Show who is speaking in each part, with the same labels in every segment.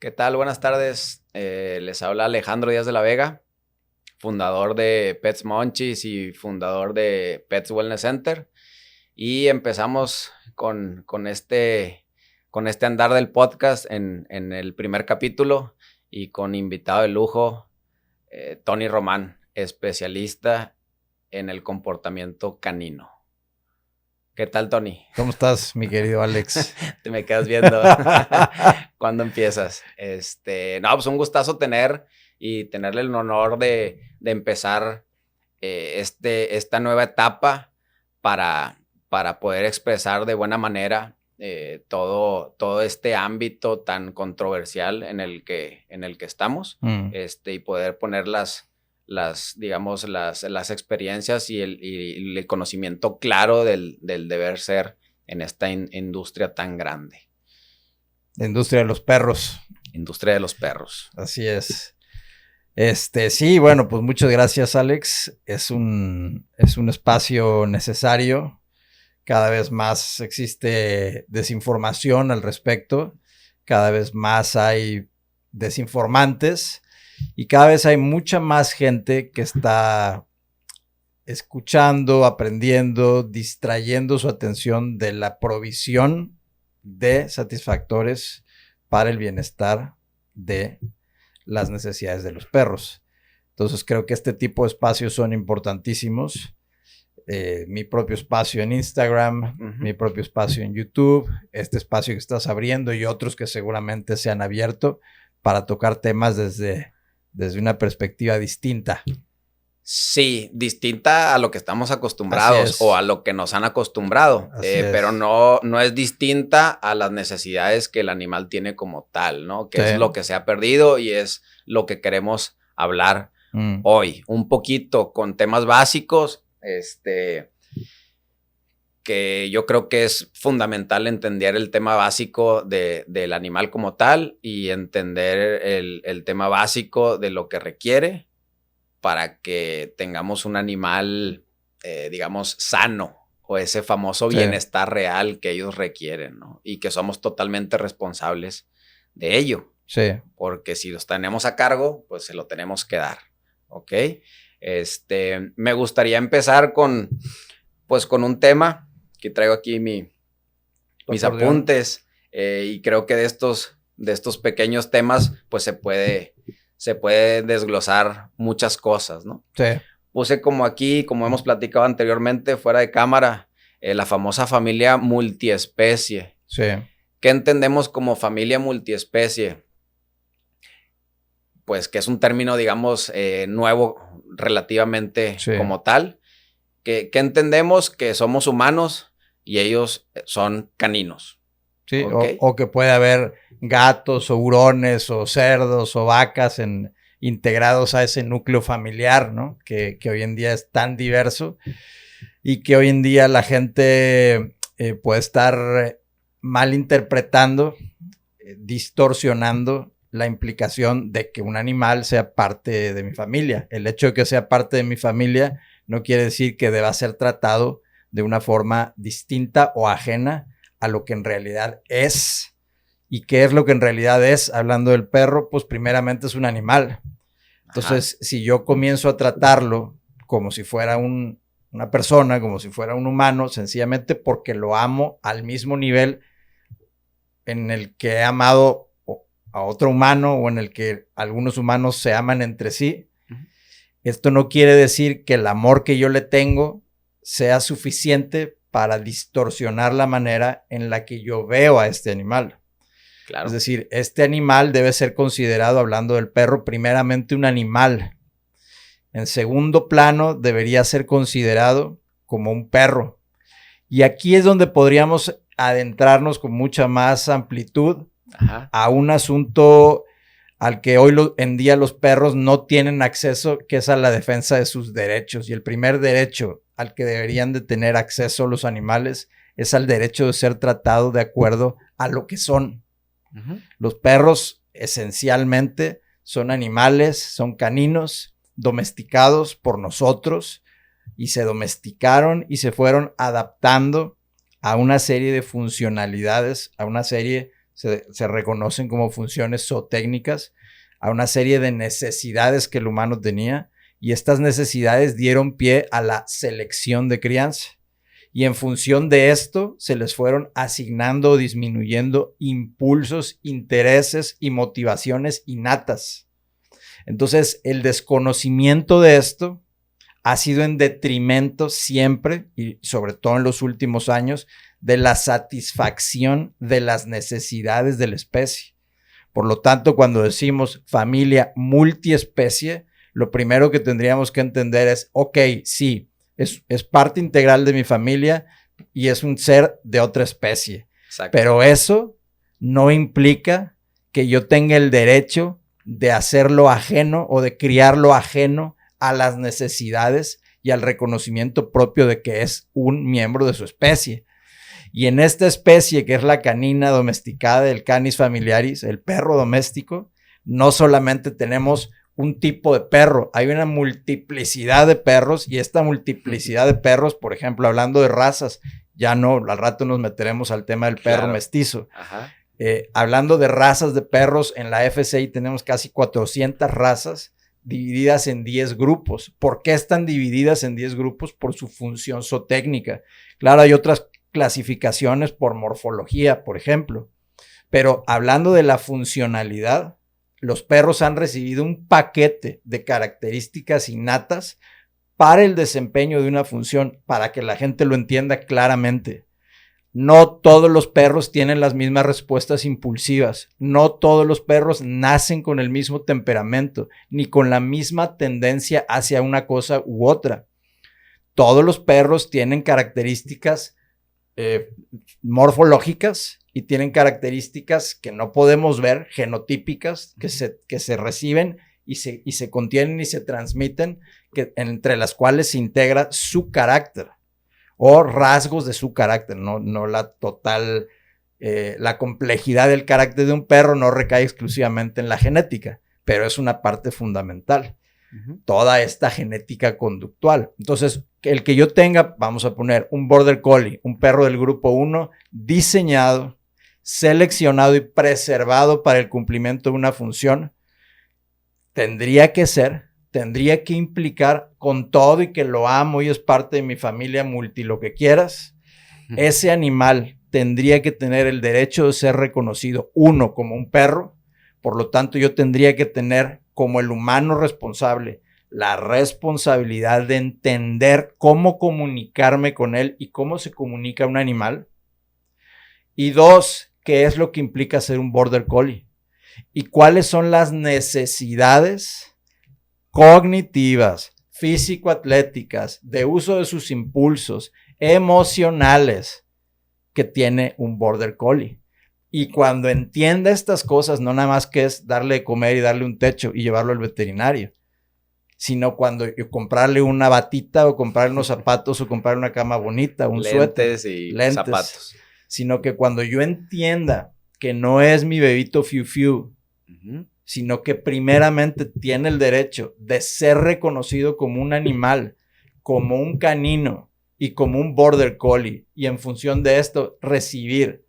Speaker 1: ¿Qué tal? Buenas tardes. Les habla Alejandro Díaz de la Vega, fundador de Pets Monchis y fundador de Pets Wellness Center. Y empezamos con este andar del podcast en el primer capítulo y con invitado de lujo, Tony Román, especialista en el comportamiento canino. ¿Qué tal, Tony?
Speaker 2: ¿Cómo estás, mi querido Alex?
Speaker 1: Te me quedas viendo. ¿Cuándo empiezas? Pues un gustazo tenerle el honor de empezar esta nueva etapa para poder expresar de buena manera todo este ámbito tan controversial en el que estamos, y poder poner las experiencias y el conocimiento claro del deber ser en esta industria tan grande.
Speaker 2: La industria de los perros.
Speaker 1: Industria de los perros.
Speaker 2: Así es. Sí, bueno, pues muchas gracias, Alex. Es un espacio necesario. Cada vez más existe desinformación al respecto. Cada vez más hay desinformantes. Y cada vez hay mucha más gente que está escuchando, aprendiendo, distrayendo su atención de la provisión de satisfactores para el bienestar de las necesidades de los perros. Entonces creo que este tipo de espacios son importantísimos. Mi propio espacio en Instagram, mi propio espacio en YouTube, este espacio que estás abriendo y otros que seguramente se han abierto para tocar temas desde una perspectiva distinta.
Speaker 1: Sí, distinta a lo que estamos acostumbrados o a lo que nos han acostumbrado, pero no es distinta a las necesidades que el animal tiene como tal, ¿no? Que es lo que se ha perdido y es lo que queremos hablar hoy. Un poquito con temas básicos, que yo creo que es fundamental entender el tema básico del animal como tal y entender el tema básico de lo que requiere para que tengamos un animal, digamos, sano, o ese famoso bienestar real que ellos requieren, ¿no? Y que somos totalmente responsables de ello.
Speaker 2: Sí.
Speaker 1: Porque si los tenemos a cargo, pues se lo tenemos que dar, ¿ok? Me gustaría empezar con un tema que traigo aquí mis apuntes, y creo que de estos pequeños temas, pues se puede desglosar muchas cosas, ¿no?
Speaker 2: Sí.
Speaker 1: Puse como aquí, como hemos platicado anteriormente, fuera de cámara, la famosa familia multiespecie.
Speaker 2: Sí.
Speaker 1: ¿Qué entendemos como familia multiespecie? Pues que es un término, digamos, nuevo relativamente como tal. ¿Qué entendemos? Que somos humanos y ellos son caninos.
Speaker 2: Sí, okay. o que puede haber gatos o hurones o cerdos o vacas integrados a ese núcleo familiar, ¿no? Que hoy en día es tan diverso y que hoy en día la gente puede estar malinterpretando, distorsionando la implicación de que un animal sea parte de mi familia. El hecho de que sea parte de mi familia no quiere decir que deba ser tratado de una forma distinta o ajena a lo que en realidad es. ¿Y qué es lo que en realidad es? Hablando del perro, pues primeramente es un animal. Entonces, si yo comienzo a tratarlo como si fuera una persona, como si fuera un humano, sencillamente porque lo amo al mismo nivel en el que he amado a otro humano o en el que algunos humanos se aman entre sí, esto no quiere decir que el amor que yo le tengo sea suficiente para distorsionar la manera en la que yo veo a este animal.
Speaker 1: Claro.
Speaker 2: Es decir, este animal debe ser considerado, hablando del perro, primeramente un animal. En segundo plano, debería ser considerado como un perro. Y aquí es donde podríamos adentrarnos con mucha más amplitud a un asunto al que hoy en día los perros no tienen acceso, que es a la defensa de sus derechos. Y el primer derecho al que deberían de tener acceso los animales es al derecho de ser tratado de acuerdo a lo que son. Los perros esencialmente son animales, son caninos, domesticados por nosotros y se domesticaron y se fueron adaptando a una serie de funcionalidades, a una serie se reconocen como funciones zootécnicas a una serie de necesidades que el humano tenía, y estas necesidades dieron pie a la selección de crianza. Y en función de esto, se les fueron asignando o disminuyendo impulsos, intereses y motivaciones innatas. Entonces, el desconocimiento de esto ha sido en detrimento siempre, y sobre todo en los últimos años, de la satisfacción de las necesidades de la especie. Por lo tanto, cuando decimos familia multiespecie, lo primero que tendríamos que entender es, ok, sí, es parte integral de mi familia y es un ser de otra especie. Exacto. Pero eso no implica que yo tenga el derecho de hacerlo ajeno o de criarlo ajeno a las necesidades y al reconocimiento propio de que es un miembro de su especie. Y en esta especie, que es la canina domesticada, del Canis familiaris, el perro doméstico, no solamente tenemos un tipo de perro, hay una multiplicidad de perros, y esta multiplicidad de perros, por ejemplo, hablando de razas, ya no, al rato nos meteremos al tema del perro mestizo. Ajá. Hablando de razas de perros, en la FCI tenemos casi 400 razas divididas en 10 grupos. ¿Por qué están divididas en 10 grupos? Por su función zootécnica. Claro, hay otras clasificaciones por morfología, por ejemplo. Pero hablando de la funcionalidad, los perros han recibido un paquete de características innatas para el desempeño de una función, para que la gente lo entienda claramente. No todos los perros tienen las mismas respuestas impulsivas. No todos los perros nacen con el mismo temperamento, ni con la misma tendencia hacia una cosa u otra. Todos los perros tienen características morfológicas y tienen características que no podemos ver, genotípicas, que se reciben y se contienen y se transmiten, entre las cuales se integra su carácter o rasgos de su carácter, no la total, la complejidad del carácter de un perro no recae exclusivamente en la genética, pero es una parte fundamental. Toda esta genética conductual. Entonces, el que yo tenga, vamos a poner un Border Collie, un perro del grupo 1, diseñado, seleccionado y preservado para el cumplimiento de una función, tendría que implicar, con todo y que lo amo y es parte de mi familia lo que quieras, ese animal tendría que tener el derecho de ser reconocido, uno, como un perro. Por lo tanto, yo tendría que tener, como el humano responsable, la responsabilidad de entender cómo comunicarme con él y cómo se comunica un animal. Y dos, ¿qué es lo que implica ser un Border Collie? Y cuáles son las necesidades cognitivas, físico-atléticas, de uso de sus impulsos, emocionales, que tiene un Border Collie. Y cuando entienda estas cosas, no nada más que es darle de comer y darle un techo y llevarlo al veterinario, sino cuando yo comprarle una batita o comprarle unos zapatos o comprarle una cama bonita, un suéter,
Speaker 1: lentes, zapatos.
Speaker 2: Sino que cuando yo entienda que no es mi bebito fiu fiu, sino que primeramente tiene el derecho de ser reconocido como un animal, como un canino y como un Border Collie, y en función de esto recibir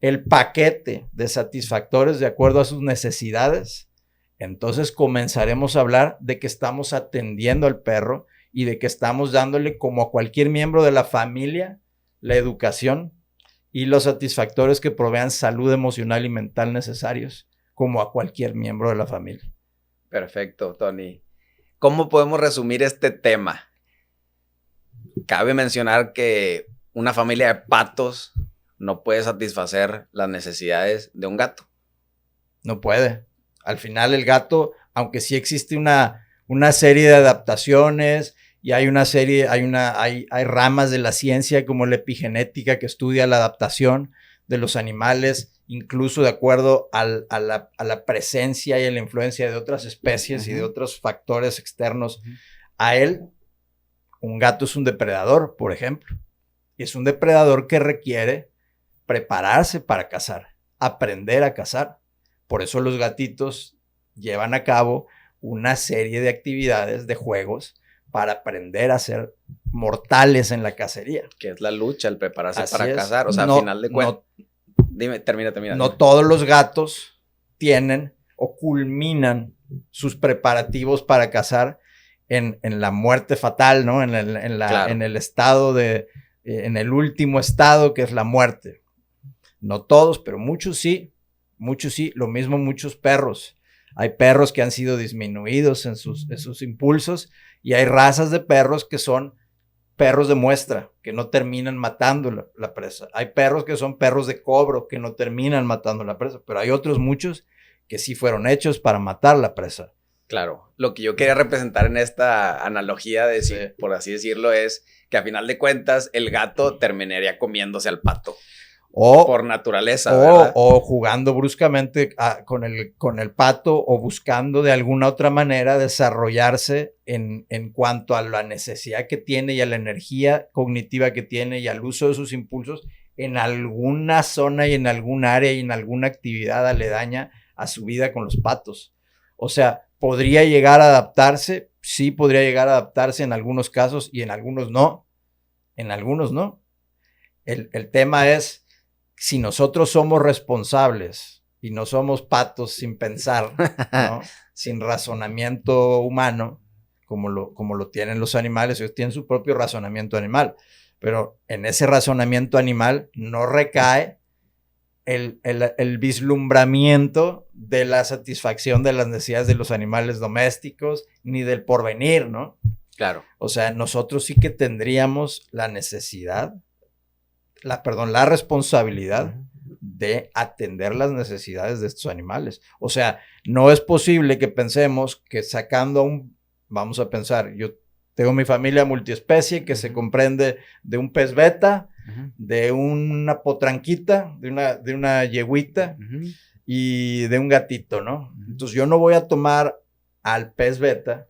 Speaker 2: el paquete de satisfactores de acuerdo a sus necesidades, entonces comenzaremos a hablar de que estamos atendiendo al perro y de que estamos dándole, como a cualquier miembro de la familia, la educación y los satisfactores que provean salud emocional y mental necesarios, como a cualquier miembro de la familia.
Speaker 1: Perfecto, Tony. ¿Cómo podemos resumir este tema? Cabe mencionar que una familia de patos no puede satisfacer las necesidades de un gato.
Speaker 2: No puede. Al final el gato, aunque sí existe una serie de adaptaciones y hay ramas de la ciencia como la epigenética que estudia la adaptación de los animales, incluso de acuerdo a la presencia y a la influencia de otras especies y de otros factores externos a él. Un gato es un depredador, por ejemplo, y es un depredador que requiere prepararse para cazar, aprender a cazar. Por eso los gatitos llevan a cabo una serie de actividades, de juegos, para aprender a ser mortales en la cacería.
Speaker 1: Que es la lucha, el prepararse para cazar. O sea, al final de cuentas. Termina.
Speaker 2: No todos los gatos tienen o culminan sus preparativos para cazar en la muerte fatal, ¿no? En el estado en el último estado que es la muerte. No todos, pero muchos sí. Lo mismo muchos perros. Hay perros que han sido disminuidos en sus impulsos y hay razas de perros que son perros de muestra, que no terminan matando la presa. Hay perros que son perros de cobro, que no terminan matando la presa, pero hay otros muchos que sí fueron hechos para matar la presa.
Speaker 1: Claro, lo que yo quería representar en esta analogía, por así decirlo, es que a final de cuentas el gato terminaría comiéndose al pato. Por naturaleza, ¿verdad?
Speaker 2: O jugando bruscamente con el pato o buscando de alguna otra manera desarrollarse en cuanto a la necesidad que tiene y a la energía cognitiva que tiene y al uso de sus impulsos en alguna zona y en algún área y en alguna actividad aledaña a su vida con los patos. O sea, ¿podría llegar a adaptarse? Sí, podría llegar a adaptarse en algunos casos y en algunos no. En algunos no. El tema es, si nosotros somos responsables y no somos patos sin pensar, ¿no? Sin razonamiento humano, como lo tienen los animales, ellos tienen su propio razonamiento animal, pero en ese razonamiento animal no recae el vislumbramiento de la satisfacción de las necesidades de los animales domésticos, ni del porvenir, ¿no?
Speaker 1: Claro.
Speaker 2: O sea, nosotros sí que tendríamos la necesidad, la responsabilidad de atender las necesidades de estos animales. O sea, no es posible que pensemos que sacando vamos a pensar, yo tengo mi familia multiespecie que se comprende de un pez beta, de una potranquita, de una yeguita y de un gatito, ¿no? Entonces yo no voy a tomar al pez beta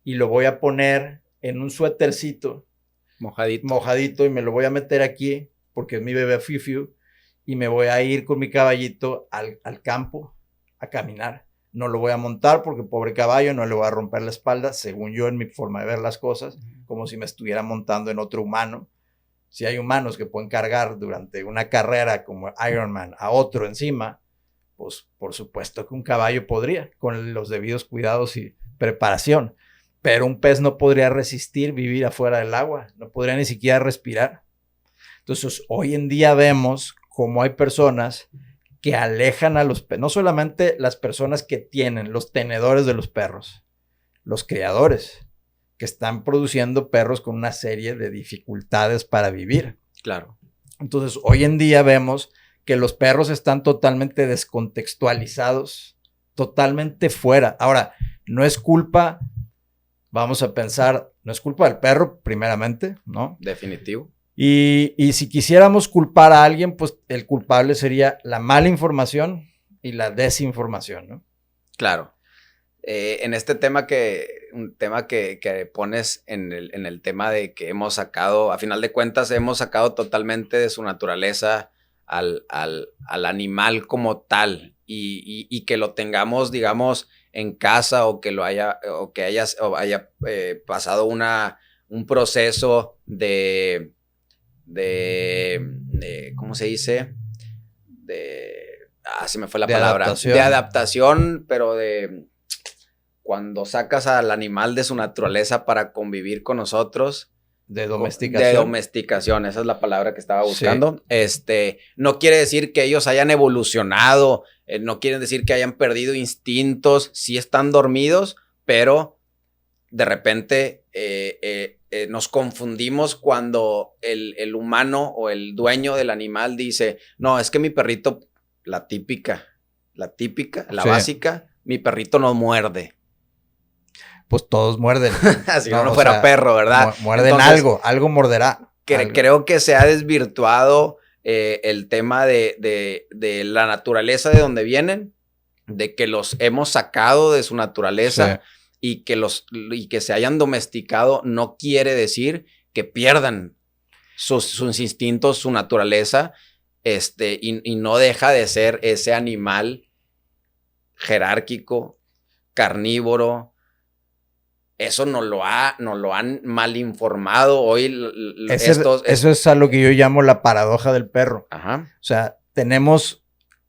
Speaker 2: y lo voy a poner en un suétercito mojadito y me lo voy a meter aquí porque es mi bebé Fiu y me voy a ir con mi caballito al campo a caminar. No lo voy a montar porque pobre caballo, no le voy a romper la espalda, según yo en mi forma de ver las cosas, como si me estuviera montando en otro humano. Si hay humanos que pueden cargar durante una carrera como Ironman a otro encima, pues por supuesto que un caballo podría, con los debidos cuidados y preparación. Pero un pez no podría resistir vivir afuera del agua, no podría ni siquiera respirar. Entonces, hoy en día vemos cómo hay personas que alejan a los perros, no solamente las personas que tienen los tenedores de los perros, los criadores, que están produciendo perros con una serie de dificultades para vivir.
Speaker 1: Claro.
Speaker 2: Entonces, hoy en día vemos que los perros están totalmente descontextualizados, totalmente fuera. Ahora, no es culpa... Vamos a pensar, no es culpa del perro, primeramente, ¿no?
Speaker 1: Definitivo.
Speaker 2: Y si quisiéramos culpar a alguien, pues el culpable sería la mala información y la desinformación, ¿no?
Speaker 1: Claro. En este tema un tema que pones en el tema de que hemos sacado, a final de cuentas, hemos sacado totalmente de su naturaleza al animal como tal y que lo tengamos, digamos, en casa o que haya pasado un proceso de ¿cómo se dice? Se me fue la palabra.
Speaker 2: Adaptación.
Speaker 1: De adaptación, pero de cuando sacas al animal de su naturaleza para convivir con nosotros.
Speaker 2: De domesticación.
Speaker 1: De domesticación, esa es la palabra que estaba buscando.
Speaker 2: Sí.
Speaker 1: No quiere decir que ellos hayan evolucionado, no quiere decir que hayan perdido instintos, sí están dormidos, pero de repente nos confundimos cuando el humano o el dueño del animal dice, no, es que mi perrito, la típica, la sí. Básica, mi perrito no muerde.
Speaker 2: Pues todos muerden.
Speaker 1: Si no fuera perro, ¿verdad?
Speaker 2: Muerden. Entonces, algo morderá.
Speaker 1: Creo que se ha desvirtuado el tema de la naturaleza de donde vienen, de que los hemos sacado de su naturaleza, sí. y que se hayan domesticado no quiere decir que pierdan sus instintos, su naturaleza, y no deja de ser ese animal jerárquico, carnívoro. Eso nos lo han mal informado hoy.
Speaker 2: Eso es a lo que yo llamo la paradoja del perro.
Speaker 1: Ajá.
Speaker 2: O sea, tenemos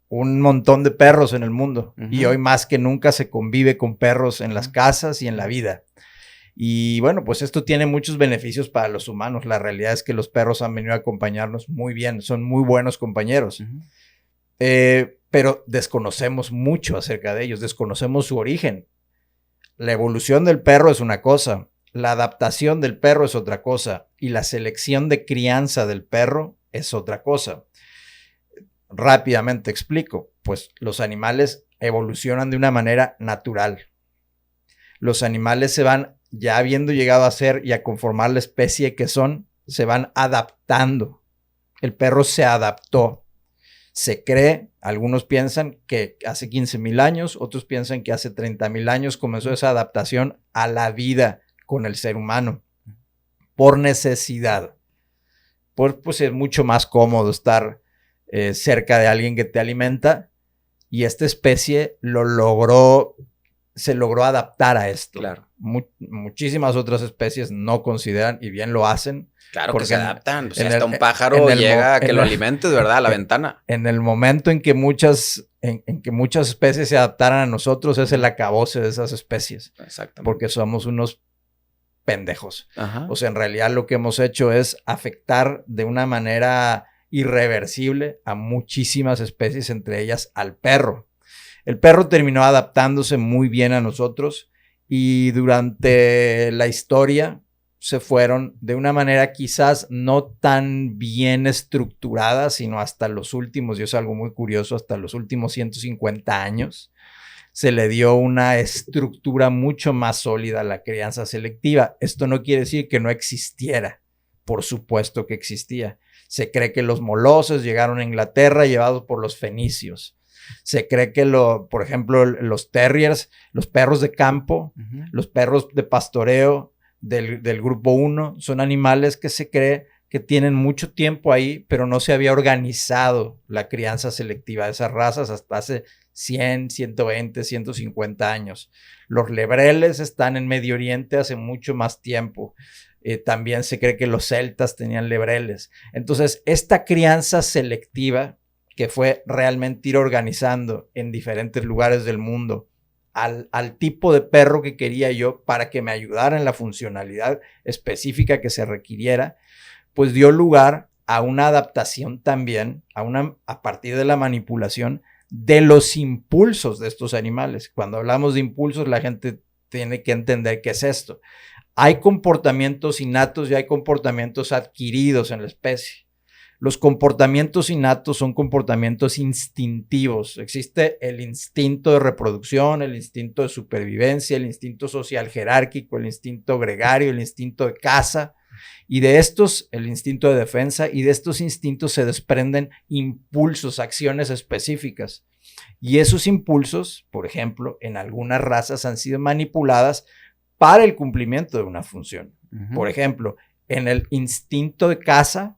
Speaker 2: un montón de perros en el mundo y
Speaker 1: Ujú.
Speaker 2: hoy más que nunca se convive con perros en las casas y en la vida. Y bueno, pues esto tiene muchos beneficios para los humanos. La realidad es que los perros han venido a acompañarnos muy bien, son muy buenos compañeros.
Speaker 1: Ujú.
Speaker 2: Pero desconocemos mucho acerca de ellos, desconocemos su origen. La evolución del perro es una cosa, la adaptación del perro es otra cosa y la selección de crianza del perro es otra cosa. Rápidamente explico, pues los animales evolucionan de una manera natural. Los animales se van, ya habiendo llegado a ser y a conformar la especie que son, se van adaptando. El perro se adaptó. Se cree, algunos piensan que hace 15,000 años, otros piensan que hace 30,000 años comenzó esa adaptación a la vida con el ser humano, por necesidad. Pues es mucho más cómodo estar cerca de alguien que te alimenta y esta especie se logró adaptar a esto.
Speaker 1: Claro.
Speaker 2: Muchísimas otras especies no consideran y bien lo hacen.
Speaker 1: Claro que se adaptan. O sea, hasta un
Speaker 2: en
Speaker 1: pájaro
Speaker 2: el
Speaker 1: llega a que
Speaker 2: en
Speaker 1: lo
Speaker 2: el-
Speaker 1: alimentes, ¿verdad? A la ventana.
Speaker 2: En el momento en que muchas especies se adaptaran a nosotros, es el acabose de esas especies,
Speaker 1: Exactamente.
Speaker 2: porque somos unos pendejos.
Speaker 1: Ajá.
Speaker 2: O sea, en realidad lo que hemos hecho es afectar de una manera irreversible a muchísimas especies, entre ellas al perro. El perro terminó adaptándose muy bien a nosotros y durante la historia se fueron de una manera quizás no tan bien estructurada, sino hasta los últimos, y es algo muy curioso, hasta los últimos 150 años, se le dio una estructura mucho más sólida a la crianza selectiva. Esto no quiere decir que no existiera, por supuesto que existía. Se cree que los molosos llegaron a Inglaterra llevados por los fenicios. Se cree que, por ejemplo, los terriers, los perros de campo,
Speaker 1: Ujú.
Speaker 2: los perros de pastoreo del grupo 1, son animales que se cree que tienen mucho tiempo ahí, pero no se había organizado la crianza selectiva de esas razas hasta hace 100, 120, 150 años. Los lebreles están en Medio Oriente hace mucho más tiempo. También se cree que los celtas tenían lebreles. Entonces, esta crianza selectiva que fue realmente ir organizando en diferentes lugares del mundo al tipo de perro que quería yo para que me ayudara en la funcionalidad específica que se requiriera, pues dio lugar a una adaptación también, a partir de la manipulación de los impulsos de estos animales. Cuando hablamos de impulsos, la gente tiene que entender qué es esto. Hay comportamientos innatos y hay comportamientos adquiridos en la especie. Los comportamientos innatos son comportamientos instintivos. Existe el instinto de reproducción, el instinto de supervivencia, el instinto social jerárquico, el instinto gregario, el instinto de caza. Y de estos, el instinto de defensa, y de estos instintos se desprenden impulsos, acciones específicas. Y esos impulsos, por ejemplo, en algunas razas han sido manipuladas para el cumplimiento de una función.
Speaker 1: Ujú.
Speaker 2: Por ejemplo, en el instinto de caza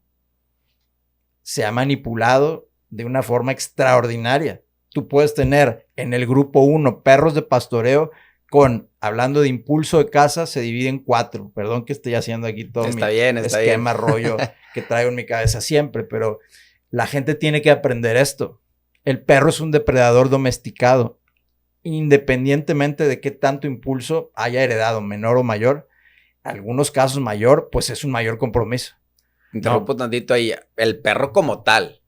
Speaker 2: se ha manipulado de una forma extraordinaria. Tú puedes tener en el grupo 1 perros de pastoreo hablando de impulso de caza, se divide en 4. Perdón que estoy haciendo aquí todo
Speaker 1: Está
Speaker 2: mi
Speaker 1: bien.
Speaker 2: esquema, rollo que traigo en mi cabeza siempre, pero la gente tiene que aprender esto. El perro es un depredador domesticado, independientemente de qué tanto impulso haya heredado, menor o mayor. En algunos casos mayor, pues es un mayor compromiso.
Speaker 1: Interrumpo tantito ahí. El perro como tal.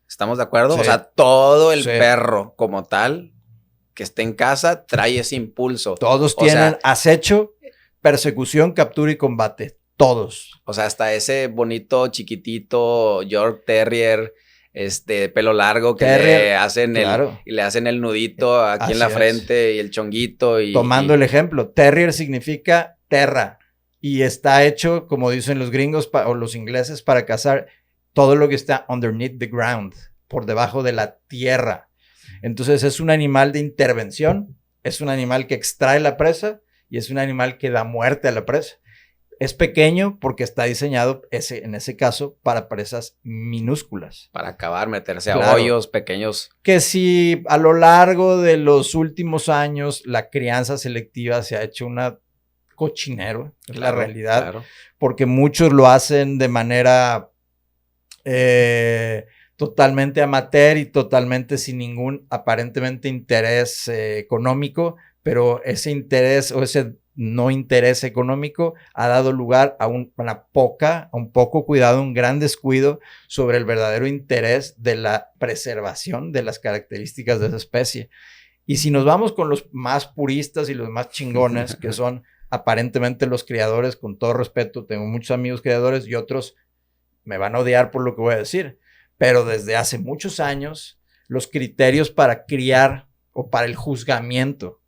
Speaker 1: ¿Estamos de acuerdo?
Speaker 2: Sí.
Speaker 1: O sea, todo el
Speaker 2: Sí.
Speaker 1: perro como tal que esté en casa trae ese impulso.
Speaker 2: Todos
Speaker 1: O
Speaker 2: tienen
Speaker 1: sea,
Speaker 2: acecho, persecución, captura y combate. Todos.
Speaker 1: O sea, hasta ese bonito chiquitito York Terrier, pelo largo que
Speaker 2: Terrier,
Speaker 1: le hacen
Speaker 2: claro.
Speaker 1: le hacen el nudito aquí
Speaker 2: Así
Speaker 1: en la
Speaker 2: es.
Speaker 1: frente y el chonguito
Speaker 2: Tomando el ejemplo, terrier significa terra y está hecho, como dicen los gringos o los ingleses, para cazar todo lo que está underneath the ground, por debajo de la tierra. Entonces es un animal de intervención, es un animal que extrae la presa y es un animal que da muerte a la presa. Es pequeño porque está diseñado, en ese caso, para presas minúsculas.
Speaker 1: para acabar, meterse
Speaker 2: Claro.
Speaker 1: a hoyos pequeños.
Speaker 2: Que si a lo largo de los últimos años la crianza selectiva se ha hecho una cochinero, es la realidad,
Speaker 1: Claro.
Speaker 2: porque muchos lo hacen de manera totalmente amateur y totalmente sin ningún aparentemente interés económico, pero ese interés o ese no interés económico ha dado lugar a un poco cuidado, un gran descuido sobre el verdadero interés de la preservación de las características de esa especie. Y si nos vamos con los más puristas y los más chingones, que son aparentemente los criadores, con todo respeto, tengo muchos amigos criadores y otros me van a odiar por lo que voy a decir, pero desde hace muchos años los criterios para criar o para el juzgamiento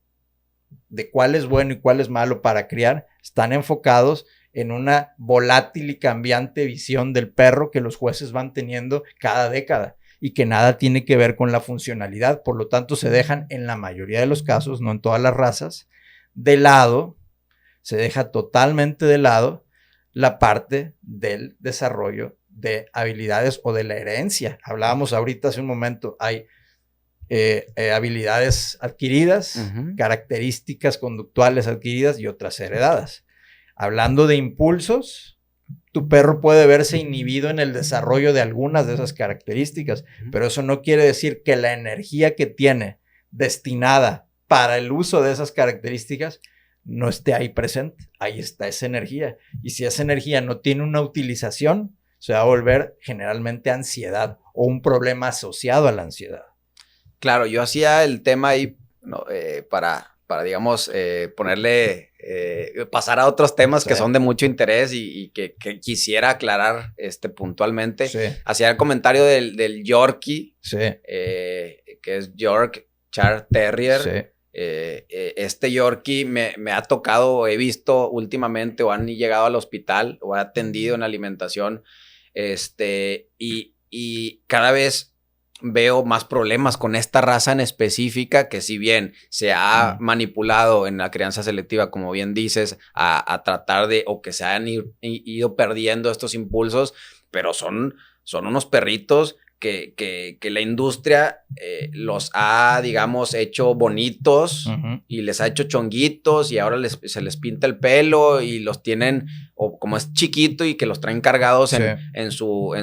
Speaker 2: de cuál es bueno y cuál es malo para criar están enfocados en una volátil y cambiante visión del perro que los jueces van teniendo cada década y que nada tiene que ver con la funcionalidad. Por lo tanto, se dejan en la mayoría de los casos, no en todas las razas, de lado, se deja totalmente de lado la parte del desarrollo de habilidades o de la herencia. Hablábamos ahorita hace un momento, hay habilidades adquiridas, características conductuales adquiridas y otras heredadas. Hablando de impulsos, tu perro puede verse inhibido en el desarrollo de algunas de esas características, pero eso no quiere decir que la energía que tiene destinada para el uso de esas características no esté ahí presente. Ahí está esa energía. Y si esa energía no tiene una utilización, se va a volver generalmente ansiedad o un problema asociado a la ansiedad.
Speaker 1: Claro, yo hacía el tema ahí, ¿no? para digamos, pasar a otros temas que son de mucho interés y que quisiera aclarar puntualmente. Sí. Hacía el comentario del Yorkie, sí. Que es Yorkshire Terrier. Sí. Este Yorkie me ha tocado, he visto últimamente, o han llegado al hospital, o he atendido en alimentación, y cada vez veo más problemas con esta raza en específica, que si bien se ha manipulado en la crianza selectiva, como bien dices, a tratar de, o que se han ido perdiendo estos impulsos, pero son unos perritos que la industria los ha, digamos, hecho bonitos y les ha hecho chonguitos y ahora se les pinta el pelo y los tienen, o como es chiquito y que los traen cargados en su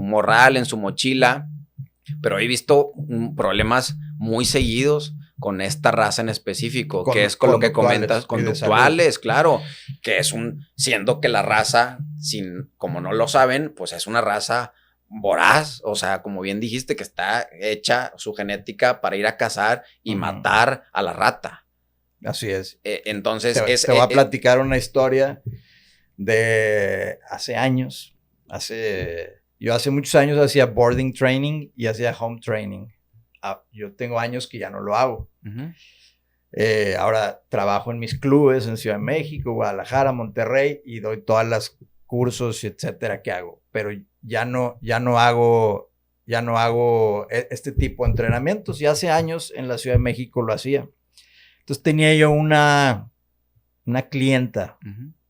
Speaker 1: morral, en su mochila. Pero he visto problemas muy seguidos con esta raza en específico, que es con lo que comentas, conductuales, claro, que es siendo que la raza, como no lo saben, pues es una raza voraz, o sea, como bien dijiste, que está hecha su genética para ir a cazar y matar a la rata.
Speaker 2: Así es.
Speaker 1: Entonces,
Speaker 2: te voy a platicar una historia de hace años, Yo hace muchos años hacía boarding training y hacía home training. Yo tengo años que ya no lo hago. Ahora trabajo en mis clubes en Ciudad de México, Guadalajara, Monterrey y doy todas las cursos, etcétera, que hago. Pero ya no hago este tipo de entrenamientos. Y hace años en la Ciudad de México lo hacía. Entonces tenía yo una clienta,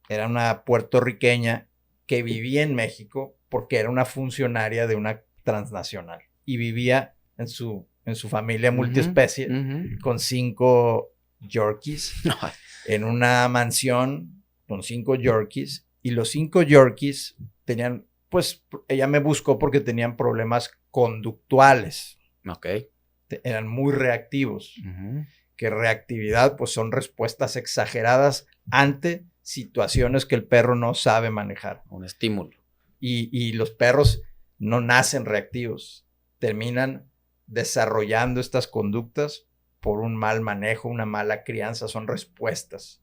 Speaker 2: era una puertorriqueña que vivía en México, porque era una funcionaria de una transnacional y vivía en su familia multiespecie con 5 Yorkies en una mansión con 5 Yorkies, y los 5 Yorkies tenían, pues ella me buscó porque tenían problemas conductuales. Eran muy reactivos. Que reactividad pues son respuestas exageradas ante situaciones que el perro no sabe manejar.
Speaker 1: Un estímulo.
Speaker 2: Y los perros no nacen reactivos, terminan desarrollando estas conductas por un mal manejo, una mala crianza. Son respuestas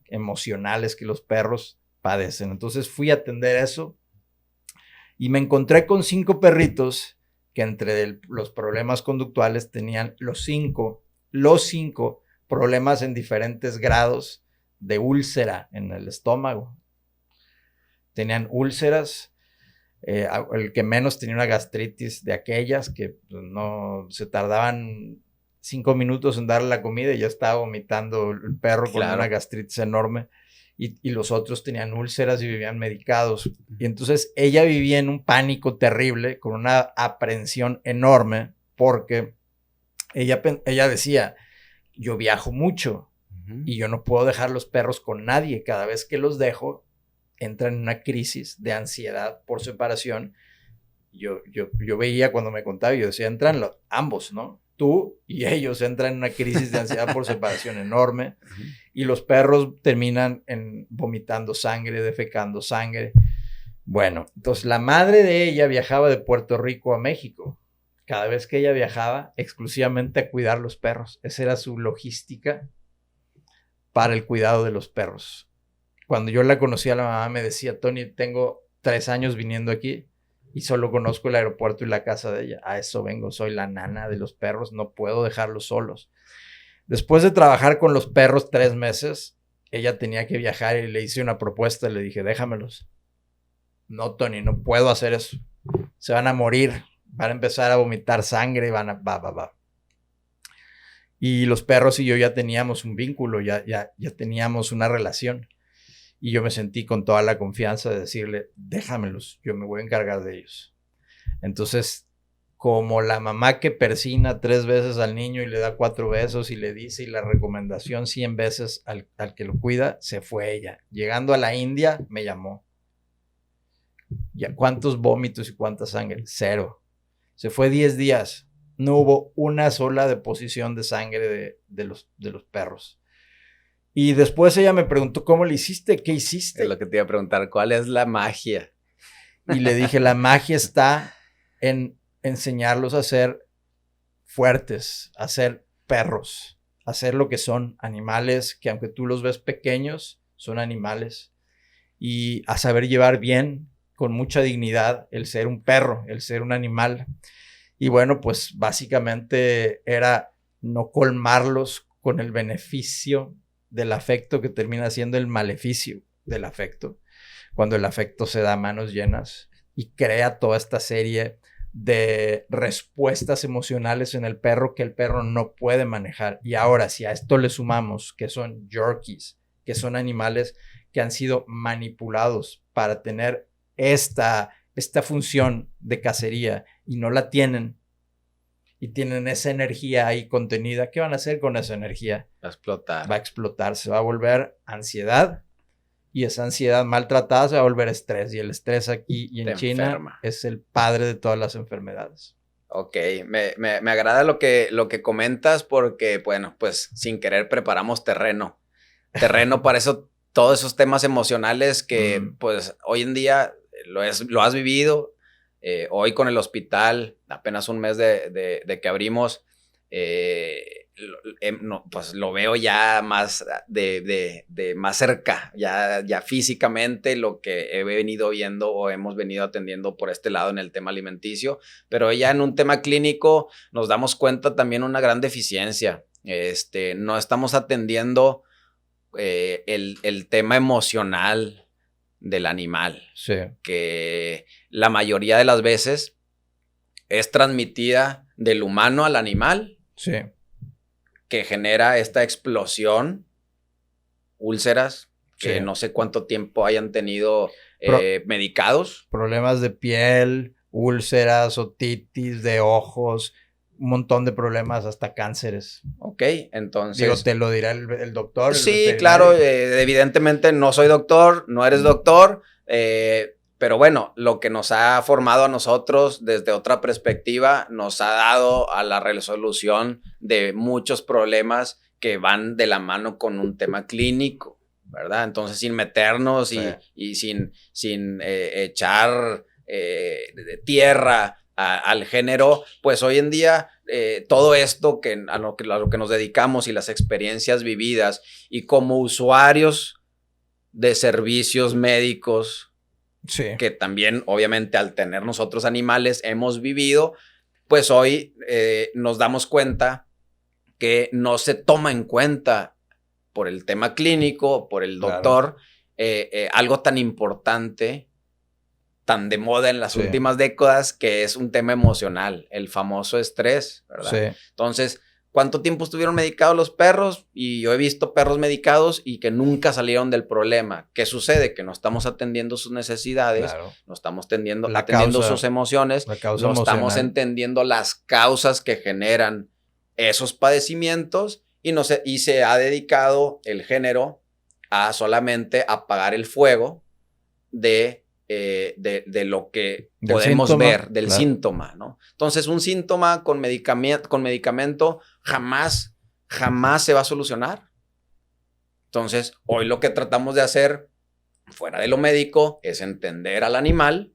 Speaker 2: emocionales que los perros padecen. Entonces fui a atender eso y me encontré con 5 perritos que entre los problemas conductuales tenían los cinco problemas en diferentes grados de úlcera en el estómago. Tenían úlceras. El que menos tenía una gastritis de aquellas que no se tardaban 5 minutos en darle la comida y ya estaba vomitando el perro con una gastritis enorme, y los otros tenían úlceras y vivían medicados. Y entonces ella vivía en un pánico terrible, con una aprensión enorme, porque ella decía, yo viajo mucho y yo no puedo dejar los perros con nadie. Cada vez que los dejo entran en una crisis de ansiedad por separación Yo veía cuando me contaba, yo decía, entran ambos, ¿no? Tú y ellos entran en una crisis de ansiedad por separación enorme y los perros terminan vomitando sangre, defecando sangre. Bueno, entonces la madre de ella viajaba de Puerto Rico a México. Cada vez que ella viajaba, exclusivamente a cuidar los perros. Esa era su logística para el cuidado de los perros. Cuando yo la conocí a la mamá, me decía, Tony, tengo 3 años viniendo aquí y solo conozco el aeropuerto y la casa de ella. A eso vengo, soy la nana de los perros, no puedo dejarlos solos. Después de trabajar con los perros 3 meses, ella tenía que viajar y le hice una propuesta. Le dije, déjamelos. No, Tony, no puedo hacer eso. Se van a morir, van a empezar a vomitar sangre, va. Y los perros y yo ya teníamos un vínculo, ya teníamos una relación. Y yo me sentí con toda la confianza de decirle, déjamelos, yo me voy a encargar de ellos. Entonces, como la mamá que persina 3 veces al niño y le da 4 besos y le dice y la recomendación 100 veces al que lo cuida, se fue ella. Llegando a la India, me llamó. Ya, ¿cuántos vómitos y cuánta sangre? 0. Se fue 10 días. No hubo una sola deposición de sangre de los perros. Y después ella me preguntó, ¿cómo le hiciste? ¿Qué hiciste?
Speaker 1: Es lo que te iba a preguntar, ¿cuál es la magia?
Speaker 2: Y le dije, la magia está en enseñarlos a ser fuertes, a ser perros, a ser lo que son animales, que aunque tú los ves pequeños, son animales. Y a saber llevar bien, con mucha dignidad, el ser un perro, el ser un animal. Y bueno, pues básicamente era no colmarlos con el beneficio del afecto que termina siendo el maleficio del afecto, cuando el afecto se da a manos llenas y crea toda esta serie de respuestas emocionales en el perro que el perro no puede manejar. Y ahora, si a esto le sumamos que son Yorkies, que son animales que han sido manipulados para tener esta función de cacería y no la tienen, y tienen esa energía ahí contenida, ¿qué van a hacer con esa energía?
Speaker 1: Va a explotar.
Speaker 2: Va a explotar, se va a volver ansiedad, y esa ansiedad maltratada se va a volver estrés, y el estrés aquí y en China es el padre de todas las enfermedades.
Speaker 1: Ok, me agrada lo que comentas porque, bueno, pues sin querer preparamos terreno para eso, todos esos temas emocionales que pues hoy en día lo has vivido. Hoy con el hospital, apenas un mes de que abrimos, pues lo veo ya más más cerca, ya físicamente lo que he venido viendo o hemos venido atendiendo por este lado en el tema alimenticio, pero ya en un tema clínico nos damos cuenta también una gran deficiencia. No estamos atendiendo el tema emocional del animal,
Speaker 2: sí,
Speaker 1: que la mayoría de las veces es transmitida del humano al animal,
Speaker 2: sí,
Speaker 1: que genera esta explosión, úlceras, que
Speaker 2: sí.
Speaker 1: no sé cuánto tiempo hayan tenido medicados.
Speaker 2: Problemas de piel, úlceras, otitis de ojos, un montón de problemas, hasta cánceres.
Speaker 1: Ok, entonces...
Speaker 2: Digo, te lo dirá el doctor.
Speaker 1: Sí, claro, evidentemente no soy doctor, no eres doctor, pero bueno, lo que nos ha formado a nosotros desde otra perspectiva nos ha dado a la resolución de muchos problemas que van de la mano con un tema clínico, ¿verdad? Entonces, sin meternos sí, y sin echar tierra al género, pues hoy en día todo esto a lo que nos dedicamos y las experiencias vividas y como usuarios de servicios médicos, sí, que también obviamente al tener nosotros animales hemos vivido, pues hoy nos damos cuenta que no se toma en cuenta por el tema clínico, por el doctor, algo tan importante, tan de moda en las últimas décadas, que es un tema emocional, el famoso estrés, ¿verdad? Sí. Entonces, ¿cuánto tiempo estuvieron medicados los perros? Y yo he visto perros medicados y que nunca salieron del problema. ¿Qué sucede? Que no estamos atendiendo sus necesidades, no estamos atendiendo sus emociones, no estamos entendiendo las causas que generan esos padecimientos y se ha dedicado el género a solamente apagar el fuego de de lo que
Speaker 2: Del
Speaker 1: podemos
Speaker 2: síntoma,
Speaker 1: ver, del
Speaker 2: claro.
Speaker 1: síntoma, ¿no? Entonces, un síntoma con medicamento jamás se va a solucionar. Entonces, hoy lo que tratamos de hacer, fuera de lo médico, es entender al animal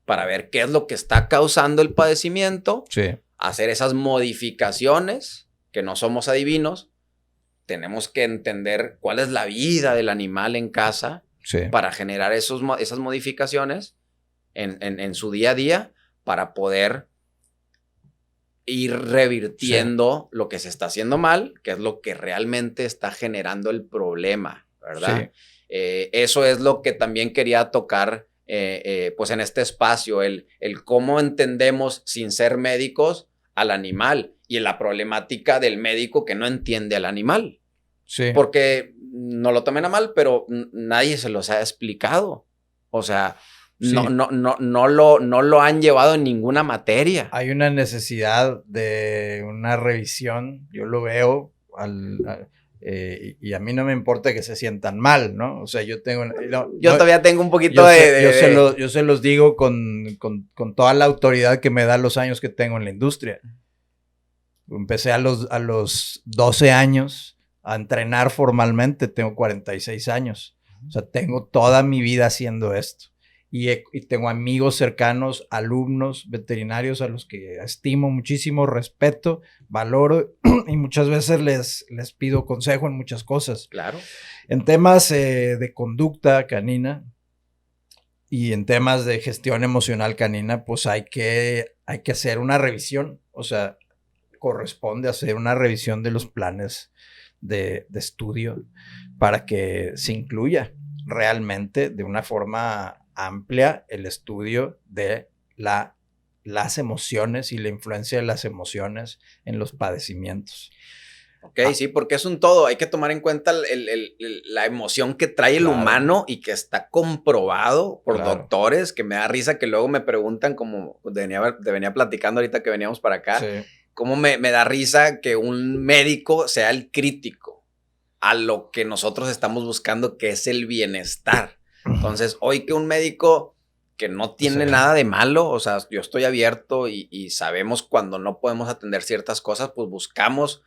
Speaker 1: para ver qué es lo que está causando el padecimiento,
Speaker 2: Sí.
Speaker 1: hacer esas modificaciones, que no somos adivinos, tenemos que entender cuál es la vida del animal en casa,
Speaker 2: Sí.
Speaker 1: para generar esas modificaciones en su día a día para poder ir revirtiendo lo que se está haciendo mal, que es lo que realmente está generando el problema, ¿verdad?
Speaker 2: Sí.
Speaker 1: Eso es lo que también quería tocar pues en este espacio, el cómo entendemos sin ser médicos al animal y la problemática del médico que no entiende al animal.
Speaker 2: Sí.
Speaker 1: Porque no lo tomen a mal, pero nadie se los ha explicado. O sea,
Speaker 2: Sí.
Speaker 1: no lo han llevado en ninguna materia.
Speaker 2: Hay una necesidad de una revisión, yo lo veo, y a mí no me importa que se sientan mal, ¿no? O sea, yo tengo...
Speaker 1: Yo todavía tengo un poquito
Speaker 2: yo se los digo con toda la autoridad que me da los años que tengo en la industria. Empecé a los 12 años a entrenar formalmente, tengo 46 años. O sea, tengo toda mi vida haciendo esto. Y tengo amigos cercanos, alumnos, veterinarios a los que estimo muchísimo, respeto, valoro y muchas veces les pido consejo en muchas cosas.
Speaker 1: Claro.
Speaker 2: En temas de conducta canina y en temas de gestión emocional canina, pues hay que hacer una revisión. O sea, corresponde hacer una revisión de los planes de estudio para que se incluya realmente de una forma amplia el estudio de las emociones y la influencia de las emociones en los padecimientos.
Speaker 1: Ok, sí, porque es un todo. Hay que tomar en cuenta la emoción que trae el humano y que está comprobado por doctores, que me da risa que luego me preguntan, como te venía platicando ahorita que veníamos para acá, cómo me da risa que un médico sea el crítico a lo que nosotros estamos buscando, que es el bienestar. Entonces, hoy que un médico que no tiene nada de malo, o sea, yo estoy abierto y sabemos cuando no podemos atender ciertas cosas, pues buscamos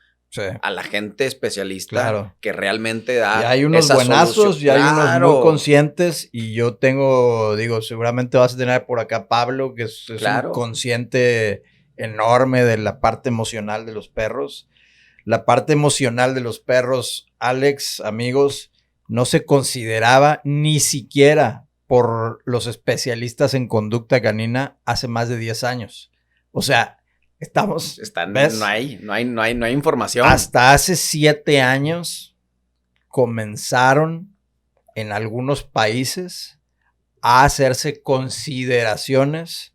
Speaker 1: a la gente especialista que realmente da
Speaker 2: y hay unos buenazos y hay unos muy conscientes y yo digo, seguramente vas a tener por acá Pablo, que es un consciente enorme de la parte emocional de los perros. La parte emocional de los perros, Alex, amigos, no se consideraba ni siquiera por los especialistas en conducta canina hace más de 10 años. O sea, ¿ves?
Speaker 1: No hay información.
Speaker 2: Hasta hace 7 años comenzaron en algunos países a hacerse consideraciones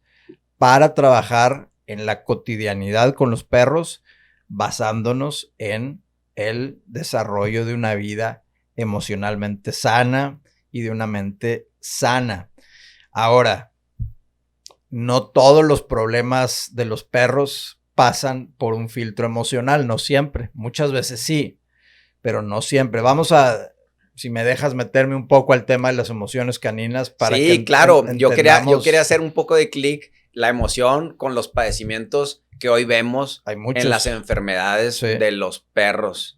Speaker 2: para trabajar en la cotidianidad con los perros, basándonos en el desarrollo de una vida emocionalmente sana y de una mente sana. Ahora, no todos los problemas de los perros pasan por un filtro emocional, no siempre. Muchas veces sí, pero no siempre. Si me dejas meterme un poco al tema de las emociones caninas para que
Speaker 1: sí, claro. Yo quería hacer un poco de clic, la emoción con los padecimientos que hoy vemos en las enfermedades de los perros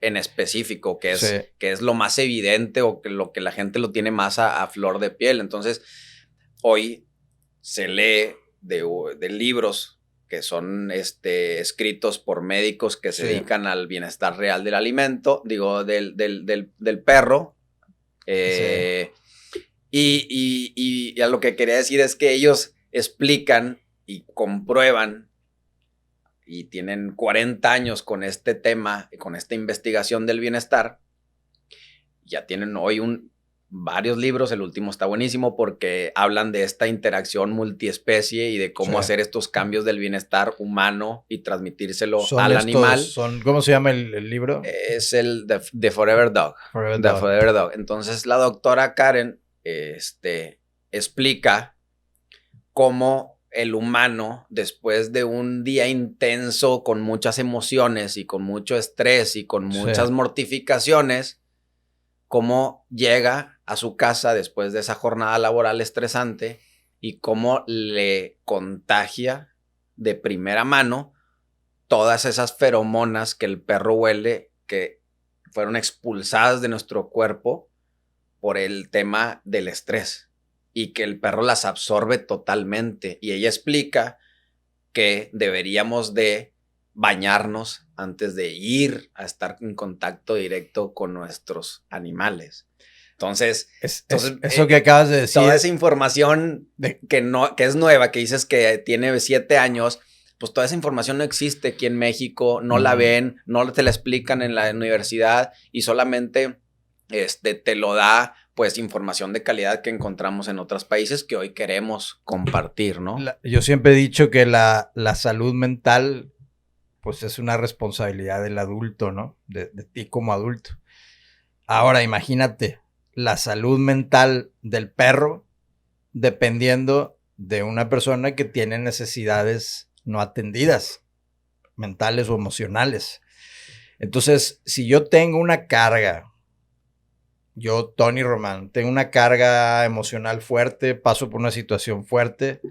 Speaker 1: en específico, que es lo más evidente o que lo que la gente lo tiene más a flor de piel. Entonces, hoy se lee de libros que son escritos por médicos que se dedican al bienestar real del alimento, del perro. Y a lo que quería decir es que ellos explican y comprueban y tienen 40 años con este tema, con esta investigación del bienestar. Ya tienen hoy varios libros, el último está buenísimo porque hablan de esta interacción multiespecie y de cómo hacer estos cambios del bienestar humano y transmitírselo al animal.
Speaker 2: ¿Cómo se llama el libro?
Speaker 1: Es el The Forever Dog. Forever Dog. Entonces la doctora Karen explica cómo el humano, después de un día intenso con muchas emociones y con mucho estrés y con muchas mortificaciones, cómo llega a su casa después de esa jornada laboral estresante y cómo le contagia de primera mano todas esas feromonas que el perro huele, que fueron expulsadas de nuestro cuerpo por el tema del estrés y que el perro las absorbe totalmente. Y ella explica que deberíamos de bañarnos antes de ir a estar en contacto directo con nuestros animales. Entonces,
Speaker 2: eso que acabas de decir.
Speaker 1: Toda esa información que es nueva, que dices que tiene 7 años, pues toda esa información no existe aquí en México, no la ven, no te la explican en la universidad y solamente te lo da pues información de calidad que encontramos en otros países que hoy queremos compartir, ¿no?
Speaker 2: Yo siempre he dicho que la salud mental pues es una responsabilidad del adulto, ¿no? De ti como adulto. Ahora imagínate la salud mental del perro dependiendo de una persona que tiene necesidades no atendidas, mentales o emocionales. Entonces, si yo tengo una carga, yo, Tony Román, tengo una carga emocional fuerte, paso por una situación fuerte,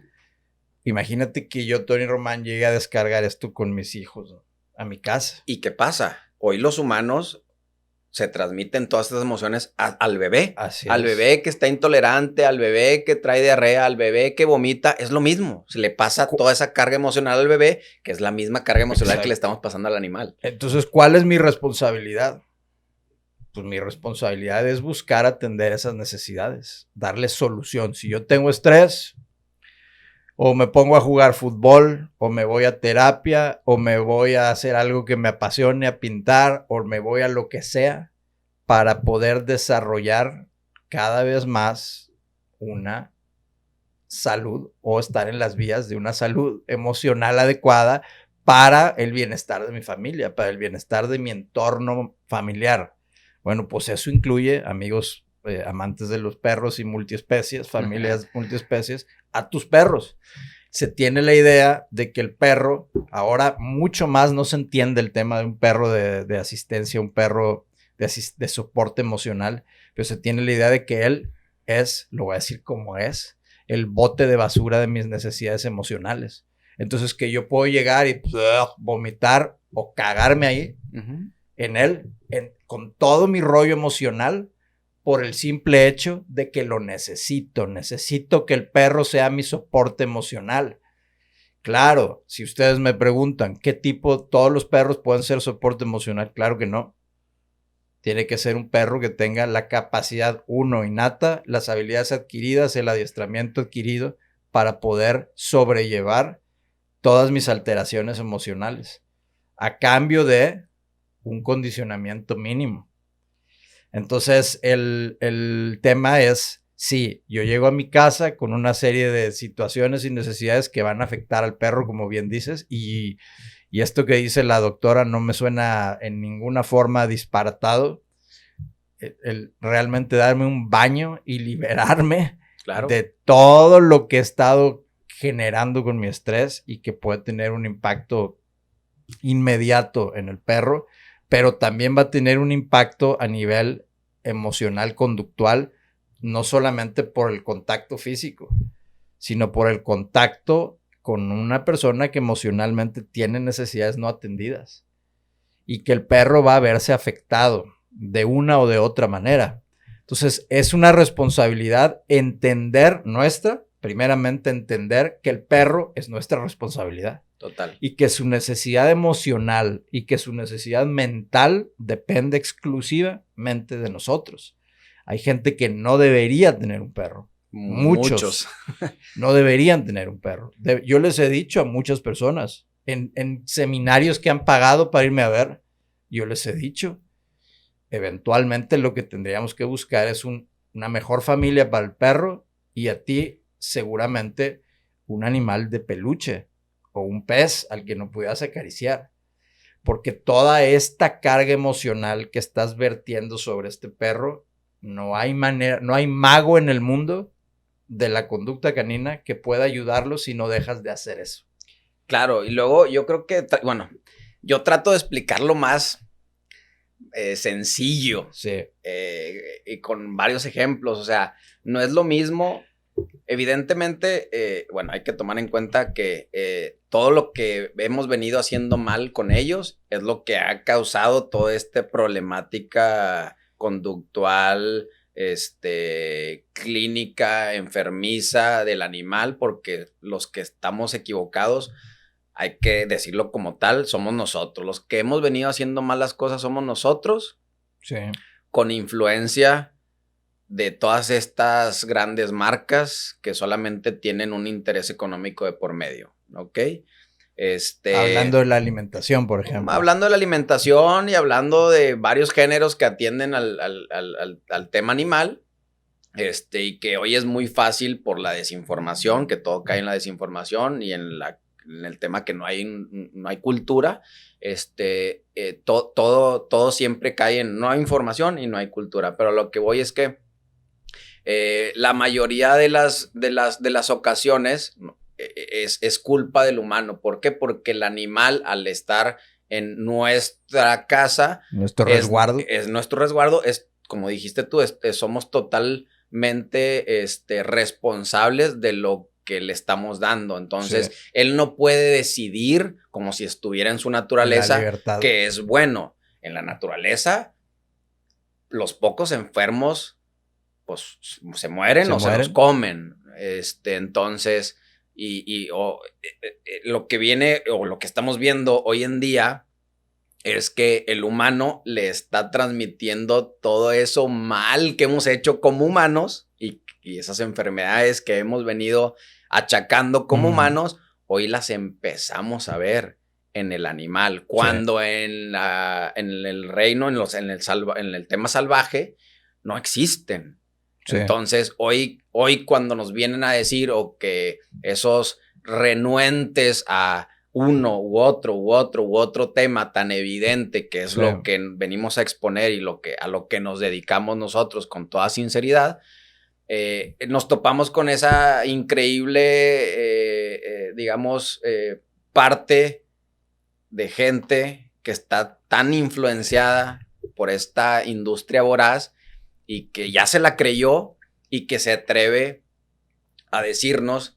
Speaker 2: imagínate que yo, Tony Román, llegue a descargar esto con mis hijos, ¿no? A mi casa.
Speaker 1: ¿Y qué pasa? Hoy los humanos se transmiten todas estas emociones al bebé.
Speaker 2: Así
Speaker 1: al
Speaker 2: es.
Speaker 1: Bebé que está intolerante, al bebé que trae diarrea, al bebé que vomita, es lo mismo. Se le pasa toda esa carga emocional al bebé, que es la misma carga emocional que le estamos pasando al animal.
Speaker 2: Entonces, ¿cuál es mi responsabilidad? Pues mi responsabilidad es buscar atender esas necesidades, darle solución. Si yo tengo estrés, o me pongo a jugar fútbol, o me voy a terapia, o me voy a hacer algo que me apasione, a pintar, o me voy a lo que sea, para poder desarrollar cada vez más una salud o estar en las vías de una salud emocional adecuada para el bienestar de mi familia, para el bienestar de mi entorno familiar. Bueno, pues eso incluye, amigos amantes de los perros y multiespecies, familias multiespecies, a tus perros. Se tiene la idea de que el perro, ahora mucho más no se entiende el tema de un perro de asistencia, un perro de soporte emocional, pero se tiene la idea de que él es, lo voy a decir como es, el bote de basura de mis necesidades emocionales. Entonces que yo puedo llegar y vomitar o cagarme ahí en él, con todo mi rollo emocional, por el simple hecho de que lo necesito. Necesito que el perro sea mi soporte emocional. Claro, si ustedes me preguntan qué tipo, todos los perros pueden ser soporte emocional, claro que no. Tiene que ser un perro que tenga la capacidad, innata, las habilidades adquiridas, el adiestramiento adquirido para poder sobrellevar todas mis alteraciones emocionales a cambio de un condicionamiento mínimo. Entonces, el tema es, sí, yo llego a mi casa con una serie de situaciones y necesidades que van a afectar al perro, como bien dices, y esto que dice la doctora no me suena en ninguna forma disparatado. El realmente darme un baño y liberarme de todo lo que he estado generando con mi estrés y que puede tener un impacto inmediato en el perro, pero también va a tener un impacto a nivel emocional, conductual, no solamente por el contacto físico, sino por el contacto con una persona que emocionalmente tiene necesidades no atendidas y que el perro va a verse afectado de una o de otra manera. Entonces, es una responsabilidad entender primeramente entender que el perro es nuestra responsabilidad.
Speaker 1: Total.
Speaker 2: Y que su necesidad emocional y que su necesidad mental depende exclusivamente de nosotros. Hay gente que no debería tener un perro. Muchos no deberían tener un perro. Yo les he dicho a muchas personas en seminarios que han pagado para irme a ver, yo les he dicho, eventualmente lo que tendríamos que buscar es una mejor familia para el perro y a ti seguramente un animal de peluche o un pez al que no pudieras acariciar. Porque toda esta carga emocional que estás vertiendo sobre este perro, no hay mago en el mundo de la conducta canina que pueda ayudarlo si no dejas de hacer eso.
Speaker 1: Claro, y luego yo creo que, yo trato de explicarlo más sencillo.
Speaker 2: Sí.
Speaker 1: Y con varios ejemplos. O sea, no es lo mismo. Evidentemente, bueno, hay que tomar en cuenta que todo lo que hemos venido haciendo mal con ellos es lo que ha causado toda esta problemática conductual, clínica, enfermiza del animal, porque los que estamos equivocados, hay que decirlo como tal, somos nosotros. Los que hemos venido haciendo mal las cosas somos nosotros,
Speaker 2: Sí.
Speaker 1: con influencia de todas estas grandes marcas que solamente tienen un interés económico de por medio, ¿ok?
Speaker 2: Hablando de la alimentación, por ejemplo.
Speaker 1: Hablando de la alimentación y hablando de varios géneros que atienden al tema animal, y que hoy es muy fácil por la desinformación, que todo cae en la desinformación y en el tema que no hay cultura, todo siempre cae en no hay información y no hay cultura, pero lo que voy es que la mayoría de las ocasiones es culpa del humano. ¿Por qué? Porque el animal, al estar en nuestra casa,
Speaker 2: nuestro resguardo.
Speaker 1: Es nuestro resguardo, es como dijiste tú, somos totalmente responsables de lo que le estamos dando. Entonces, sí, él no puede decidir como si estuviera en su naturaleza que es bueno. En la naturaleza, los pocos enfermos pues se mueren o se los comen. Entonces, lo que viene o lo que estamos viendo hoy en día es que el humano le está transmitiendo todo eso mal que hemos hecho como humanos y esas enfermedades que hemos venido achacando como humanos, hoy las empezamos a ver en el animal. Cuando en el reino, en el tema salvaje, no existen. Sí. Entonces, hoy cuando nos vienen a decir o que esos renuentes a uno u otro tema tan evidente que es lo que venimos a exponer y a lo que nos dedicamos nosotros con toda sinceridad, nos topamos con esa increíble, parte de gente que está tan influenciada por esta industria voraz y que ya se la creyó y que se atreve a decirnos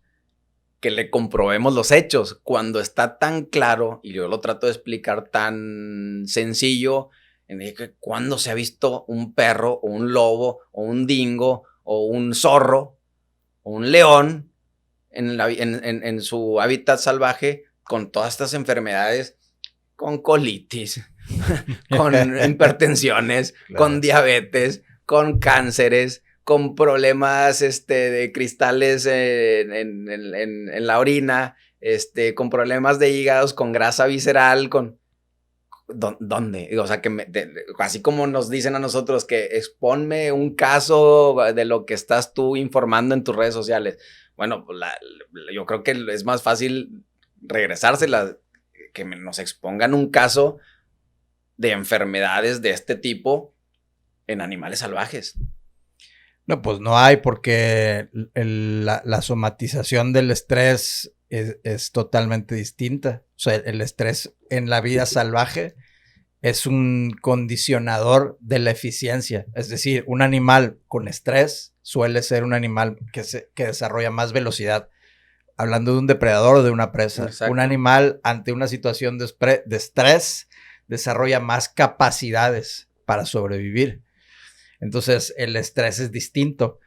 Speaker 1: que le comprobemos los hechos cuando está tan claro, y yo lo trato de explicar tan sencillo, en que cuando se ha visto un perro o un lobo o un dingo o un zorro o un león en su hábitat salvaje con todas estas enfermedades, con colitis, con hipertensiones, claro, con diabetes, con cánceres, con problemas de cristales en la orina, con problemas de hígados, con grasa visceral, con... ¿Dónde? O sea, así como nos dicen a nosotros que exponme un caso de lo que estás tú informando en tus redes sociales. Bueno, pues yo creo que es más fácil regresársela, que nos expongan un caso de enfermedades de este tipo en animales salvajes.
Speaker 2: No, pues no hay, porque la somatización del estrés es totalmente distinta. O sea, el estrés en la vida salvaje es un condicionador de la eficiencia. Es decir, un animal con estrés suele ser un animal que desarrolla más velocidad. Hablando de un depredador o de una presa. Exacto. Un animal ante una situación de estrés desarrolla más capacidades para sobrevivir. Entonces, el estrés es distinto.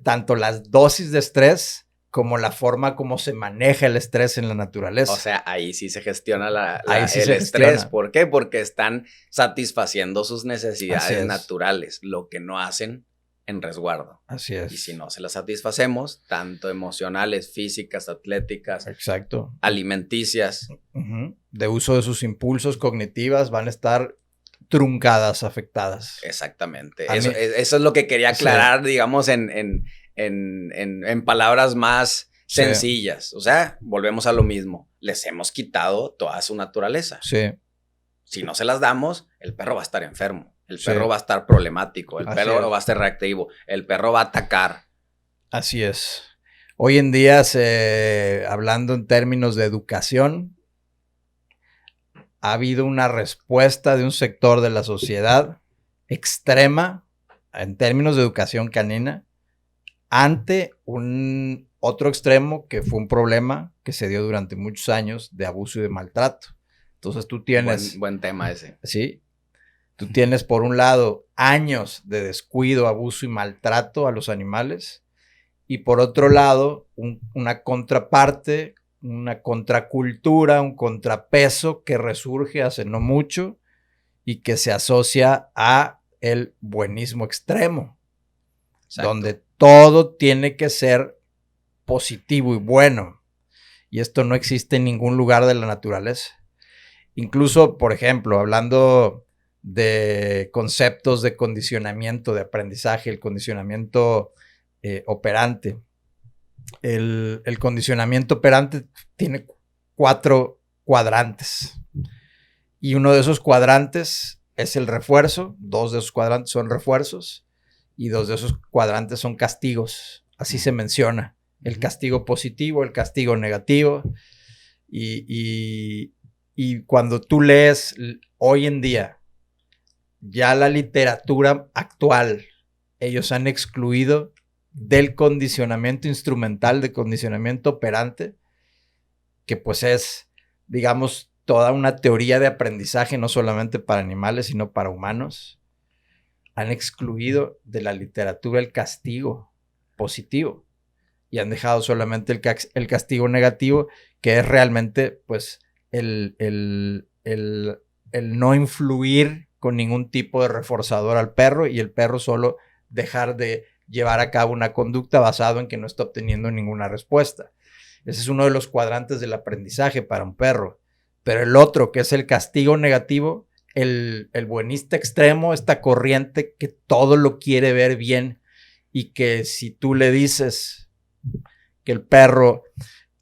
Speaker 2: Tanto las dosis de estrés como la forma como se maneja el estrés en la naturaleza.
Speaker 1: O sea, ahí sí se gestiona el estrés. ¿Por qué? Porque están satisfaciendo sus necesidades naturales, lo que no hacen en resguardo.
Speaker 2: Así es.
Speaker 1: Y si no se las satisfacemos, tanto emocionales, físicas, atléticas,
Speaker 2: exacto,
Speaker 1: alimenticias,
Speaker 2: de uso de sus impulsos cognitivas, van a estar truncadas, afectadas.
Speaker 1: Exactamente. Eso es lo que quería aclarar, sí, digamos, en palabras más sencillas. Sí. O sea, volvemos a lo mismo. Les hemos quitado toda su naturaleza.
Speaker 2: Sí.
Speaker 1: Si no se las damos, el perro va a estar enfermo. El perro va a estar problemático. El perro va a estar reactivo. El perro va a atacar.
Speaker 2: Así es. Hoy en día, hablando en términos de educación, ha habido una respuesta de un sector de la sociedad extrema en términos de educación canina ante un otro extremo que fue un problema que se dio durante muchos años de abuso y de maltrato. Entonces tú tienes...
Speaker 1: Buen tema ese.
Speaker 2: Sí. Tú tienes por un lado años de descuido, abuso y maltrato a los animales y por otro lado una contraparte, una contracultura, un contrapeso que resurge hace no mucho y que se asocia a el buenismo extremo. Exacto. Donde todo tiene que ser positivo y bueno. Y esto no existe en ningún lugar de la naturaleza. Incluso, por ejemplo, hablando de conceptos de condicionamiento, de aprendizaje, el condicionamiento operante. El condicionamiento operante tiene 4 cuadrantes. Y uno de esos cuadrantes es el refuerzo. 2 de esos cuadrantes son refuerzos. Y 2 de esos cuadrantes son castigos. Así se menciona. El castigo positivo, el castigo negativo. Y cuando tú lees hoy en día, ya la literatura actual, ellos han excluido del condicionamiento instrumental, de condicionamiento operante, que pues es, digamos, toda una teoría de aprendizaje, no solamente para animales, sino para humanos. Han excluido de la literatura el castigo positivo y han dejado solamente el castigo negativo, que es realmente pues el no influir con ningún tipo de reforzador al perro y el perro solo dejar de llevar a cabo una conducta basado en que no está obteniendo ninguna respuesta. Ese es uno de los cuadrantes del aprendizaje para un perro. Pero el otro, que es el castigo negativo, el buenista extremo, esta corriente que todo lo quiere ver bien y que si tú le dices que el perro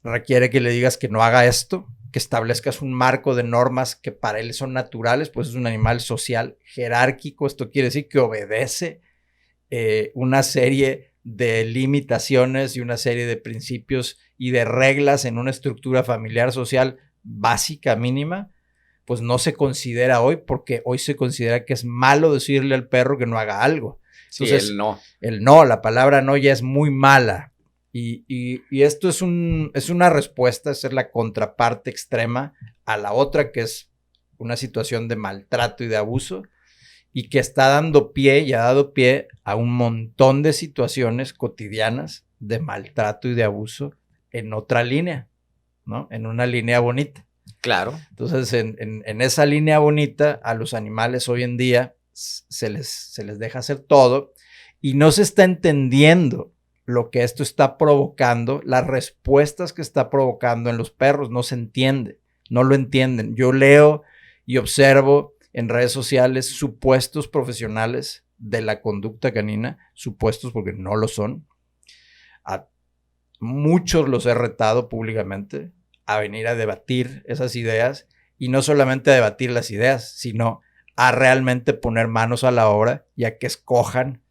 Speaker 2: requiere que le digas que no haga esto, que establezcas un marco de normas que para él son naturales, pues es un animal social jerárquico. Esto quiere decir que obedece una serie de limitaciones y una serie de principios y de reglas en una estructura familiar social básica, mínima, pues no se considera hoy, porque hoy se considera que es malo decirle al perro que no haga algo. Entonces,
Speaker 1: sí, el no.
Speaker 2: El no, la palabra no ya es muy mala. Y esto es una respuesta, es la contraparte extrema a la otra, que es una situación de maltrato y de abuso, y que está dando pie y ha dado pie a un montón de situaciones cotidianas de maltrato y de abuso en otra línea, ¿no? En una línea bonita.
Speaker 1: Claro.
Speaker 2: Entonces, en esa línea bonita, a los animales hoy en día se les deja hacer todo y no se está entendiendo lo que esto está provocando, las respuestas que está provocando en los perros. No se entiende, no lo entienden. Yo leo y observo en redes sociales supuestos profesionales de la conducta canina, supuestos porque no lo son. A muchos los he retado públicamente a venir a debatir esas ideas, y no solamente a debatir las ideas, sino a realmente poner manos a la obra y a que escojan,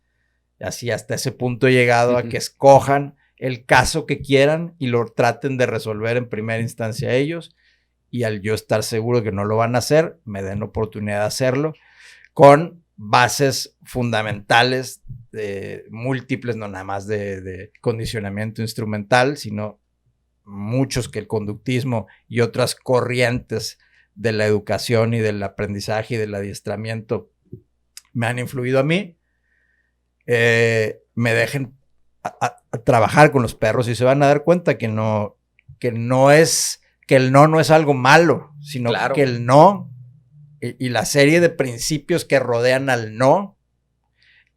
Speaker 2: así hasta ese punto he llegado, a que escojan el caso que quieran y lo traten de resolver en primera instancia ellos, y al yo estar seguro que no lo van a hacer, me den la oportunidad de hacerlo con bases fundamentales múltiples, no nada más de condicionamiento instrumental, sino muchos que el conductismo y otras corrientes de la educación y del aprendizaje y del adiestramiento me han influido a mí, me dejen a trabajar con los perros y se van a dar cuenta que no es, que el no es algo malo, sino claro, que el no y la serie de principios que rodean al no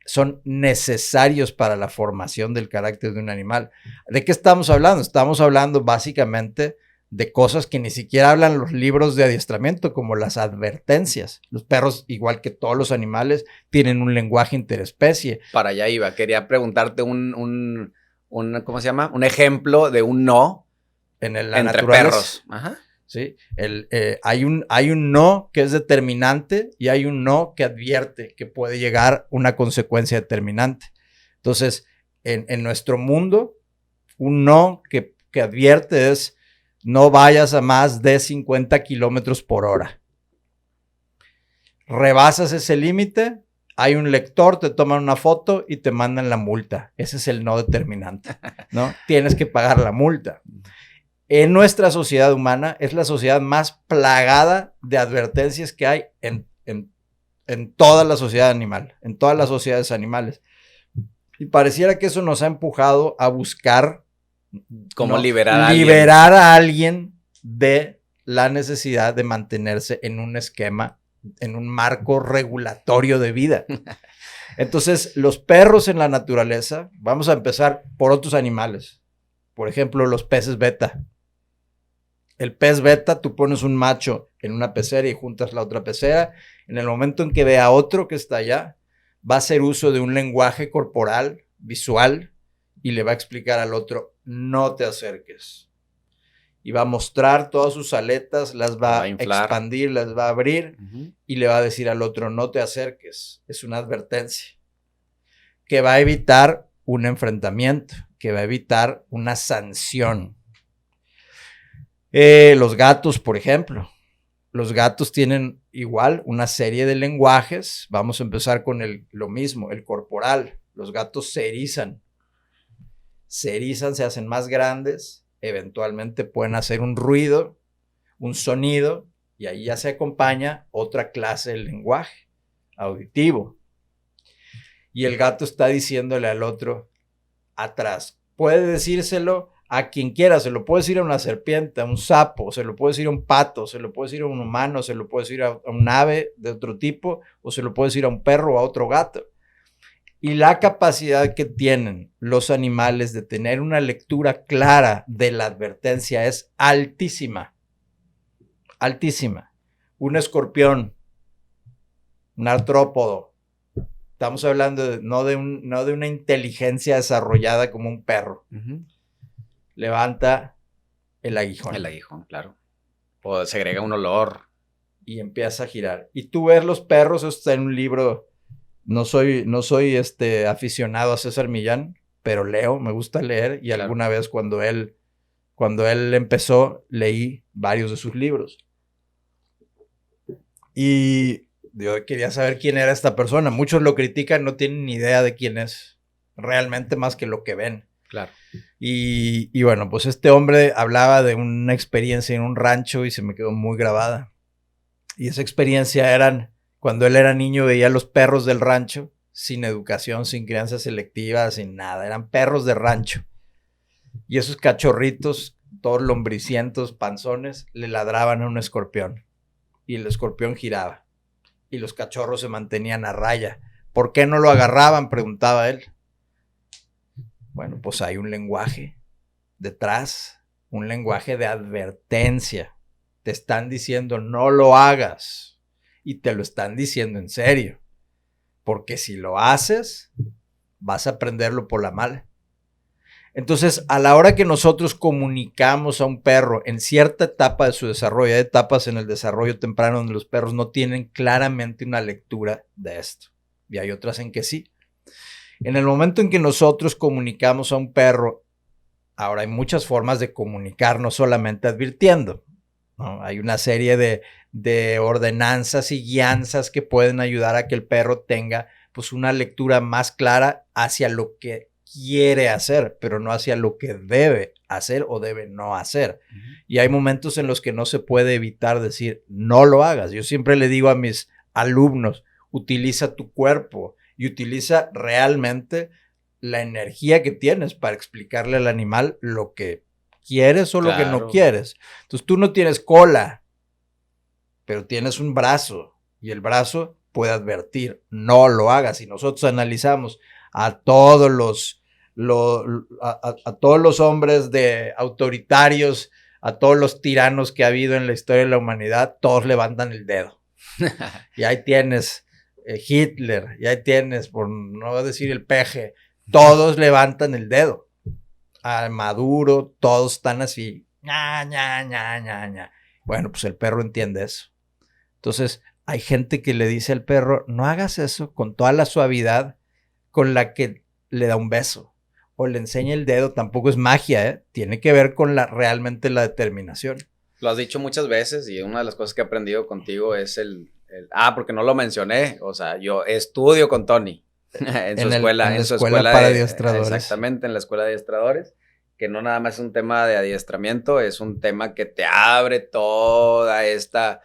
Speaker 2: son necesarios para la formación del carácter de un animal. ¿De qué estamos hablando? Estamos hablando básicamente de cosas que ni siquiera hablan los libros de adiestramiento, como las advertencias. Los perros, igual que todos los animales, tienen un lenguaje interespecie.
Speaker 1: Para allá iba. Quería preguntarte un ¿cómo se llama? Un ejemplo de un no entre perros. Ajá.
Speaker 2: ¿Sí? Hay un no que es determinante y hay un no que advierte que puede llegar una consecuencia determinante. Entonces, en nuestro mundo, un no que advierte es: no vayas a más de 50 kilómetros por hora. Rebasas ese límite, hay un lector, te toman una foto y te mandan la multa. Ese es el no determinante, ¿no? Tienes que pagar la multa. En nuestra sociedad humana es la sociedad más plagada de advertencias que hay en toda la sociedad animal, en todas las sociedades animales. Y pareciera que eso nos ha empujado a buscar
Speaker 1: cómo
Speaker 2: ¿no?
Speaker 1: liberar
Speaker 2: a alguien de la necesidad de mantenerse en un esquema, en un marco regulatorio de vida. Entonces, los perros en la naturaleza, vamos a empezar por otros animales. Por ejemplo, los peces beta. El pez beta, tú pones un macho en una pecera y juntas la otra pecera. En el momento en que vea a otro que está allá, va a hacer uso de un lenguaje corporal, visual, y le va a explicar al otro, no te acerques. Y va a mostrar todas sus aletas, las va a expandir, las va a abrir, y le va a decir al otro, no te acerques. Es una advertencia que va a evitar un enfrentamiento, que va a evitar una sanción. Los gatos, por ejemplo. Los gatos tienen igual una serie de lenguajes. Vamos a empezar con lo mismo, el corporal. Los gatos se erizan. Se erizan, se hacen más grandes. Eventualmente pueden hacer un ruido, un sonido, y ahí ya se acompaña otra clase de lenguaje auditivo. Y el gato está diciéndole al otro atrás. Puede decírselo a quien quiera, se lo puede decir a una serpiente, a un sapo, se lo puede decir a un pato, se lo puede decir a un humano, se lo puede decir a un ave de otro tipo, o se lo puede decir a un perro o a otro gato. Y la capacidad que tienen los animales de tener una lectura clara de la advertencia es altísima. Altísima. Un escorpión, un artrópodo. Estamos hablando no de una inteligencia desarrollada como un perro. Levanta el aguijón.
Speaker 1: El aguijón, claro. O segrega un olor.
Speaker 2: Y empieza a girar. Y tú ves los perros, eso está en un libro. No soy aficionado a César Millán, pero leo, me gusta leer. Y claro, alguna vez cuando él empezó, leí varios de sus libros. Y yo quería saber quién era esta persona. Muchos lo critican, no tienen ni idea de quién es realmente más que lo que ven.
Speaker 1: Claro.
Speaker 2: Y bueno, pues este hombre hablaba de una experiencia en un rancho y se me quedó muy grabada. Y esa experiencia eran cuando él era niño, veía los perros del rancho, sin educación, sin crianza selectiva, sin nada. Eran perros de rancho. Y esos cachorritos, todos lombricientos, panzones, le ladraban a un escorpión. Y el escorpión giraba. Y los cachorros se mantenían a raya. ¿Por qué no lo agarraban?, preguntaba él. Bueno, pues hay un lenguaje detrás, un lenguaje de advertencia. Te están diciendo no lo hagas y te lo están diciendo en serio, porque si lo haces, vas a aprenderlo por la mala. Entonces, a la hora que nosotros comunicamos a un perro en cierta etapa de su desarrollo, hay etapas en el desarrollo temprano donde los perros no tienen claramente una lectura de esto, y hay otras en que sí. En el momento en que nosotros comunicamos a un perro, ahora hay muchas formas de comunicar, no solamente advirtiendo, ¿no? Hay una serie de ordenanzas y guianzas que pueden ayudar a que el perro tenga pues una lectura más clara hacia lo que quiere hacer, pero no hacia lo que debe hacer o debe no hacer. Y hay momentos en los que no se puede evitar decir, no lo hagas. Yo siempre le digo a mis alumnos, utiliza tu cuerpo y utiliza realmente la energía que tienes para explicarle al animal lo que quieres o lo que no quieres. Entonces tú no tienes cola, pero tienes un brazo y el brazo puede advertir, no lo hagas. Y nosotros analizamos a todos los hombres autoritarios, a todos los tiranos que ha habido en la historia de la humanidad, todos levantan el dedo. Y ahí tienes Hitler, y ahí tienes, por no decir el peje, todos levantan el dedo. A Maduro, todos están así. Ña, ña, ña, ña, ña. Bueno, pues el perro entiende eso. Entonces, hay gente que le dice al perro, no hagas eso, con toda la suavidad con la que le da un beso. O le enseña el dedo, tampoco es magia, ¿eh? Tiene que ver con realmente la determinación.
Speaker 1: Lo has dicho muchas veces y una de las cosas que he aprendido contigo es el Porque no lo mencioné. O sea, yo estudio con Tony en su escuela.
Speaker 2: En su escuela para adiestradores.
Speaker 1: Exactamente, en la escuela de adiestradores. Que no nada más es un tema de adiestramiento, es un tema que te abre toda esta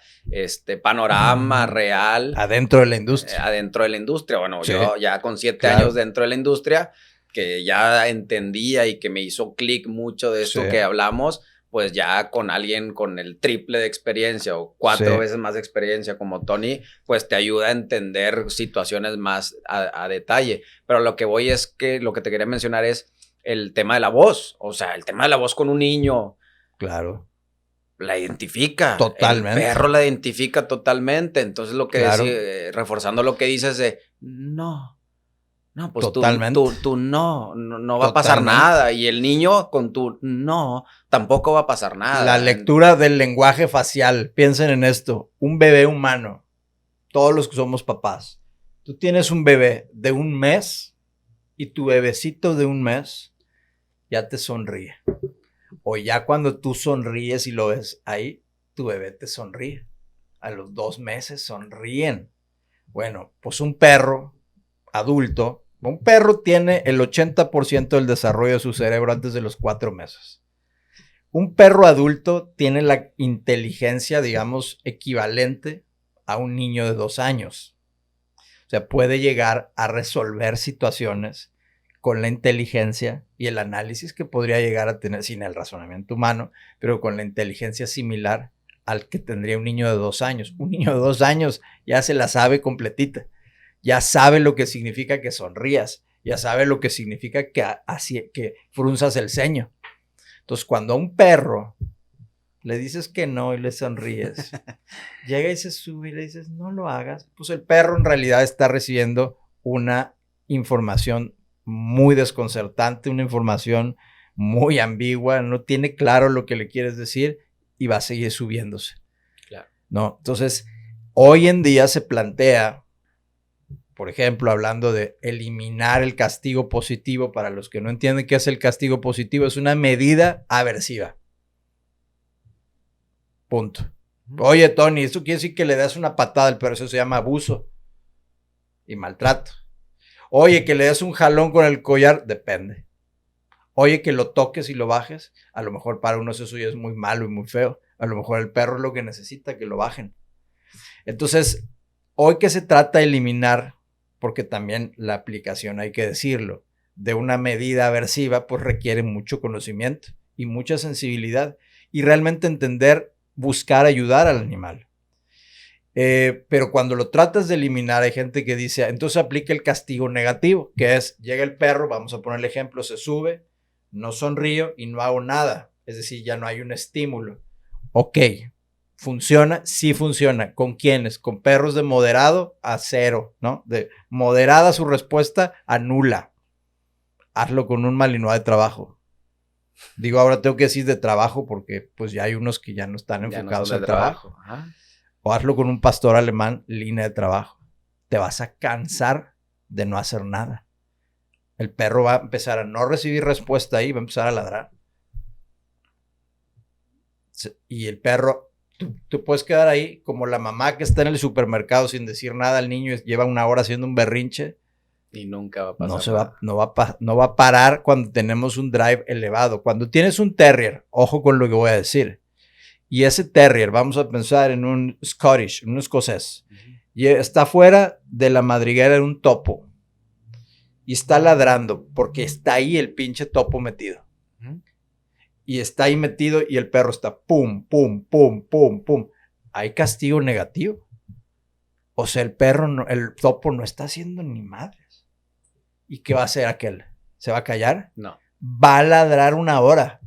Speaker 1: panorama real.
Speaker 2: Adentro de la industria.
Speaker 1: Adentro de la industria. Bueno,
Speaker 2: Sí.
Speaker 1: yo ya con 7 años dentro de la industria, que ya entendía y que me hizo clic mucho de esto que hablamos, pues ya con alguien con el triple de experiencia o 4 veces más de experiencia como Tony, pues te ayuda a entender situaciones más a detalle. Pero lo que voy es que lo que te quería mencionar es el tema de la voz. O sea, el tema de la voz con un niño.
Speaker 2: Claro.
Speaker 1: La identifica.
Speaker 2: Totalmente.
Speaker 1: El perro la identifica totalmente. Entonces lo que reforzando lo que dices de no, pues tú no va a pasar nada. Y el niño con tu no, tampoco va a pasar nada.
Speaker 2: La lectura del lenguaje facial. Piensen en esto. Un bebé humano. Todos los que somos papás. Tú tienes un bebé de 1 mes y tu bebecito de 1 mes ya te sonríe. O ya cuando tú sonríes y lo ves ahí, tu bebé te sonríe. A los 2 meses sonríen. Bueno, pues un perro adulto, un perro tiene el 80% del desarrollo de su cerebro antes de los 4 meses. Un perro adulto tiene la inteligencia, digamos, equivalente a un niño de 2 años. O sea, puede llegar a resolver situaciones con la inteligencia y el análisis que podría llegar a tener sin el razonamiento humano, pero con la inteligencia similar al que tendría un niño de 2 años. Un niño de 2 años ya se la sabe completita. Ya sabe lo que significa que sonrías. Ya sabe lo que significa que frunzas el ceño. Entonces, cuando a un perro le dices que no y le sonríes, llega y se sube y le dices, no lo hagas, pues el perro en realidad está recibiendo una información muy desconcertante, una información muy ambigua, no tiene claro lo que le quieres decir y va a seguir subiéndose.
Speaker 1: Claro.
Speaker 2: ¿No? Entonces, hoy en día se plantea, por ejemplo, hablando de eliminar el castigo positivo. Para los que no entienden qué es el castigo positivo, es una medida aversiva. Punto. Oye, Tony, eso quiere decir que le das una patada al perro, eso se llama abuso y maltrato. Oye, que le des un jalón con el collar, depende. Oye, que lo toques y lo bajes, a lo mejor para unos eso ya es muy malo y muy feo. A lo mejor el perro es lo que necesita, que lo bajen. Entonces, hoy que se trata de eliminar, porque también la aplicación, hay que decirlo, de una medida aversiva, pues requiere mucho conocimiento y mucha sensibilidad y realmente entender, buscar ayudar al animal. Pero cuando lo tratas de eliminar, hay gente que dice, entonces aplica el castigo negativo, que es, llega el perro, vamos a poner el ejemplo, se sube, no sonrío y no hago nada. Es decir, ya no hay un estímulo. Ok, ¿funciona? Sí funciona. ¿Con quiénes? Con perros de moderado a 0, ¿no? De moderada su respuesta a nula. Hazlo con un malinois de trabajo. Digo, ahora tengo que decir de trabajo porque pues ya hay unos que ya no están enfocados al trabajo. Ajá. O hazlo con un pastor alemán, línea de trabajo. Te vas a cansar de no hacer nada. El perro va a empezar a no recibir respuesta ahí, va a empezar a ladrar. Y el perro, tú puedes quedar ahí como la mamá que está en el supermercado sin decir nada al niño y lleva 1 hora haciendo un berrinche.
Speaker 1: Y nunca va a pasar.
Speaker 2: No va a parar cuando tenemos un drive elevado. Cuando tienes un terrier, ojo con lo que voy a decir. Y ese terrier, vamos a pensar en un Scottish, un escocés. Y está fuera de la madriguera de un topo. Y está ladrando porque está ahí el pinche topo metido. Y está ahí metido y el perro está pum, pum, pum, pum, pum. Hay castigo negativo. O sea, el topo no está haciendo ni madres. ¿Y qué va a hacer aquel? ¿Se va a callar?
Speaker 1: No.
Speaker 2: Va a ladrar 1 hora.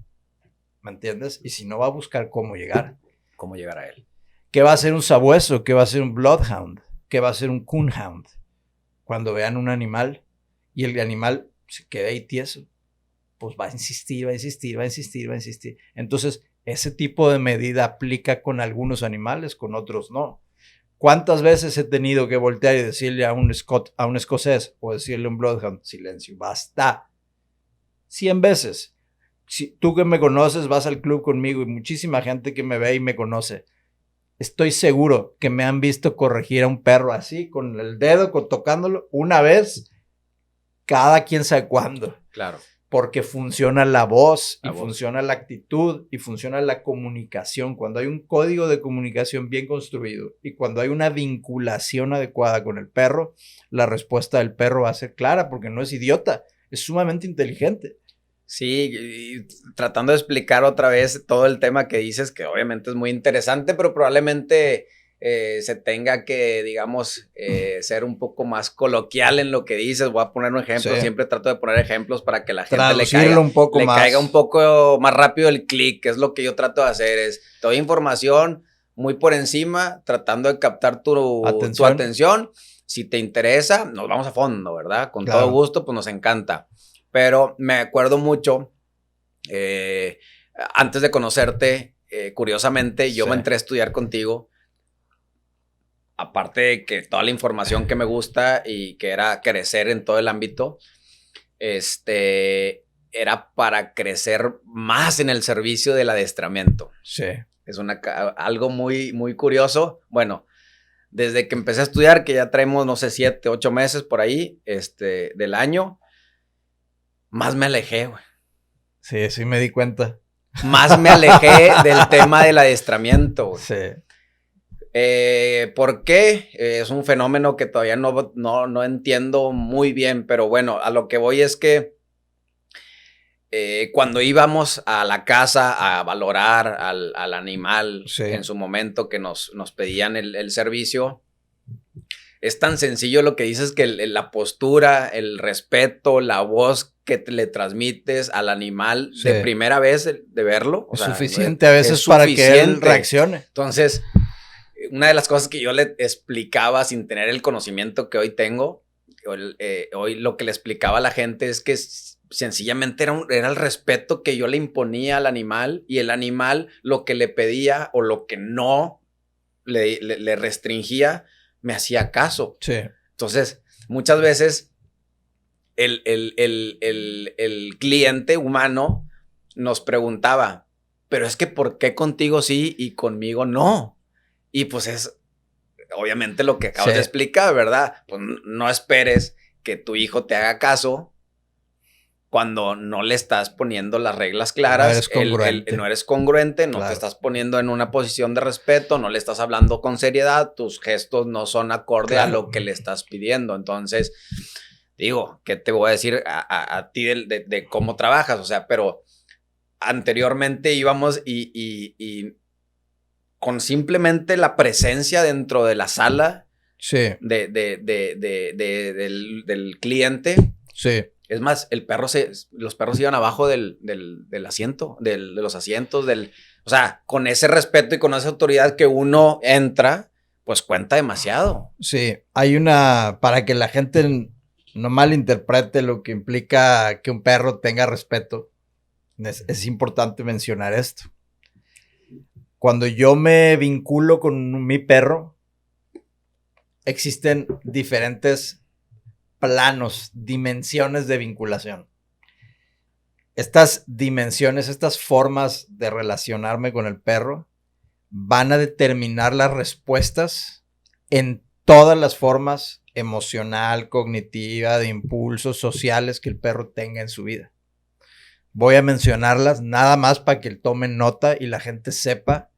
Speaker 2: ¿Me entiendes? Y si no, va a buscar cómo llegar.
Speaker 1: ¿Cómo llegar a él?
Speaker 2: ¿Qué va a hacer un sabueso? ¿Qué va a hacer un bloodhound? ¿Qué va a hacer un coonhound? Cuando vean un animal y el animal se queda ahí tieso, pues va a insistir, va a insistir, va a insistir, va a insistir. Entonces, ese tipo de medida aplica con algunos animales, con otros no. ¿Cuántas veces he tenido que voltear y decirle a un escocés o decirle a un bloodhound, silencio, basta? 100 veces. Si tú que me conoces vas al club conmigo y muchísima gente que me ve y me conoce, estoy seguro que me han visto corregir a un perro así, con el dedo, tocándolo, una vez, cada quien sabe cuándo.
Speaker 1: Claro.
Speaker 2: Porque funciona la voz,
Speaker 1: La
Speaker 2: y
Speaker 1: voz.
Speaker 2: funciona la actitud, y funciona la comunicación. Cuando hay un código de comunicación bien construido y cuando hay una vinculación adecuada con el perro, la respuesta del perro va a ser clara porque no es idiota, es sumamente inteligente.
Speaker 1: Sí, y tratando de explicar otra vez todo el tema que dices, que obviamente es muy interesante, pero probablemente se tenga que, digamos, ser un poco más coloquial en lo que dices. Voy a poner un ejemplo,
Speaker 2: Sí.
Speaker 1: siempre trato de poner ejemplos para que la gente
Speaker 2: Traducirlo un poco
Speaker 1: le
Speaker 2: más.
Speaker 1: caiga un poco más rápido el clic, que es lo que yo trato de hacer, es te doy información muy por encima, tratando de captar tu atención. Si te interesa, nos vamos a fondo, ¿verdad? Con todo gusto, pues nos encanta. Pero me acuerdo mucho, antes de conocerte, curiosamente, yo me entré a estudiar contigo. Aparte de que toda la información que me gusta y que era crecer en todo el ámbito, era para crecer más en el servicio del adiestramiento.
Speaker 2: Sí.
Speaker 1: Es algo muy, muy curioso. Bueno, desde que empecé a estudiar, que ya traemos, no sé, 7, 8 meses por ahí, del año, más me alejé, güey.
Speaker 2: Sí, sí me di cuenta.
Speaker 1: Más me alejé del tema del adiestramiento, güey.
Speaker 2: Sí.
Speaker 1: ¿Por qué? Es un fenómeno que todavía no entiendo muy bien, pero bueno, a lo que voy es que cuando íbamos a la casa a valorar al animal, sí, en su momento que nos pedían el servicio, es tan sencillo lo que dices, que la postura, el respeto, la voz que le transmites al animal, sí, de primera vez de verlo.
Speaker 2: Es suficiente a veces para que él reaccione.
Speaker 1: Entonces, una de las cosas que yo le explicaba sin tener el conocimiento que hoy tengo, hoy lo que le explicaba a la gente es que sencillamente era el respeto que yo le imponía al animal, y el animal lo que le pedía o lo que no le restringía, me hacía caso.
Speaker 2: Sí.
Speaker 1: Entonces, muchas veces el cliente humano nos preguntaba, pero es que ¿por qué contigo sí y conmigo no? Y pues es obviamente lo que acabas de explicar, ¿verdad? Pues no esperes que tu hijo te haga caso cuando no le estás poniendo las reglas claras. No eres congruente, no te estás poniendo en una posición de respeto, no le estás hablando con seriedad, tus gestos no son acorde a lo que le estás pidiendo. Entonces, digo, ¿qué te voy a decir a ti de cómo trabajas? O sea, pero anteriormente íbamos y con simplemente la presencia dentro de la sala, sí, del cliente, sí. Es más, los perros iban abajo del asiento, de los asientos, o sea, con ese respeto y con esa autoridad que uno entra, pues cuenta demasiado.
Speaker 2: Sí, para que la gente no malinterprete lo que implica que un perro tenga respeto, es importante mencionar esto. Cuando yo me vinculo con mi perro, existen diferentes planos, dimensiones de vinculación. Estas dimensiones, estas formas de relacionarme con el perro van a determinar las respuestas en todas las formas emocional, cognitiva, de impulsos sociales que el perro tenga en su vida. Voy a mencionarlas nada más para que tomen nota y la gente sepa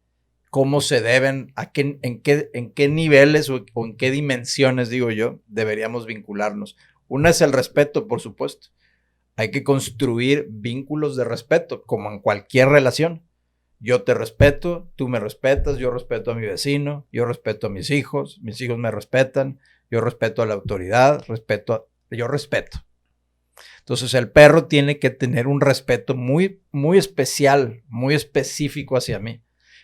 Speaker 2: cómo se deben, en qué niveles o en qué dimensiones, digo yo, deberíamos vincularnos. Una es el respeto, por supuesto. Hay que construir vínculos de respeto, como en cualquier relación. Yo te respeto, tú me respetas, yo respeto a mi vecino, yo respeto a mis hijos me respetan, yo respeto a la autoridad, yo respeto. Entonces el perro tiene que tener un respeto muy, muy especial, muy específico hacia mí.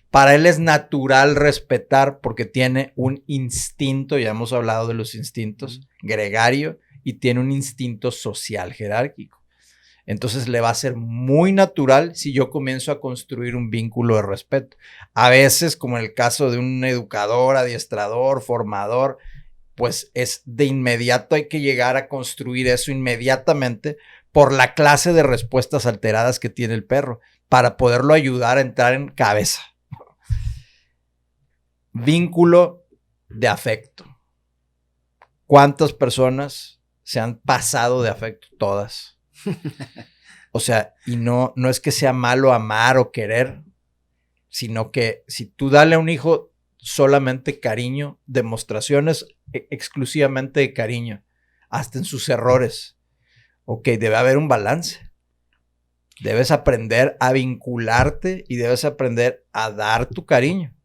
Speaker 2: Para él es natural respetar porque tiene un instinto, ya hemos hablado de los instintos, gregario, y tiene un instinto social jerárquico. Entonces le va a ser muy natural si yo comienzo a construir un vínculo de respeto. A veces, como en el caso de un educador, adiestrador, formador, pues es de inmediato, hay que llegar a construir eso inmediatamente por la clase de respuestas alteradas que tiene el perro, para poderlo ayudar a entrar en cabeza. vínculo de afecto. ¿Cuántas personas se han pasado de afecto? Todas. O sea, y no es que sea malo amar o querer, sino que si tú dale a un hijo solamente cariño, demostraciones exclusivamente de cariño, hasta en sus errores, ok, debe haber un balance. Debes aprender a vincularte y debes aprender a dar tu cariño.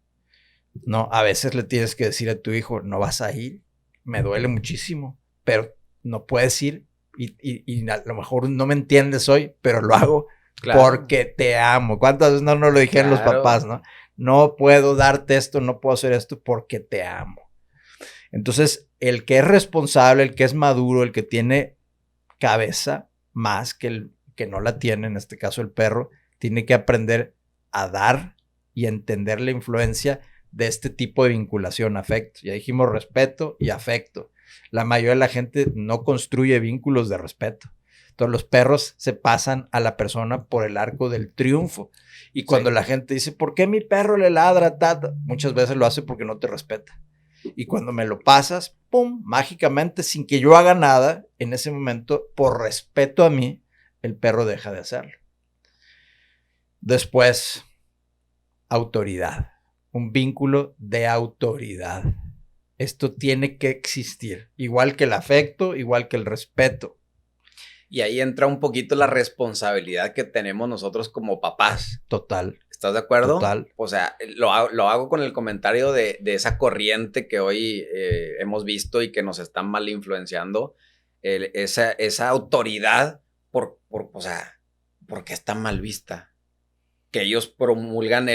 Speaker 2: No, a veces le tienes que decir a tu hijo, no vas a ir, me duele muchísimo, pero no puedes ir y a lo mejor no me entiendes hoy, pero lo hago porque te amo. ¿Cuántas veces no nos lo dijeron los papás, no? No puedo darte esto, no puedo hacer esto porque te amo. Entonces, el que es responsable, el que es maduro, el que tiene cabeza más que el que no la tiene, en este caso el perro, tiene que aprender a dar y entender la influencia de este tipo de vinculación, afecto. Ya dijimos respeto y afecto. La mayoría de la gente no construye vínculos de respeto. Entonces los perros se pasan a la persona por el arco del triunfo. Y cuando la gente dice, ¿por qué mi perro le ladra? Tata? Muchas veces lo hace porque no te respeta. Y cuando me lo pasas, ¡pum!, mágicamente, sin que yo haga nada, en ese momento, por respeto a mí, el perro deja de hacerlo. Después, autoridad. Un vínculo de autoridad. Esto tiene que existir. Igual que el afecto, igual que el respeto.
Speaker 1: Y ahí entra un poquito la responsabilidad que tenemos nosotros como papás.
Speaker 2: Total.
Speaker 1: ¿Estás de acuerdo?
Speaker 2: Total.
Speaker 1: O sea, lo hago con el comentario de esa corriente que hoy hemos visto y que nos están mal influenciando. Esa autoridad, o sea, porque está mal vista. Que ellos promulgan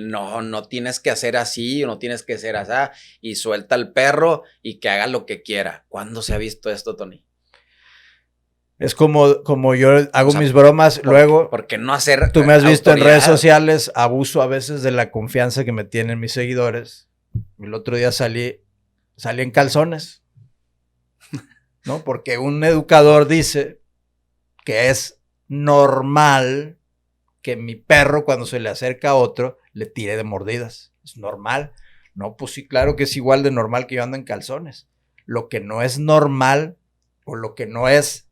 Speaker 1: no tienes que hacer así, no tienes que hacer así, y suelta al perro y que haga lo que quiera. ¿Cuándo se ha visto esto, Tony?
Speaker 2: Es como yo hago mis bromas, luego...
Speaker 1: ¿Por qué no hacer
Speaker 2: Tú me has visto en redes sociales, abuso a veces de la confianza que me tienen mis seguidores. El otro día salí en calzones, ¿no? Porque un educador dice que es normal que mi perro, cuando se le acerca a otro, le tire de mordidas. Es normal. No, pues sí, claro que es igual de normal que yo ando en calzones. Lo que no es normal, o lo que no es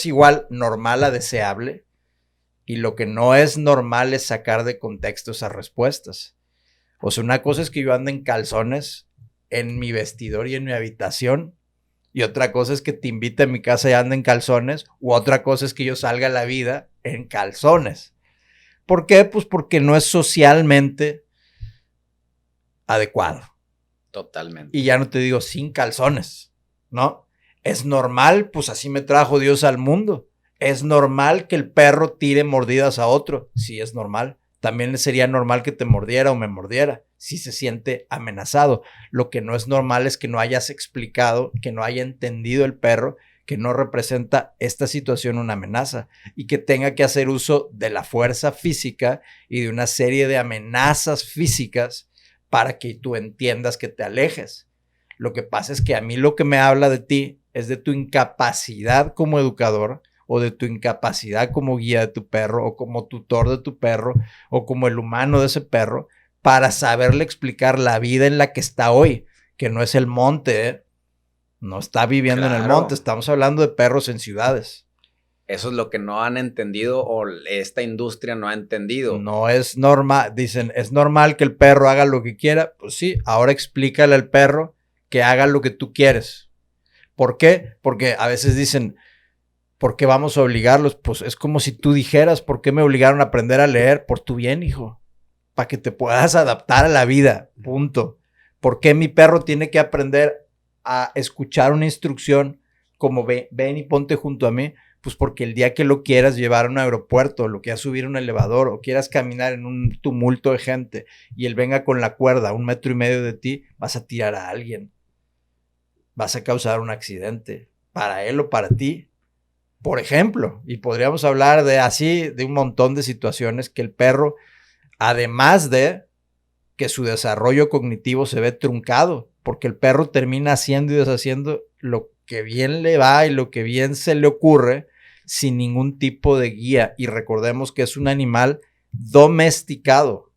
Speaker 2: igual normal a deseable, y lo que no es normal es sacar de contexto esas respuestas. O sea, una cosa es que yo ande en calzones en mi vestidor y en mi habitación, y otra cosa es que te invite a mi casa y ande en calzones, u otra cosa es que yo salga a la vida en calzones. ¿Por qué? Pues porque no es socialmente adecuado.
Speaker 1: Totalmente.
Speaker 2: Y ya no te digo sin calzones, ¿no? Es normal, pues así me trajo Dios al mundo. Es normal que el perro tire mordidas a otro. Sí, es normal. También sería normal que te mordiera o me mordiera si se siente amenazado. Lo que no es normal es que no hayas explicado, que no haya entendido el perro que no representa esta situación una amenaza y que tenga que hacer uso de la fuerza física y de una serie de amenazas físicas para que tú entiendas que te alejes. Lo que pasa es que a mí lo que me habla de ti es de tu incapacidad como educador, o de tu incapacidad como guía de tu perro, o como tutor de tu perro, o como el humano de ese perro, para saberle explicar la vida en la que está hoy, que no es el monte, ¿eh? No está viviendo en el monte, estamos hablando de perros en ciudades.
Speaker 1: Eso es lo que no han entendido, o esta industria no ha entendido.
Speaker 2: No es normal, dicen, es normal que el perro haga lo que quiera. Pues sí, ahora explícale al perro que haga lo que tú quieres. ¿Por qué? Porque a veces dicen, ¿por qué vamos a obligarlos? Pues es como si tú dijeras, ¿por qué me obligaron a aprender a leer? Por tu bien, hijo. Para que te puedas adaptar a la vida, punto. ¿Por qué mi perro tiene que aprender a escuchar una instrucción como ven y ponte junto a mí? Pues porque el día que lo quieras llevar a un aeropuerto, lo quieras subir a un elevador, o quieras caminar en un tumulto de gente y él venga con la cuerda a 1,5 metros de ti, vas a tirar a alguien. Vas a causar un accidente para él o para ti, por ejemplo. Y podríamos hablar de un montón de situaciones que el perro, además de que su desarrollo cognitivo se ve truncado, porque el perro termina haciendo y deshaciendo lo que bien le va y lo que bien se le ocurre sin ningún tipo de guía. Y recordemos que es un animal domesticado.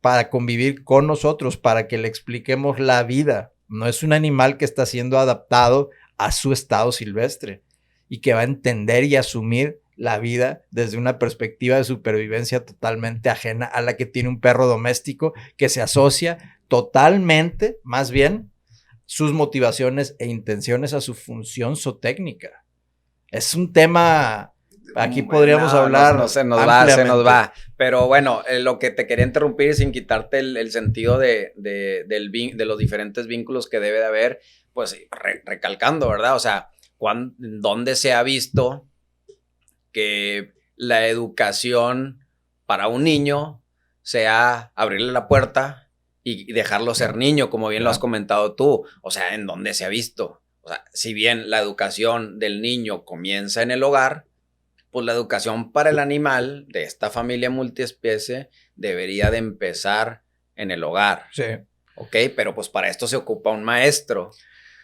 Speaker 2: para convivir con nosotros, para que le expliquemos la vida. No es un animal que está siendo adaptado a su estado silvestre y que va a entender y asumir la vida desde una perspectiva de supervivencia totalmente ajena a la que tiene un perro doméstico, que se asocia totalmente, más bien, sus motivaciones e intenciones a su función zootécnica. Es un tema... Aquí podríamos hablar.
Speaker 1: No se nos va. Pero bueno, lo que te quería interrumpir sin quitarte el sentido de los diferentes vínculos que debe de haber, pues recalcando, ¿verdad? O sea, ¿dónde se ha visto que la educación para un niño sea abrirle la puerta y dejarlo ser niño, como bien lo has comentado tú? O sea, ¿en dónde se ha visto? O sea, si bien la educación del niño comienza en el hogar, pues la educación para el animal de esta familia multiespecie debería de empezar en el hogar.
Speaker 2: Sí.
Speaker 1: ¿Ok? Pero pues para esto se ocupa un maestro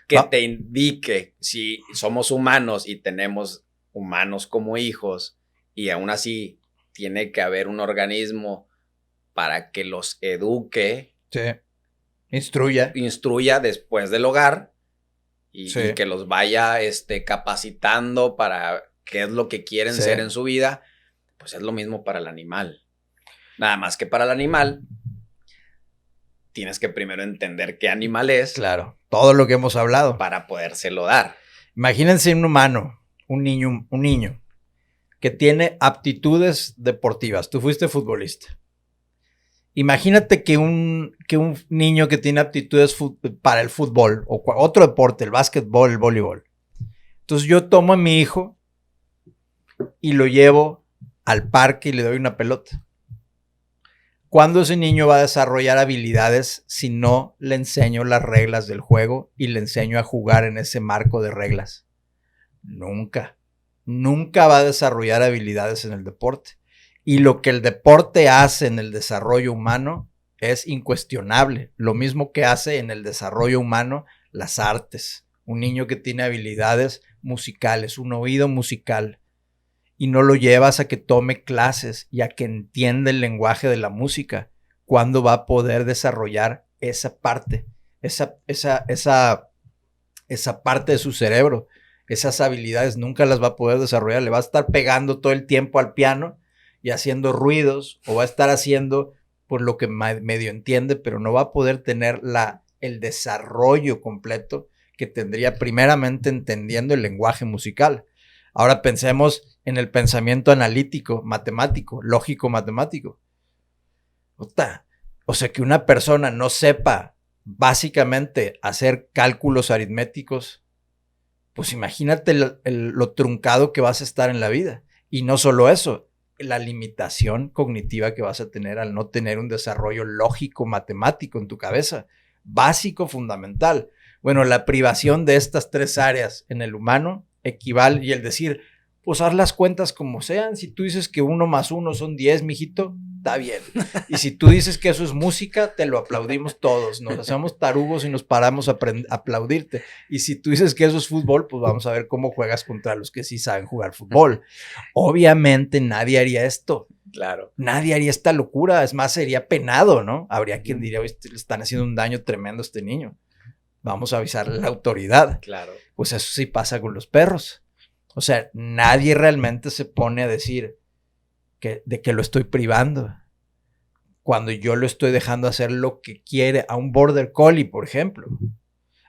Speaker 1: que te indique si somos humanos y tenemos humanos como hijos y aún así tiene que haber un organismo para que los eduque.
Speaker 2: Sí. Instruya
Speaker 1: después del hogar y que los vaya capacitando para qué es lo que quieren ser en su vida. Pues es lo mismo para el animal. Nada más que para el animal tienes que primero entender qué animal es.
Speaker 2: Claro, todo lo que hemos hablado.
Speaker 1: Para podérselo dar.
Speaker 2: Imagínense un humano, un niño que tiene aptitudes deportivas. Tú fuiste futbolista. Imagínate que un niño que tiene aptitudes para el fútbol o otro deporte, el básquetbol, el voleibol. Entonces yo tomo a mi hijo y lo llevo al parque y le doy una pelota. ¿Cuándo ese niño va a desarrollar habilidades si no le enseño las reglas del juego y le enseño a jugar en ese marco de reglas? Nunca. Nunca va a desarrollar habilidades en el deporte. Y lo que el deporte hace en el desarrollo humano es incuestionable. Lo mismo que hace en el desarrollo humano las artes. Un niño que tiene habilidades musicales, un oído musical, y no lo llevas a que tome clases y a que entienda el lenguaje de la música, ¿cuándo va a poder desarrollar esa parte? Esa parte de su cerebro, esas habilidades nunca las va a poder desarrollar. Le va a estar pegando todo el tiempo al piano y haciendo ruidos, o va a estar haciendo por lo que medio entiende, pero no va a poder tener el desarrollo completo que tendría primeramente entendiendo el lenguaje musical. Ahora pensemos en el pensamiento analítico, matemático, lógico matemático. O sea, que una persona no sepa básicamente hacer cálculos aritméticos, pues imagínate lo truncado que vas a estar en la vida. Y no solo eso, la limitación cognitiva que vas a tener al no tener un desarrollo lógico matemático en tu cabeza. Básico, fundamental. Bueno, la privación de estas tres áreas en el humano equivale, y el decir, pues haz las cuentas como sean. Si tú dices que 1 más 1 son 10, mijito, está bien. Y si tú dices que eso es música, te lo aplaudimos todos. Nos hacemos tarugos y nos paramos a aplaudirte. Y si tú dices que eso es fútbol, pues vamos a ver cómo juegas contra los que sí saben jugar fútbol. Obviamente nadie haría esto.
Speaker 1: Claro.
Speaker 2: Nadie haría esta locura. Es más, sería penado, ¿no? Habría quien diría, le están haciendo un daño tremendo a este niño. Vamos a avisarle a la autoridad.
Speaker 1: Claro.
Speaker 2: Pues eso sí pasa con los perros. O sea, nadie realmente se pone a decir de que lo estoy privando, cuando yo lo estoy dejando hacer lo que quiere. A un border collie, por ejemplo.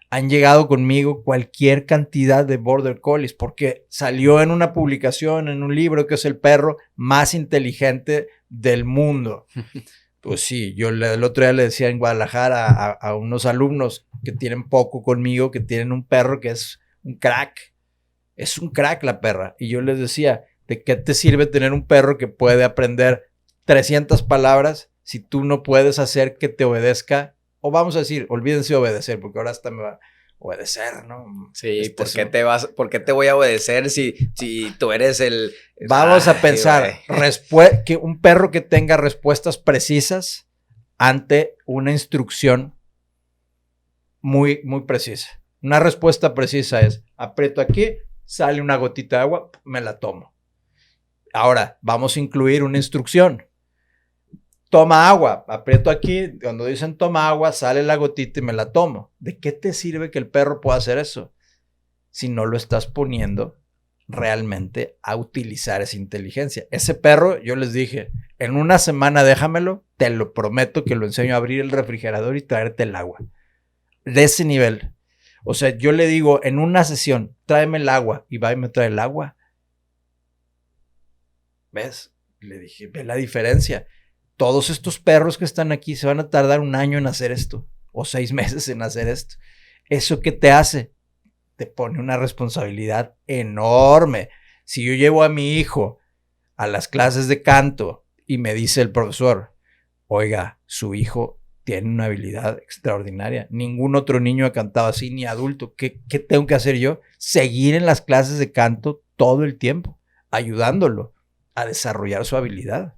Speaker 2: Han llegado conmigo cualquier cantidad de border collies porque salió en una publicación, en un libro, que es el perro más inteligente del mundo. Pues sí, yo el otro día le decía en Guadalajara a unos alumnos que tienen poco conmigo, que tienen un perro que es un crack. Es un crack la perra. Y yo les decía, ¿de qué te sirve tener un perro que puede aprender 300 palabras si tú no puedes hacer que te obedezca? O vamos a decir, olvídense de obedecer, porque ahora hasta me va a obedecer, ¿no?
Speaker 1: Sí, ¿por qué te voy a obedecer si tú eres el...
Speaker 2: Vamos a pensar, que un perro que tenga respuestas precisas ante una instrucción muy, muy precisa. Una respuesta precisa es, aprieto aquí, sale una gotita de agua, me la tomo. Ahora, vamos a incluir una instrucción. toma agua, aprieto aquí, cuando dicen toma agua, sale la gotita y me la tomo. ¿De qué te sirve que el perro pueda hacer eso? Si no lo estás poniendo realmente a utilizar esa inteligencia. Ese perro, yo les dije, en una semana déjamelo, te lo prometo que lo enseño a abrir el refrigerador y traerte el agua. De ese nivel. O sea, yo le digo, en una sesión, tráeme el agua, y va y me trae el agua. ¿Ves? Le dije, ve la diferencia. Todos estos perros que están aquí se van a tardar 1 año en hacer esto, o 6 meses en hacer esto. ¿Eso qué te hace? Te pone una responsabilidad enorme. Si yo llevo a mi hijo a las clases de canto y me dice el profesor, oiga, su hijo tiene una habilidad extraordinaria, ningún otro niño ha cantado así, ni adulto, ¿qué tengo que hacer yo? Seguir en las clases de canto todo el tiempo, ayudándolo a desarrollar su habilidad.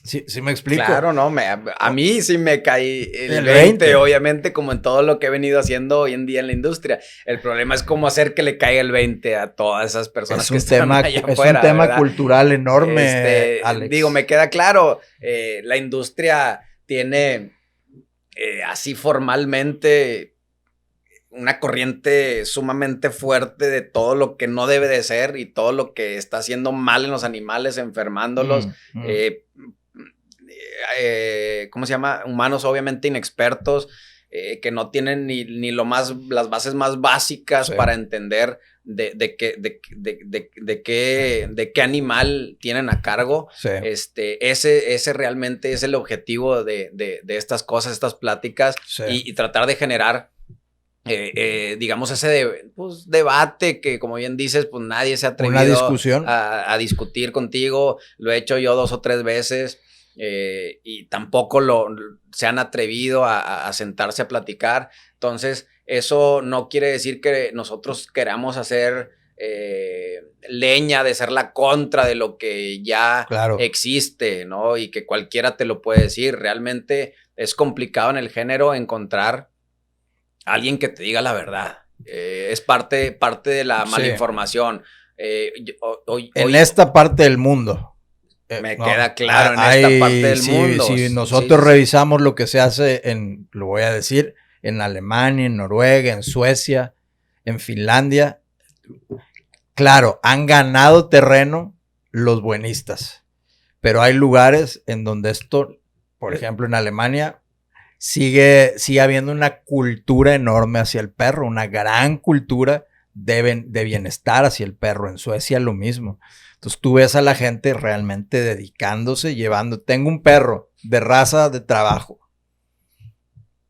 Speaker 2: ¿Sí me explico?
Speaker 1: Claro, no, a mí sí me cae el 20, obviamente, como en todo lo que he venido haciendo hoy en día en la industria. El problema es cómo hacer que le caiga el 20 a todas esas personas que están allá afuera.
Speaker 2: Es un tema ¿verdad? Cultural enorme, Alex.
Speaker 1: Digo, me queda claro, la industria tiene así formalmente una corriente sumamente fuerte de todo lo que no debe de ser y todo lo que está haciendo mal en los animales, enfermándolos. ¿Cómo se llama? Humanos obviamente inexpertos, que no tienen ni las bases más básicas sí. Para entender de qué animal tienen a cargo. Sí. Ese realmente es el objetivo de estas cosas, estas pláticas, sí. y tratar de generar digamos ese debate que, como bien dices, pues nadie se ha atrevido a discutir contigo. Lo he hecho yo 2 o 3 veces. Y tampoco se han atrevido a sentarse a platicar. Entonces, eso no quiere decir que nosotros queramos hacer leña de ser la contra de lo que ya claro. Existe, ¿no? Y que cualquiera te lo puede decir. Realmente es complicado en el género encontrar a alguien que te diga la verdad. Es parte de la malinformación.
Speaker 2: En esta parte del mundo.
Speaker 1: Me queda claro en esta parte del mundo.
Speaker 2: Si nosotros revisamos lo que se hace lo voy a decir, en Alemania, en Noruega, en Suecia, en Finlandia, claro, han ganado terreno los buenistas, pero hay lugares en donde esto, por ejemplo, en Alemania, sigue habiendo una cultura enorme hacia el perro, una gran cultura de bienestar hacia el perro. En Suecia lo mismo. Entonces tú ves a la gente realmente dedicándose, tengo un perro de raza de trabajo.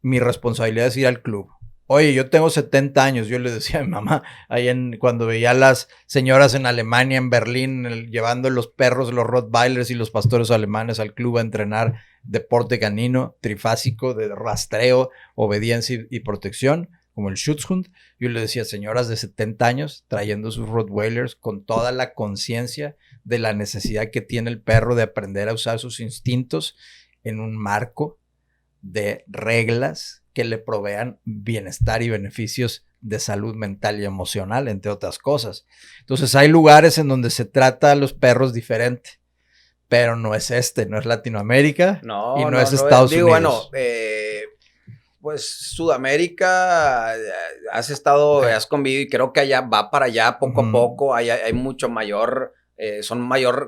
Speaker 2: Mi responsabilidad es ir al club. Oye, yo tengo 70 años, yo le decía a mi mamá, cuando veía a las señoras en Alemania, en Berlín, llevando los perros, los Rottweilers y los pastores alemanes al club a entrenar deporte canino, trifásico, de rastreo, obediencia y protección, como el Schutzhund. Yo le decía, señoras de 70 años trayendo sus Rottweilers con toda la conciencia de la necesidad que tiene el perro de aprender a usar sus instintos en un marco de reglas que le provean bienestar y beneficios de salud mental y emocional, entre otras cosas. Entonces hay lugares en donde se trata a los perros diferente, pero no es no es Latinoamérica y no es Estados Unidos.
Speaker 1: Bueno, pues Sudamérica, has convivido y creo que allá va para allá poco a poco, hay mucho mayor,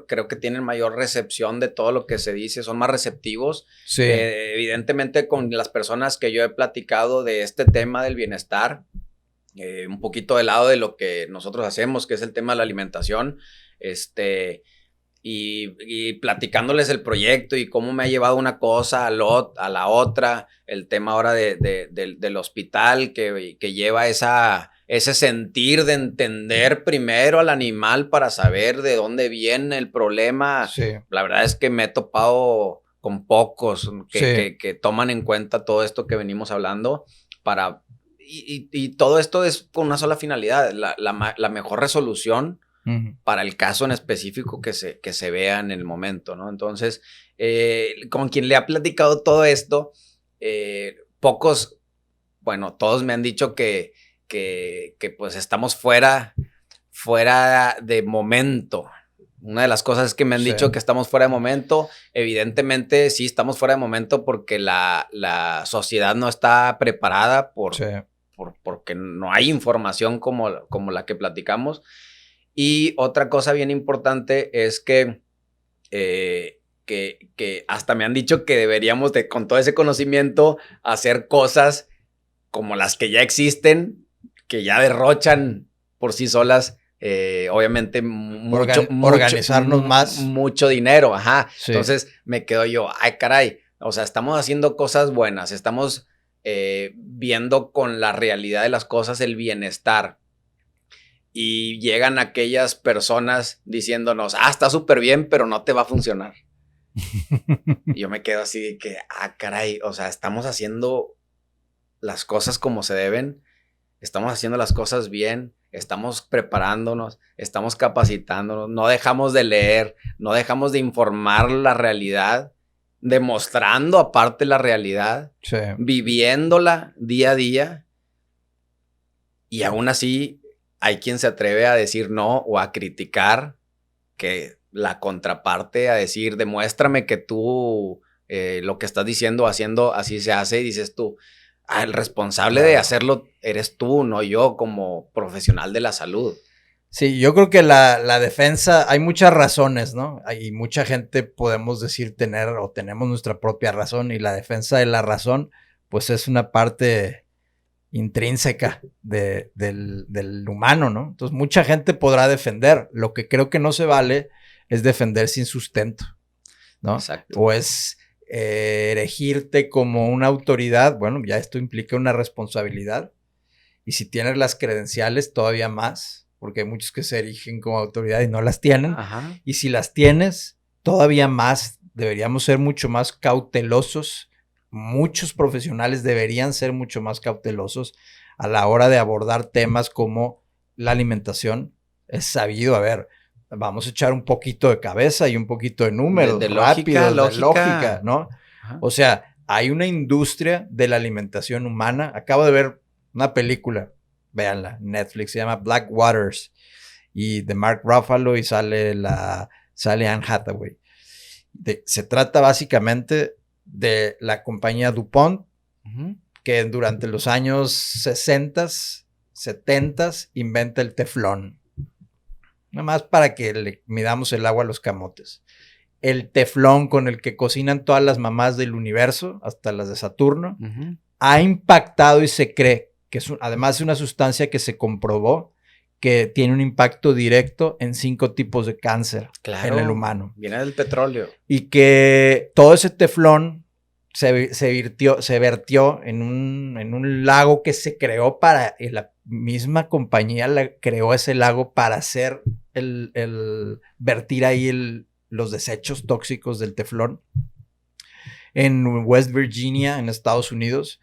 Speaker 1: creo que tienen mayor recepción de todo lo que se dice, son más receptivos. Sí. Evidentemente con las personas que yo he platicado de este tema del bienestar, un poquito del lado de lo que nosotros hacemos, que es el tema de la alimentación, y platicándoles el proyecto y cómo me ha llevado una cosa a la otra, el tema ahora del hospital que lleva ese sentir de entender primero al animal para saber de dónde viene el problema. Sí. La verdad es que me he topado con pocos que toman en cuenta todo esto que venimos hablando y todo esto es con una sola finalidad, la mejor resolución para el caso en específico que se vea en el momento, ¿no? Entonces, con quien le ha platicado todo esto, pocos, bueno, todos me han dicho que pues estamos fuera de momento, Una de las cosas es que me han dicho que estamos fuera de momento. Evidentemente sí estamos fuera de momento porque la sociedad no está preparada porque no hay información como la que platicamos. Y otra cosa bien importante es que hasta me han dicho que deberíamos con todo ese conocimiento hacer cosas como las que ya existen, que ya derrochan por sí solas, obviamente
Speaker 2: organizarnos más.
Speaker 1: Mucho dinero, ajá.
Speaker 2: Sí.
Speaker 1: Entonces me quedo yo, ay caray, o sea, estamos haciendo cosas buenas, estamos viendo con la realidad de las cosas el bienestar. Y llegan aquellas personas diciéndonos, está súper bien, pero no te va a funcionar. Y yo me quedo así de que, caray, o sea, estamos haciendo las cosas como se deben, estamos haciendo las cosas bien, estamos preparándonos, estamos capacitándonos, no dejamos de leer, no dejamos de informar la realidad, demostrando aparte la realidad, viviéndola día a día, y aún así hay quien se atreve a decir no o a criticar, que la contraparte, a decir, demuéstrame que tú lo que estás diciendo, haciendo, así se hace, y dices tú, el responsable de hacerlo eres tú, no yo como profesional de la salud.
Speaker 2: Sí, yo creo que la defensa, hay muchas razones, ¿no? Hay mucha gente, podemos decir, tenemos nuestra propia razón, y la defensa de la razón, pues es una parte intrínseca del humano, ¿no? Entonces mucha gente podrá defender. Lo que creo que no se vale es defender sin sustento, ¿no?
Speaker 1: Exacto.
Speaker 2: O es erigirte como una autoridad. Bueno, ya esto implica una responsabilidad, y si tienes las credenciales todavía más, porque hay muchos que se erigen como autoridad y no las tienen.
Speaker 1: Ajá.
Speaker 2: Y si las tienes, todavía más, deberíamos ser mucho más cautelosos. Muchos profesionales deberían ser mucho más cautelosos a la hora de abordar temas como la alimentación. Es sabido, a ver, vamos a echar un poquito de cabeza y un poquito de números,
Speaker 1: de
Speaker 2: lógica, ¿no?
Speaker 1: Ajá.
Speaker 2: O sea, hay una industria de la alimentación humana. Acabo de ver una película, véanla, Netflix, se llama Black Waters, y de Mark Ruffalo, y sale Anne Hathaway. Se trata básicamente de la compañía DuPont, que durante los años 60, 70 inventa el teflón. Nada más para que le midamos el agua a los camotes. El teflón con el que cocinan todas las mamás del universo, hasta las de Saturno, ha impactado, y se cree que además es una sustancia que se comprobó que tiene un impacto directo en 5 tipos de cáncer en el humano.
Speaker 1: Viene del petróleo.
Speaker 2: Y que todo ese teflón se vertió en un lago que se creó y la misma compañía creó ese lago para hacer vertir ahí los desechos tóxicos del teflón en West Virginia, en Estados Unidos.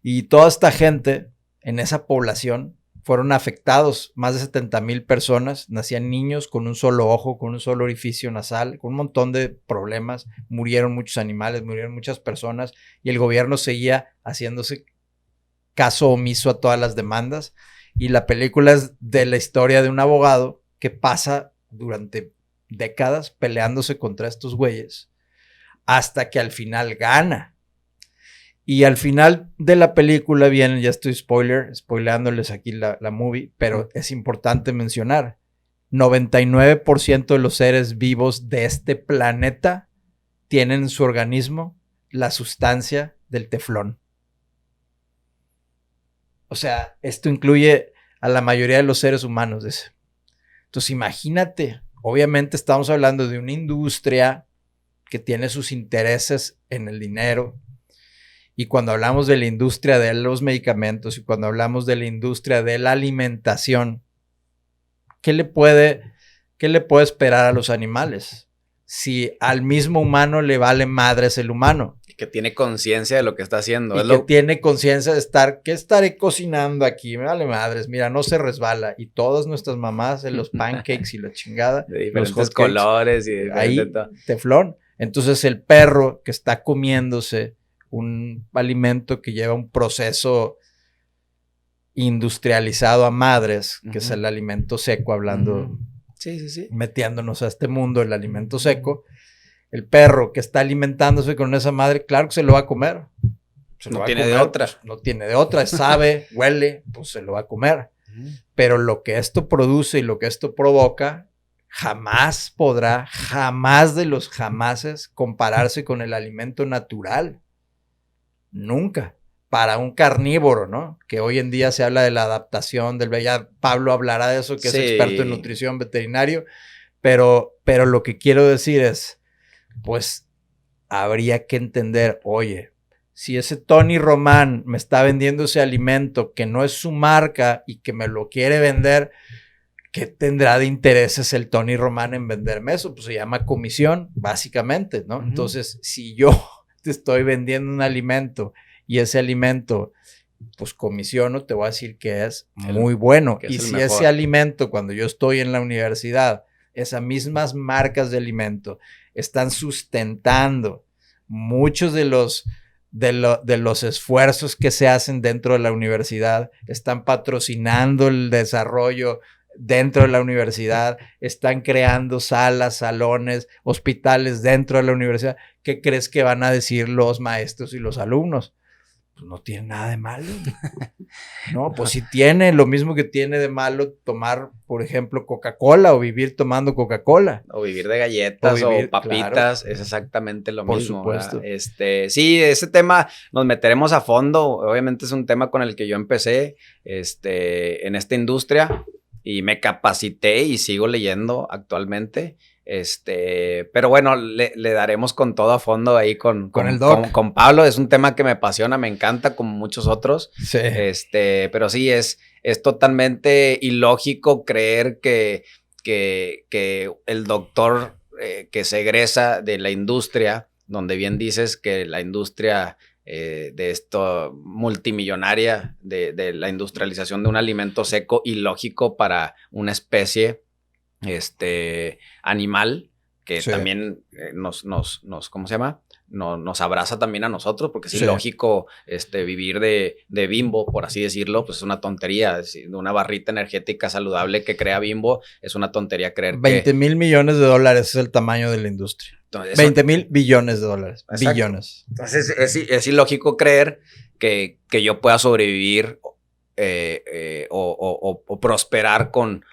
Speaker 2: Y toda esta gente en esa población fueron afectados, más de 70,000 personas, nacían niños con un solo ojo, con un solo orificio nasal, con un montón de problemas, murieron muchos animales, murieron muchas personas, y el gobierno seguía haciéndose caso omiso a todas las demandas. Y la película es de la historia de un abogado que pasa durante décadas peleándose contra estos güeyes, hasta que al final gana. Y al final de la película vienen, ya estoy spoileándoles aquí la movie, pero es importante mencionar, 99% de los seres vivos de este planeta tienen en su organismo la sustancia del teflón. O sea, esto incluye a la mayoría de los seres humanos. Entonces imagínate, obviamente estamos hablando de una industria que tiene sus intereses en el dinero. Y cuando hablamos de la industria de los medicamentos, y cuando hablamos de la industria de la alimentación, ¿qué le puede esperar a los animales? Si al mismo humano le vale madres el humano.
Speaker 1: Que tiene conciencia de lo que está haciendo.
Speaker 2: Y tiene conciencia de ¿qué estaré cocinando aquí? Me vale madres, mira, no se resbala. Y todas nuestras mamás en los pancakes y la chingada.
Speaker 1: De diferentes colores y de
Speaker 2: ahí, teflón. Entonces el perro que está comiéndose un alimento que lleva un proceso industrializado a madres, que es el alimento seco, hablando
Speaker 1: Sí.
Speaker 2: metiéndonos a este mundo del alimento seco. El perro que está alimentándose con esa madre, claro que se lo va a comer.
Speaker 1: No tiene de otra.
Speaker 2: Pues, no tiene de otra, sabe, huele, pues se lo va a comer. Pero lo que esto produce y lo que esto provoca jamás podrá, jamás de los jamases, compararse con el alimento natural. Nunca. Para un carnívoro, ¿no? Que hoy en día se habla de la adaptación del... Ya Pablo hablará de eso, que es experto en nutrición veterinario. Pero lo que quiero decir es, pues, habría que entender, oye, si ese Tony Román me está vendiendo ese alimento que no es su marca y que me lo quiere vender, ¿qué tendrá de intereses el Tony Román en venderme eso? Pues se llama comisión, básicamente, ¿no? Entonces, si yo te estoy vendiendo un alimento y ese alimento, pues comisiono, te voy a decir que es muy bueno. Y si ese alimento, cuando yo estoy en la universidad, esas mismas marcas de alimento están sustentando muchos de los esfuerzos que se hacen dentro de la universidad, están patrocinando el desarrollo dentro de la universidad, están creando salas, salones, hospitales dentro de la universidad. ¿Qué crees que van a decir los maestros y los alumnos? Pues no tiene nada de malo. No, pues sí tiene lo mismo que tiene de malo tomar, por ejemplo, Coca-Cola o vivir tomando Coca-Cola.
Speaker 1: O vivir de galletas o papitas, claro. Es exactamente lo mismo.
Speaker 2: Por supuesto.
Speaker 1: Sí, ese tema nos meteremos a fondo. Obviamente es un tema con el que yo empecé en esta industria y me capacité y sigo leyendo actualmente. Pero bueno, le daremos con todo a fondo ahí con
Speaker 2: el doc.
Speaker 1: Con Pablo. Es un tema que me apasiona, me encanta, como muchos otros.
Speaker 2: Sí.
Speaker 1: Pero sí, es totalmente ilógico creer que el doctor que se egresa de la industria, donde bien dices que la industria de esto multimillonaria, de la industrialización de un alimento seco, ilógico para una especie animal que sí. También nos ¿cómo se llama? Nos abraza también a nosotros, porque es sí. Ilógico vivir de Bimbo, por así decirlo, pues es una tontería. De una barrita energética saludable que crea Bimbo, es una tontería creer
Speaker 2: 20 mil millones de dólares es el tamaño de la industria. Entonces, 20 mil billones de dólares. Exacto. Billones.
Speaker 1: Entonces es ilógico creer que yo pueda sobrevivir o prosperar con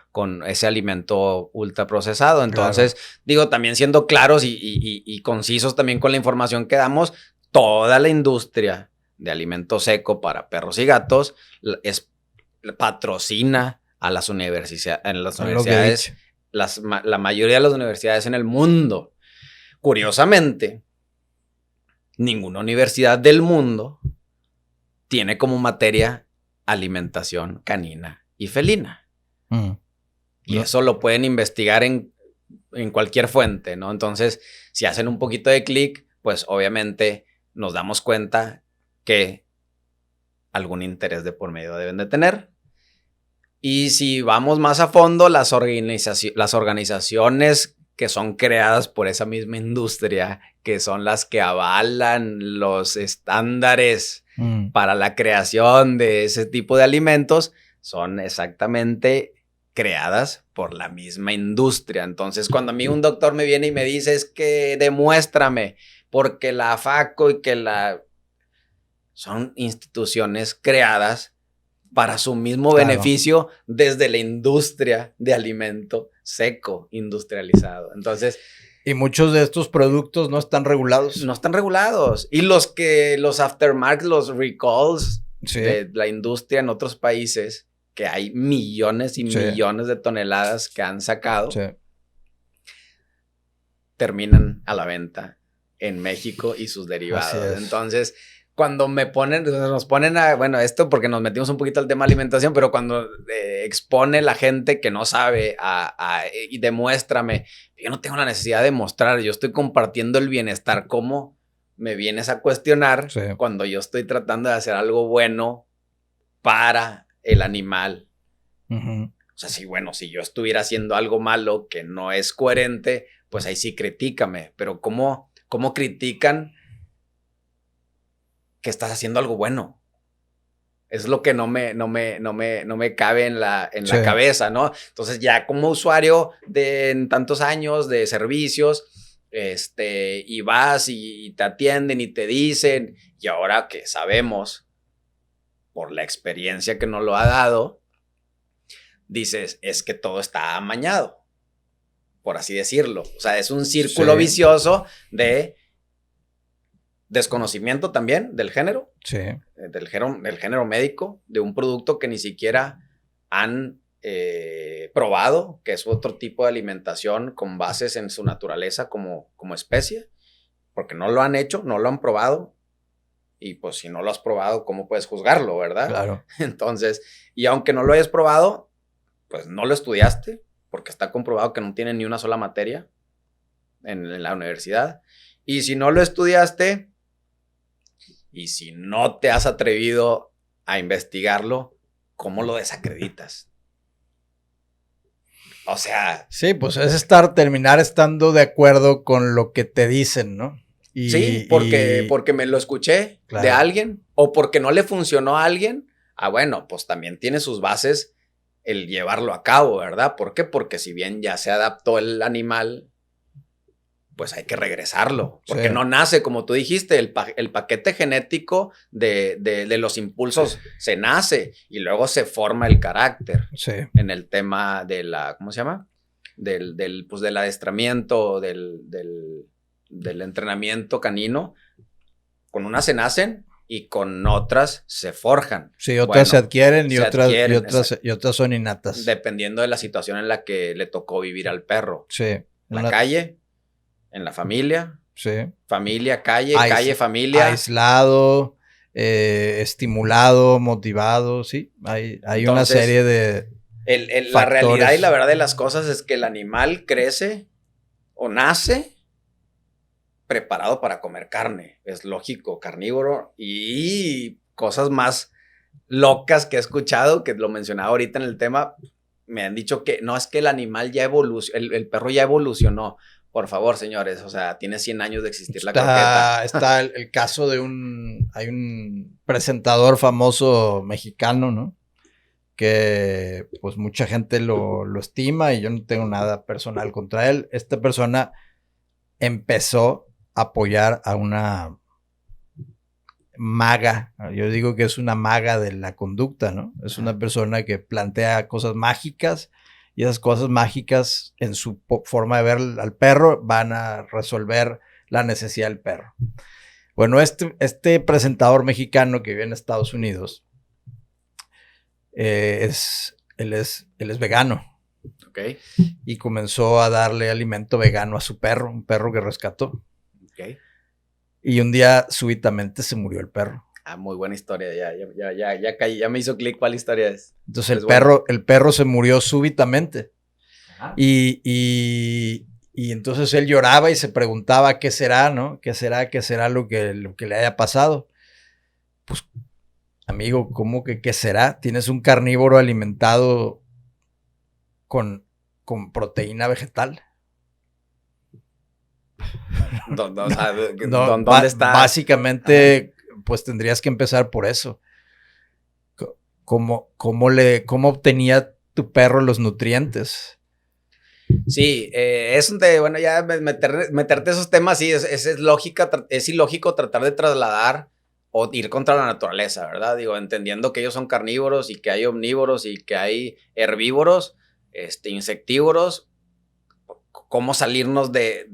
Speaker 1: ese alimento ultraprocesado. Entonces, claro. Digo, también siendo claros y concisos también con la información que damos, toda la industria de alimento seco para perros y gatos patrocina a las universidades, la mayoría de las universidades en el mundo. Curiosamente, ninguna universidad del mundo tiene como materia alimentación canina y felina. Y eso lo pueden investigar en cualquier fuente, ¿no? Entonces, si hacen un poquito de clic, pues obviamente nos damos cuenta que algún interés de por medio deben de tener. Y si vamos más a fondo, las organizaciones que son creadas por esa misma industria, que son las que avalan los estándares para la creación de ese tipo de alimentos, son exactamente creadas por la misma industria. Entonces, cuando a mí un doctor me viene y me dice, es que demuéstrame, porque la FACO y que son instituciones creadas para su mismo beneficio desde la industria de alimento seco industrializado. Entonces,
Speaker 2: y muchos de estos productos no están regulados.
Speaker 1: No están regulados. Y los aftermarkets, los recalls de la industria en otros países, que hay millones y millones de toneladas que han sacado, terminan a la venta en México y sus derivados. Entonces, cuando nos ponen esto porque nos metimos un poquito al tema alimentación, pero cuando expone la gente que no sabe y demuéstrame, yo no tengo la necesidad de mostrar, yo estoy compartiendo el bienestar. ¿Cómo me vienes a cuestionar cuando yo estoy tratando de hacer algo bueno para el animal? O sea, si yo estuviera haciendo algo malo que no es coherente, pues ahí sí critícame, pero ¿cómo critican que estás haciendo algo bueno? Es lo que no me cabe en la
Speaker 2: Sí.
Speaker 1: cabeza, ¿no? Entonces ya como usuario en tantos años de servicios, y vas y te atienden y te dicen, y ahora que sabemos por la experiencia que nos lo ha dado, dices, es que todo está amañado, por así decirlo. O sea, es un círculo
Speaker 2: Sí.
Speaker 1: vicioso de desconocimiento también del género,
Speaker 2: Sí.
Speaker 1: del género médico, de un producto que ni siquiera han probado, que es otro tipo de alimentación con bases en su naturaleza como especie, porque no lo han hecho, no lo han probado, y pues si no lo has probado, ¿cómo puedes juzgarlo, verdad?
Speaker 2: Claro.
Speaker 1: Entonces, y aunque no lo hayas probado, pues no lo estudiaste, porque está comprobado que no tiene ni una sola materia en la universidad, y si no lo estudiaste, y si no te has atrevido a investigarlo, ¿cómo lo desacreditas? O sea...
Speaker 2: Sí, pues es terminar estando de acuerdo con lo que te dicen, ¿no?
Speaker 1: Sí, porque me lo escuché
Speaker 2: claro.
Speaker 1: de alguien o porque no le funcionó a alguien. Bueno, pues también tiene sus bases el llevarlo a cabo, ¿verdad? ¿Por qué? Porque si bien ya se adaptó el animal, pues hay que regresarlo. Porque no nace, como tú dijiste, el paquete genético de los impulsos se nace y luego se forma el carácter.
Speaker 2: Sí.
Speaker 1: En el tema de la, ¿cómo se llama? Pues del adiestramiento, del entrenamiento canino. Con unas se nacen y con otras se forjan.
Speaker 2: Sí, otras se adquieren y otras son innatas.
Speaker 1: Dependiendo de la situación en la que le tocó vivir al perro.
Speaker 2: Sí.
Speaker 1: En la calle, en la familia.
Speaker 2: Sí.
Speaker 1: Familia, calle, familia.
Speaker 2: Aislado, estimulado, motivado, sí. Hay entonces, una serie de
Speaker 1: la realidad y la verdad de las cosas es que el animal crece o nace preparado para comer carne, es lógico, carnívoro, y cosas más locas que he escuchado, que lo mencionaba ahorita en el tema, me han dicho que no, es que el animal ya evolucionó, el perro ya evolucionó. Por favor, señores, o sea, tiene 100 años de existir la croqueta.
Speaker 2: Está el caso de hay un presentador famoso mexicano, ¿no? Que pues mucha gente lo estima y yo no tengo nada personal contra él. Esta persona empezó a apoyar a una maga, yo digo que es una maga de la conducta, ¿no? Es una persona que plantea cosas mágicas y esas cosas mágicas en su forma de ver al perro van a resolver la necesidad del perro. Bueno, este presentador mexicano que vive en Estados Unidos, él es vegano.
Speaker 1: Okay.
Speaker 2: Y comenzó a darle alimento vegano a su perro, un perro que rescató.
Speaker 1: Okay.
Speaker 2: Y un día súbitamente se murió el perro.
Speaker 1: Muy buena historia, ya me hizo clic cuál historia es.
Speaker 2: Entonces el perro se murió súbitamente. Y entonces él lloraba y se preguntaba qué será, ¿no? ¿Qué será lo que le haya pasado? Pues, amigo, ¿cómo que qué será? Tienes un carnívoro alimentado con proteína vegetal.
Speaker 1: ¿Dónde está?
Speaker 2: Básicamente, pues tendrías que empezar por eso. ¿Cómo obtenía tu perro los nutrientes?
Speaker 1: Sí, bueno, ya meterte esos temas, sí, es ilógico tratar de trasladar o ir contra la naturaleza, ¿verdad? Digo, entendiendo que ellos son carnívoros y que hay omnívoros y que hay herbívoros, insectívoros, ¿cómo salirnos de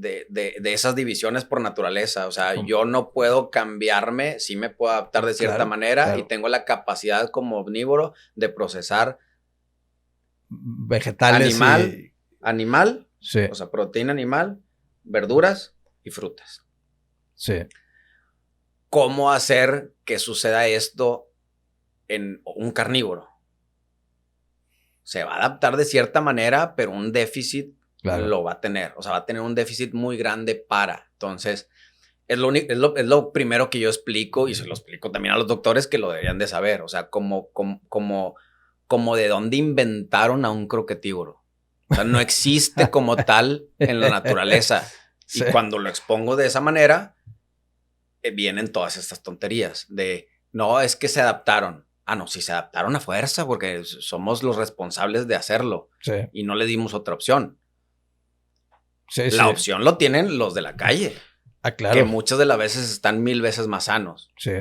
Speaker 1: esas divisiones por naturaleza? O sea, yo no puedo cambiarme, sí me puedo adaptar de cierta manera y tengo la capacidad como omnívoro de procesar
Speaker 2: vegetales
Speaker 1: animal,
Speaker 2: sí.
Speaker 1: O sea, proteína animal, verduras y frutas.
Speaker 2: Sí.
Speaker 1: ¿Cómo hacer que suceda esto en un carnívoro? Se va a adaptar de cierta manera, pero un déficit lo va a tener. O sea, va a tener un déficit muy grande para. Entonces, es lo primero que yo explico y se lo explico también a los doctores que lo deberían de saber. O sea, como de dónde inventaron a un croquetívoro. O sea, no existe como tal en la naturaleza. Sí. Y cuando lo expongo de esa manera, vienen todas estas tonterías de, no, es que se adaptaron. Ah, no, sí se adaptaron a fuerza porque somos los responsables de hacerlo.
Speaker 2: Sí.
Speaker 1: Y no le dimos otra opción.
Speaker 2: Sí,
Speaker 1: La
Speaker 2: sí.
Speaker 1: opción lo tienen los de la calle.
Speaker 2: Ah, claro.
Speaker 1: Que muchas de las veces están 1000 veces más sanos.
Speaker 2: Sí.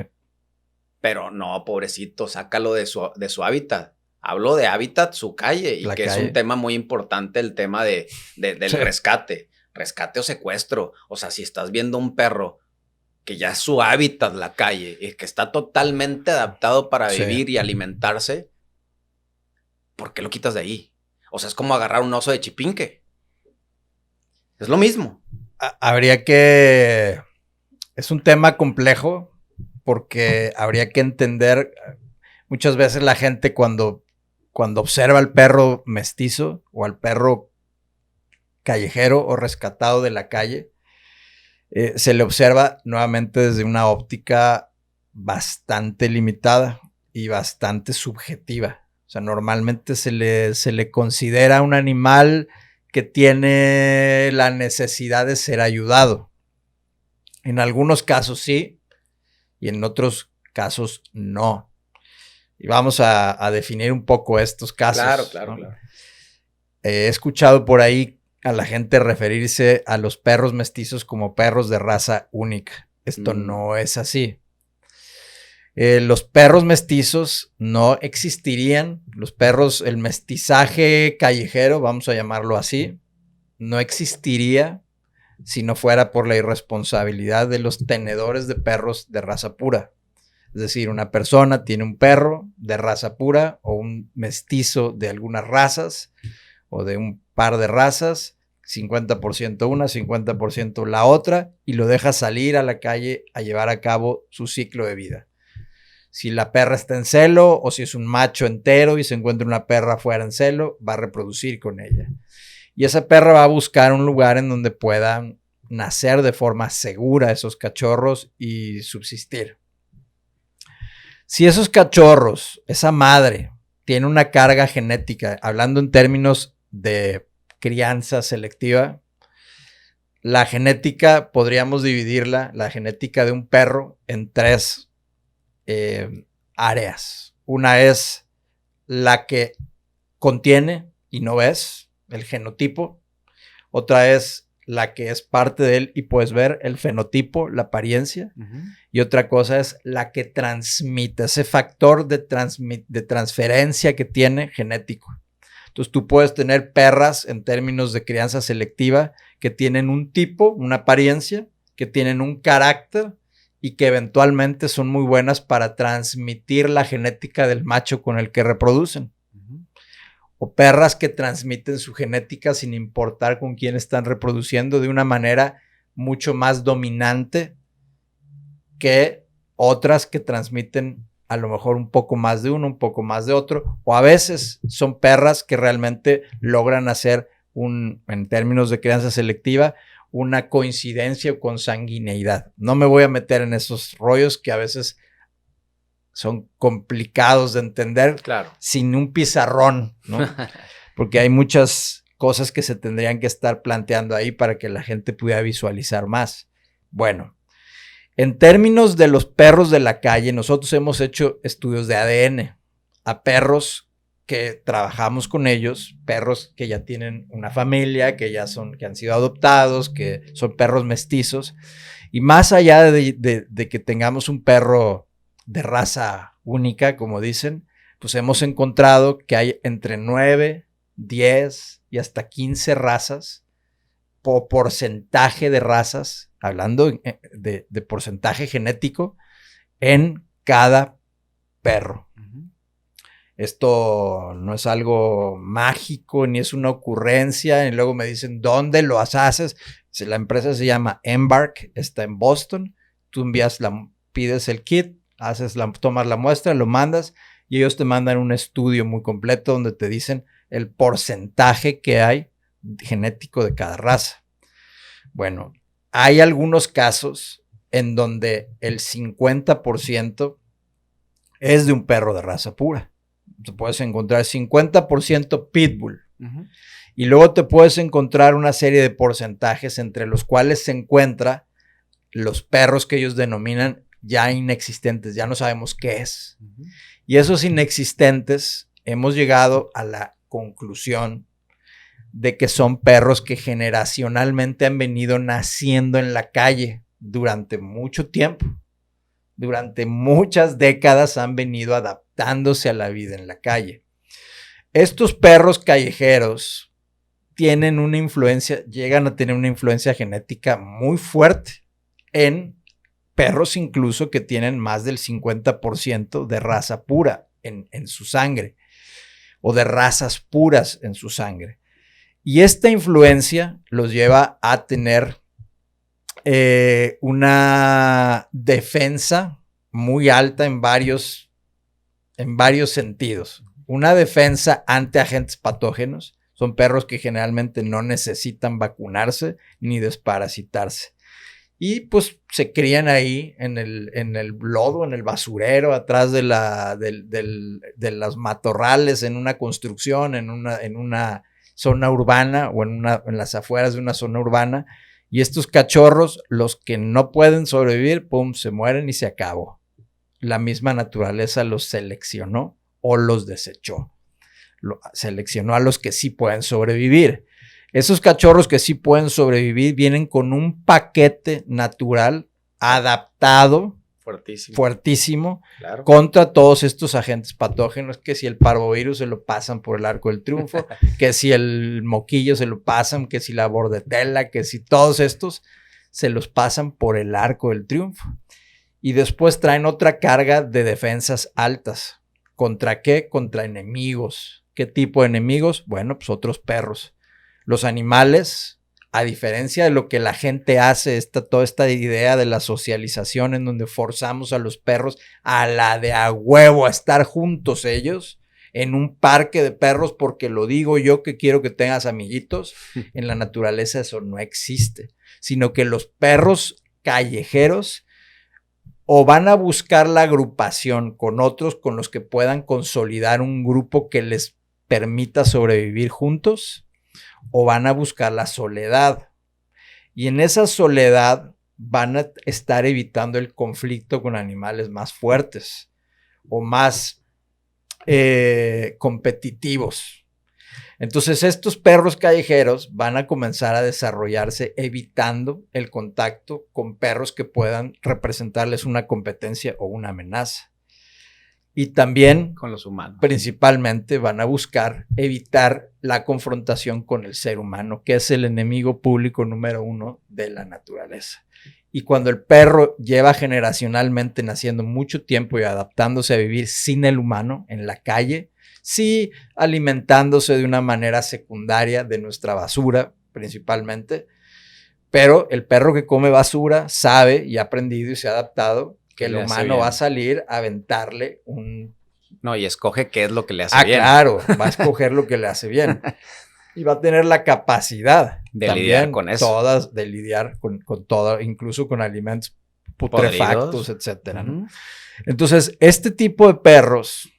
Speaker 1: Pero no, pobrecito, sácalo de su hábitat. Hablo de hábitat, su calle, y
Speaker 2: La
Speaker 1: que
Speaker 2: calle.
Speaker 1: es un tema muy importante, el tema del
Speaker 2: Sí.
Speaker 1: rescate o secuestro. O sea, si estás viendo un perro que ya es su hábitat, la calle, y que está totalmente adaptado para
Speaker 2: Sí.
Speaker 1: vivir y alimentarse, ¿por qué lo quitas de ahí? O sea, es como agarrar un oso de Chipinque. Es lo mismo.
Speaker 2: Habría que... Es un tema complejo porque habría que entender... Muchas veces la gente cuando observa al perro mestizo o al perro callejero o rescatado de la calle, se le observa nuevamente desde una óptica bastante limitada y bastante subjetiva. O sea, normalmente se le considera un animal que tiene la necesidad de ser ayudado. En algunos casos sí, y en otros casos no. Y vamos a definir un poco estos casos.
Speaker 1: Claro.
Speaker 2: He escuchado por ahí a la gente referirse a los perros mestizos como perros de raza única. Esto no es así. Los perros mestizos no existirían. Los perros, el mestizaje callejero, vamos a llamarlo así, no existiría si no fuera por la irresponsabilidad de los tenedores de perros de raza pura. Es decir, una persona tiene un perro de raza pura o un mestizo de algunas razas o de un par de razas, 50% una, 50% la otra, y lo deja salir a la calle a llevar a cabo su ciclo de vida. Si la perra está en celo o si es un macho entero y se encuentra una perra fuera en celo, va a reproducir con ella. Y esa perra va a buscar un lugar en donde puedan nacer de forma segura esos cachorros y subsistir. Si esos cachorros, esa madre, tiene una carga genética, hablando en términos de crianza selectiva, la genética, podríamos dividirla, la genética de un perro, en 3 áreas. Una es la que contiene y no ves, el genotipo. Otra es la que es parte de él y puedes ver el fenotipo, la apariencia. Y otra cosa es la que transmite, ese factor de transferencia que tiene genético. Entonces tú puedes tener perras en términos de crianza selectiva que tienen un tipo, una apariencia, que tienen un carácter y que eventualmente son muy buenas para transmitir la genética del macho con el que reproducen. O perras que transmiten su genética sin importar con quién están reproduciendo de una manera mucho más dominante que otras que transmiten a lo mejor un poco más de uno, un poco más de otro, o a veces son perras que realmente logran hacer en términos de crianza selectiva, una coincidencia o consanguineidad. No me voy a meter en esos rollos que a veces son complicados de entender sin un pizarrón, ¿no? Porque hay muchas cosas que se tendrían que estar planteando ahí para que la gente pudiera visualizar más. Bueno, en términos de los perros de la calle, nosotros hemos hecho estudios de ADN a perros que trabajamos con ellos, perros que ya tienen una familia, que han sido adoptados, que son perros mestizos. Y más allá de que tengamos un perro de raza única, como dicen, pues hemos encontrado que hay entre 9, 10 y hasta 15 razas, por porcentaje de razas, hablando de porcentaje genético, en cada perro. Esto no es algo mágico, ni es una ocurrencia, y luego me dicen, ¿dónde lo haces? La empresa se llama Embark, está en Boston, tú pides el kit, tomas la muestra, lo mandas, y ellos te mandan un estudio muy completo donde te dicen el porcentaje que hay genético de cada raza. Bueno, hay algunos casos en donde el 50% es de un perro de raza pura. Te puedes encontrar 50% pitbull. Y luego te puedes encontrar una serie de porcentajes entre los cuales se encuentra los perros que ellos denominan ya inexistentes, ya no sabemos qué es. Y esos inexistentes hemos llegado a la conclusión de que son perros que generacionalmente han venido naciendo en la calle durante mucho tiempo. Durante muchas décadas han venido adaptándose a la vida en la calle. Estos perros callejeros tienen una influencia, llegan a tener una influencia genética muy fuerte en perros incluso que tienen más del 50% de raza pura en su sangre o de razas puras en su sangre. Y esta influencia los lleva a tener una defensa muy alta en varios sentidos. Una defensa ante agentes patógenos. Son perros que generalmente no necesitan vacunarse ni desparasitarse. Y pues se crían ahí en el lodo, en el basurero, atrás de los matorrales, en una construcción, en una zona urbana o en las afueras de una zona urbana. Y estos cachorros, los que no pueden sobrevivir, pum, se mueren y se acabó. La misma naturaleza los seleccionó o los desechó. Seleccionó a los que sí pueden sobrevivir. Esos cachorros que sí pueden sobrevivir vienen con un paquete natural adaptado, fuertísimo claro, contra todos estos agentes patógenos, que si el parvovirus se lo pasan por el arco del triunfo, que si el moquillo se lo pasan, que si la bordetela, que si todos estos se los pasan por el arco del triunfo. Y después traen otra carga de defensas altas. ¿Contra qué? Contra enemigos. ¿Qué tipo de enemigos? Bueno, pues otros perros. Los animales, a diferencia de lo que la gente hace, toda esta idea de la socialización en donde forzamos a los perros a la de a huevo a estar juntos ellos en un parque de perros porque lo digo yo que quiero que tengas amiguitos. En la naturaleza eso no existe, sino que los perros callejeros o van a buscar la agrupación con otros con los que puedan consolidar un grupo que les permita sobrevivir juntos, o van a buscar la soledad. Y en esa soledad van a estar evitando el conflicto con animales más fuertes o más competitivos. Entonces estos perros callejeros van a comenzar a desarrollarse evitando el contacto con perros que puedan representarles una competencia o una amenaza. Y también
Speaker 1: con los humanos.
Speaker 2: Principalmente van a buscar evitar la confrontación con el ser humano, que es el enemigo público número 1 de la naturaleza. Y cuando el perro lleva generacionalmente naciendo mucho tiempo y adaptándose a vivir sin el humano en la calle, sí alimentándose de una manera secundaria de nuestra basura principalmente, pero el perro que come basura sabe y ha aprendido y se ha adaptado que el humano va a salir a aventarle un...
Speaker 1: No, y escoge qué es lo que le hace bien.
Speaker 2: Claro, va a escoger lo que le hace bien. Y va a tener la capacidad
Speaker 1: de también, lidiar con eso.
Speaker 2: De lidiar con todo, incluso con alimentos putrefactos, etcétera, ¿no? Entonces, este tipo de perros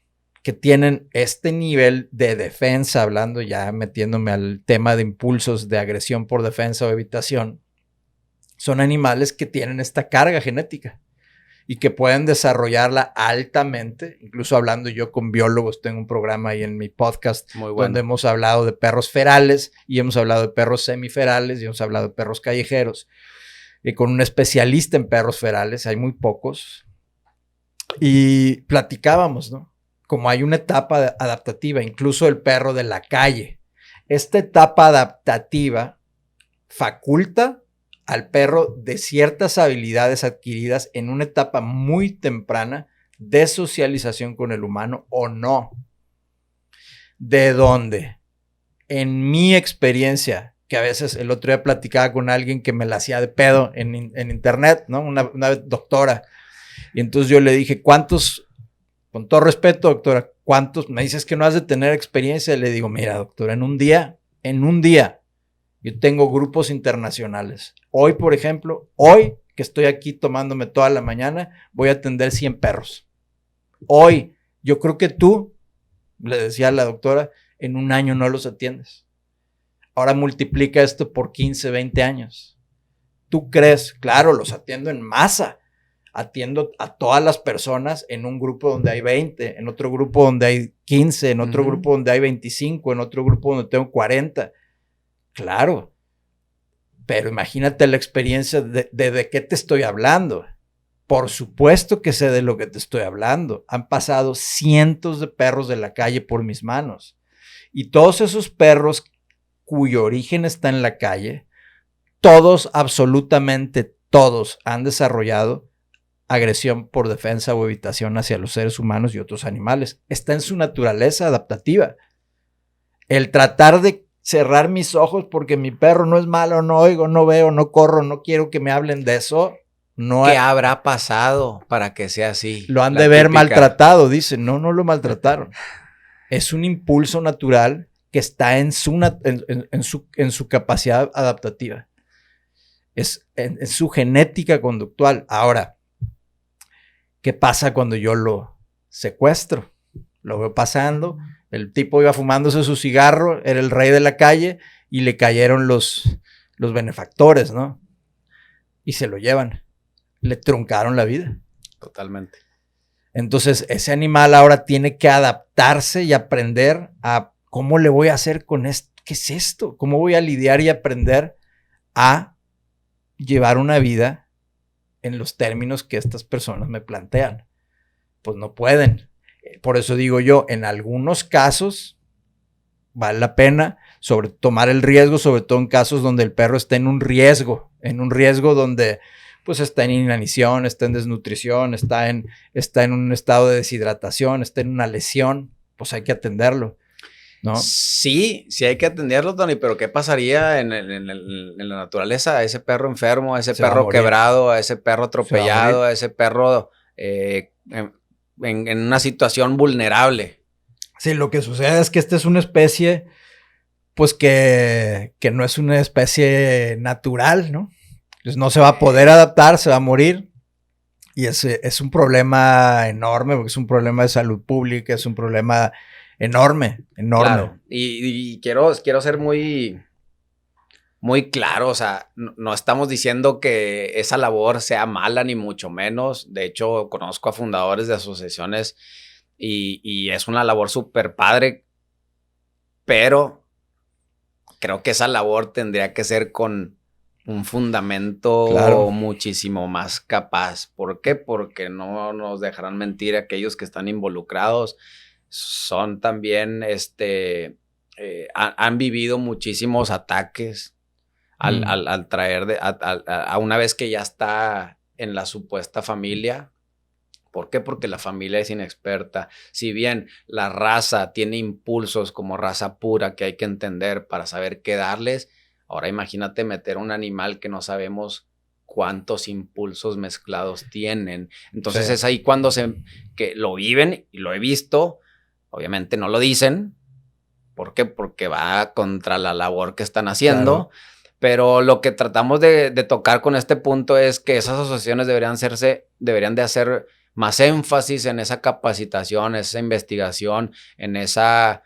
Speaker 2: que tienen este nivel de defensa, hablando ya metiéndome al tema de impulsos de agresión por defensa o evitación, son animales que tienen esta carga genética y que pueden desarrollarla altamente. Incluso hablando yo con biólogos, tengo un programa ahí en mi podcast donde hemos hablado de perros ferales y hemos hablado de perros semiferales y hemos hablado de perros callejeros. Y con un especialista en perros ferales, hay muy pocos. Y platicábamos, ¿no? Como hay una etapa adaptativa, incluso el perro de la calle. Esta etapa adaptativa faculta al perro de ciertas habilidades adquiridas en una etapa muy temprana de socialización con el humano o no. ¿De dónde? En mi experiencia, que a veces el otro día platicaba con alguien que me la hacía de pedo en internet, ¿no? Una doctora. Y entonces yo le dije, ¿cuántos? Con todo respeto, doctora, ¿cuántos? Me dices que no has de tener experiencia. Le digo, mira, doctora, en un día, yo tengo grupos internacionales. Hoy, por ejemplo, hoy que estoy aquí tomándome toda la mañana, voy a atender 100 perros. Hoy, yo creo que tú, le decía a la doctora, en un año no los atiendes. Ahora multiplica esto por 15, 20 años. ¿Tú crees? Claro, los atiendo en masa. atiendo a todas las personas en un grupo donde hay 20, en otro grupo donde hay 15, en otro grupo donde hay 25, en otro grupo donde tengo 40. Claro, pero imagínate la experiencia de qué te estoy hablando. Por supuesto que sé de lo que te estoy hablando. Han pasado cientos de perros de la calle por mis manos. Y todos esos perros cuyo origen está en la calle, todos, absolutamente todos, han desarrollado agresión por defensa o evitación hacia los seres humanos y otros animales. Está en su naturaleza adaptativa. El tratar de cerrar mis ojos porque mi perro no es malo, no oigo, no veo, no corro, no quiero que me hablen de eso. No
Speaker 1: ¿Qué habrá pasado para que sea así?
Speaker 2: Lo han de ver maltratado, dicen. No, no lo maltrataron. Es un impulso natural que está en su capacidad adaptativa. Es en su genética conductual. Ahora, ¿qué pasa cuando yo lo secuestro? Lo veo pasando, el tipo iba fumándose su cigarro, era el rey de la calle y le cayeron los benefactores, ¿no? Y se lo llevan. Le truncaron la vida.
Speaker 1: Totalmente.
Speaker 2: Entonces, ese animal ahora tiene que adaptarse y aprender a cómo le voy a hacer con esto. ¿Qué es esto? ¿Cómo voy a lidiar y aprender a llevar una vida en los términos que estas personas me plantean? Pues no pueden. Por eso digo yo, en algunos casos vale la pena tomar el riesgo, sobre todo en casos donde el perro está en un riesgo donde pues está en inanición, está en desnutrición, está en un estado de deshidratación, está en una lesión, pues hay que atenderlo, ¿no?
Speaker 1: Sí hay que atenderlo, Tony, pero ¿qué pasaría en la naturaleza? A ese perro enfermo, a ese perro quebrado, a ese perro atropellado, a ese perro en una situación vulnerable.
Speaker 2: Sí, lo que sucede es que esta es una especie, pues que no es una especie natural, ¿no? Pues no se va a poder adaptar, se va a morir. Y es un problema enorme, porque es un problema de salud pública, es un problema enorme.
Speaker 1: Claro. Y quiero ser muy, muy claro, o sea, no estamos diciendo que esa labor sea mala, ni mucho menos. De hecho, conozco a fundadores de asociaciones y es una labor súper padre, pero creo que esa labor tendría que ser con un fundamento muchísimo más capaz. ¿Por qué? Porque no nos dejarán mentir aquellos que están involucrados. Son también, han vivido muchísimos ataques al traer, a una vez que ya está en la supuesta familia. ¿Por qué? Porque la familia es inexperta. Si bien la raza tiene impulsos como raza pura que hay que entender para saber qué darles, ahora imagínate meter un animal que no sabemos cuántos impulsos mezclados tienen. Entonces es ahí cuando que lo viven, y lo he visto, obviamente no lo dicen. ¿Por qué? Porque va contra la labor que están haciendo. Claro. Pero lo que tratamos de tocar con este punto es que esas asociaciones deberían de hacer más énfasis en esa capacitación, esa investigación, en esa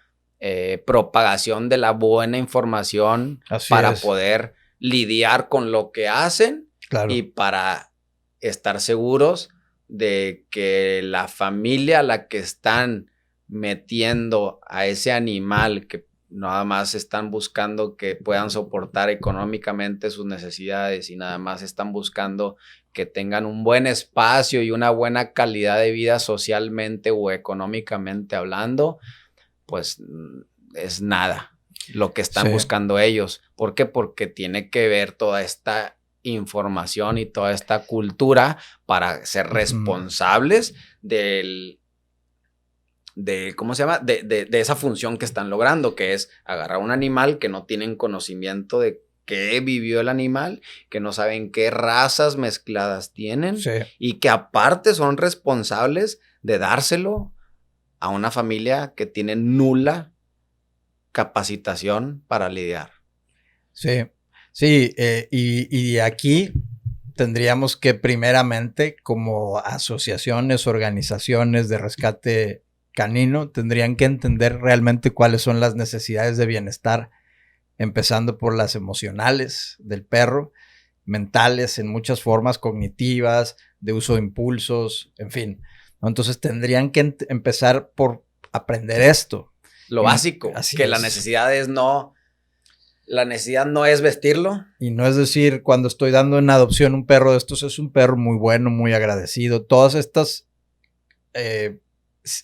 Speaker 1: propagación de la buena información. Así para poder lidiar con lo que hacen. Claro. Y para estar seguros de que la familia a la que están metiendo a ese animal, que nada más están buscando que puedan soportar económicamente sus necesidades y nada más están buscando que tengan un buen espacio y una buena calidad de vida socialmente o económicamente hablando, pues es nada lo que están buscando ellos. ¿Por qué? Porque tiene que ver toda esta información y toda esta cultura para ser responsables ¿cómo se llama? De esa función que están logrando, que es agarrar un animal que no tienen conocimiento de qué vivió el animal, que no saben qué razas mezcladas tienen y que aparte son responsables de dárselo a una familia que tiene nula capacitación para lidiar.
Speaker 2: Y aquí tendríamos que primeramente, como asociaciones, organizaciones de rescate canino, tendrían que entender realmente cuáles son las necesidades de bienestar, empezando por las emocionales del perro mentales en muchas formas cognitivas, de uso de impulsos, en fin, ¿no? Entonces tendrían que empezar por aprender esto.
Speaker 1: Lo básico,
Speaker 2: Así
Speaker 1: que
Speaker 2: es.
Speaker 1: la necesidad no es vestirlo.
Speaker 2: Y no es decir, cuando estoy dando en adopción un perro de estos, es un perro muy bueno, muy agradecido. Todas estas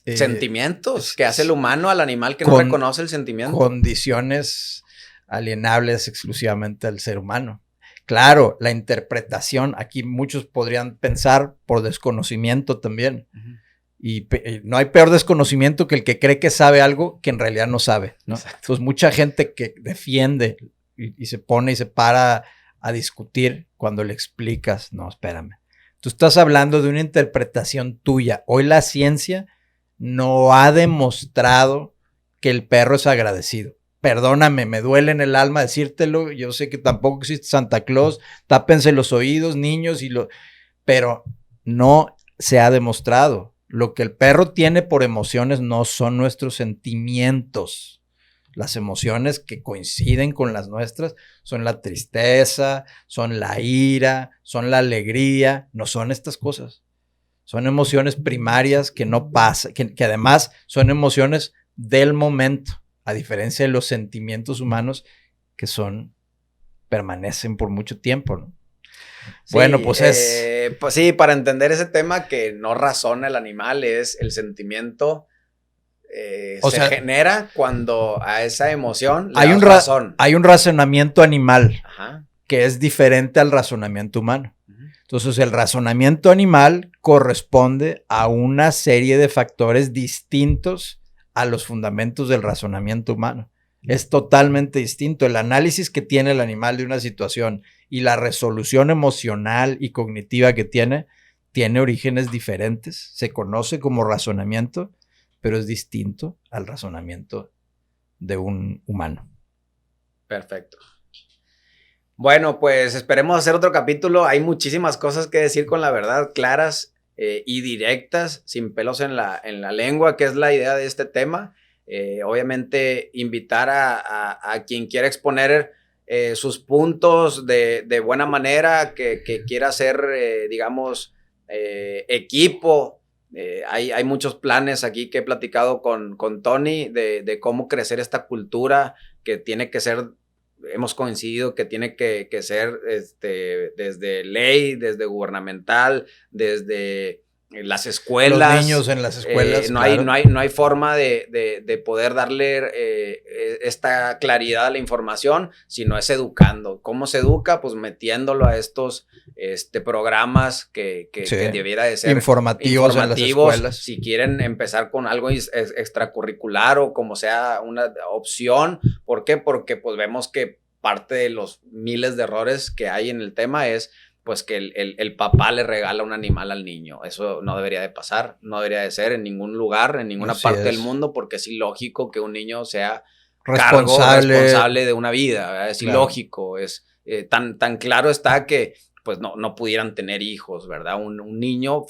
Speaker 1: sentimientos que hace el humano al animal que no reconoce el sentimiento.
Speaker 2: Condiciones alienables exclusivamente al ser humano. Claro, la interpretación, aquí muchos podrían pensar por desconocimiento también. Uh-huh. Y no hay peor desconocimiento que el que cree que sabe algo que en realidad no sabe, ¿no? Entonces mucha gente que defiende y se pone y se para a discutir cuando le explicas, no, espérame. Tú estás hablando de una interpretación tuya. Hoy la ciencia no ha demostrado que el perro es agradecido. Perdóname, me duele en el alma decírtelo. Yo sé que tampoco existe Santa Claus. Tápense los oídos, niños, pero no se ha demostrado. Lo que el perro tiene por emociones no son nuestros sentimientos. Las emociones que coinciden con las nuestras son la tristeza, son la ira, son la alegría. No son estas cosas. Son emociones primarias que no pasan, que además son emociones del momento. A diferencia de los sentimientos humanos que permanecen por mucho tiempo, ¿no?
Speaker 1: Sí,
Speaker 2: bueno, pues
Speaker 1: pues sí, para entender ese tema que no razona el animal, es el sentimiento genera cuando a esa emoción le das razón.
Speaker 2: Hay un razonamiento animal. Ajá. Que es diferente al razonamiento humano. Uh-huh. Entonces, el razonamiento animal corresponde a una serie de factores distintos a los fundamentos del razonamiento humano. Es totalmente distinto. El análisis que tiene el animal de una situación y la resolución emocional y cognitiva que tiene orígenes diferentes. Se conoce como razonamiento, pero es distinto al razonamiento de un humano.
Speaker 1: Perfecto. Bueno, pues esperemos hacer otro capítulo. Hay muchísimas cosas que decir con la verdad, claras y directas, sin pelos en la lengua, que es la idea de este tema. Obviamente invitar a quien quiera exponer sus puntos de buena manera, que quiera hacer, digamos, equipo. Hay muchos planes aquí que he platicado con Tony de cómo crecer esta cultura que tiene que ser, hemos coincidido que tiene que ser desde ley, desde gubernamental, desde las escuelas.
Speaker 2: Los niños en las escuelas.
Speaker 1: No hay forma de poder darle esta claridad a la información si no es educando. ¿Cómo se educa? Pues metiéndolo a estos programas que debiera de ser
Speaker 2: informativos en las escuelas.
Speaker 1: Si quieren empezar con algo extracurricular o como sea una opción. ¿Por qué? Porque pues vemos que parte de los miles de errores que hay en el tema es pues que el papá le regala un animal al niño. Eso no debería de pasar, no debería de ser en ningún lugar, en ninguna parte del mundo, porque es ilógico que un niño sea responsable de una vida, ¿verdad? Es ilógico, es tan claro está que pues no pudieran tener hijos, ¿verdad? Un niño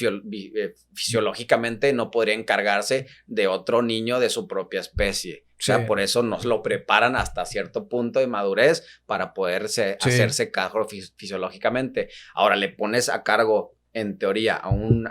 Speaker 1: fisiológicamente no podría encargarse de otro niño de su propia especie. O sea, por eso nos lo preparan hasta cierto punto de madurez para poder hacerse cargo fisiológicamente. Ahora le pones a cargo, en teoría, a un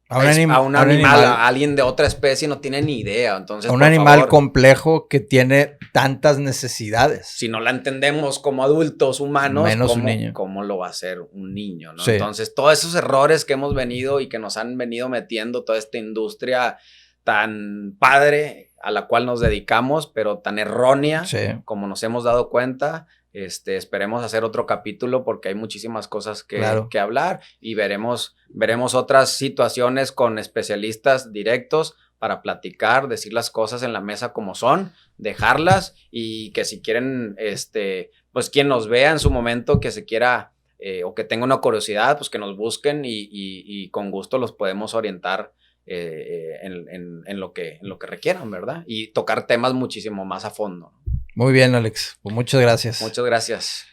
Speaker 1: animal, a alguien de otra especie, no tiene ni idea. Entonces,
Speaker 2: a un animal complejo que tiene tantas necesidades.
Speaker 1: Si no la entendemos como adultos humanos,
Speaker 2: menos un niño.
Speaker 1: ¿Cómo lo va a hacer un niño, ¿no? Sí. Entonces, todos esos errores que hemos venido y que nos han venido metiendo toda esta industria tan padre a la cual nos dedicamos, pero tan errónea, como nos hemos dado cuenta. Esperemos hacer otro capítulo porque hay muchísimas cosas que hablar y veremos otras situaciones con especialistas directos para platicar, decir las cosas en la mesa como son, dejarlas y que si quieren, pues quien nos vea en su momento que se quiera o que tenga una curiosidad, pues que nos busquen y con gusto los podemos orientar en lo que requieran, ¿verdad? Y tocar temas muchísimo más a fondo.
Speaker 2: Muy bien, Alex. Pues muchas gracias.
Speaker 1: Muchas gracias.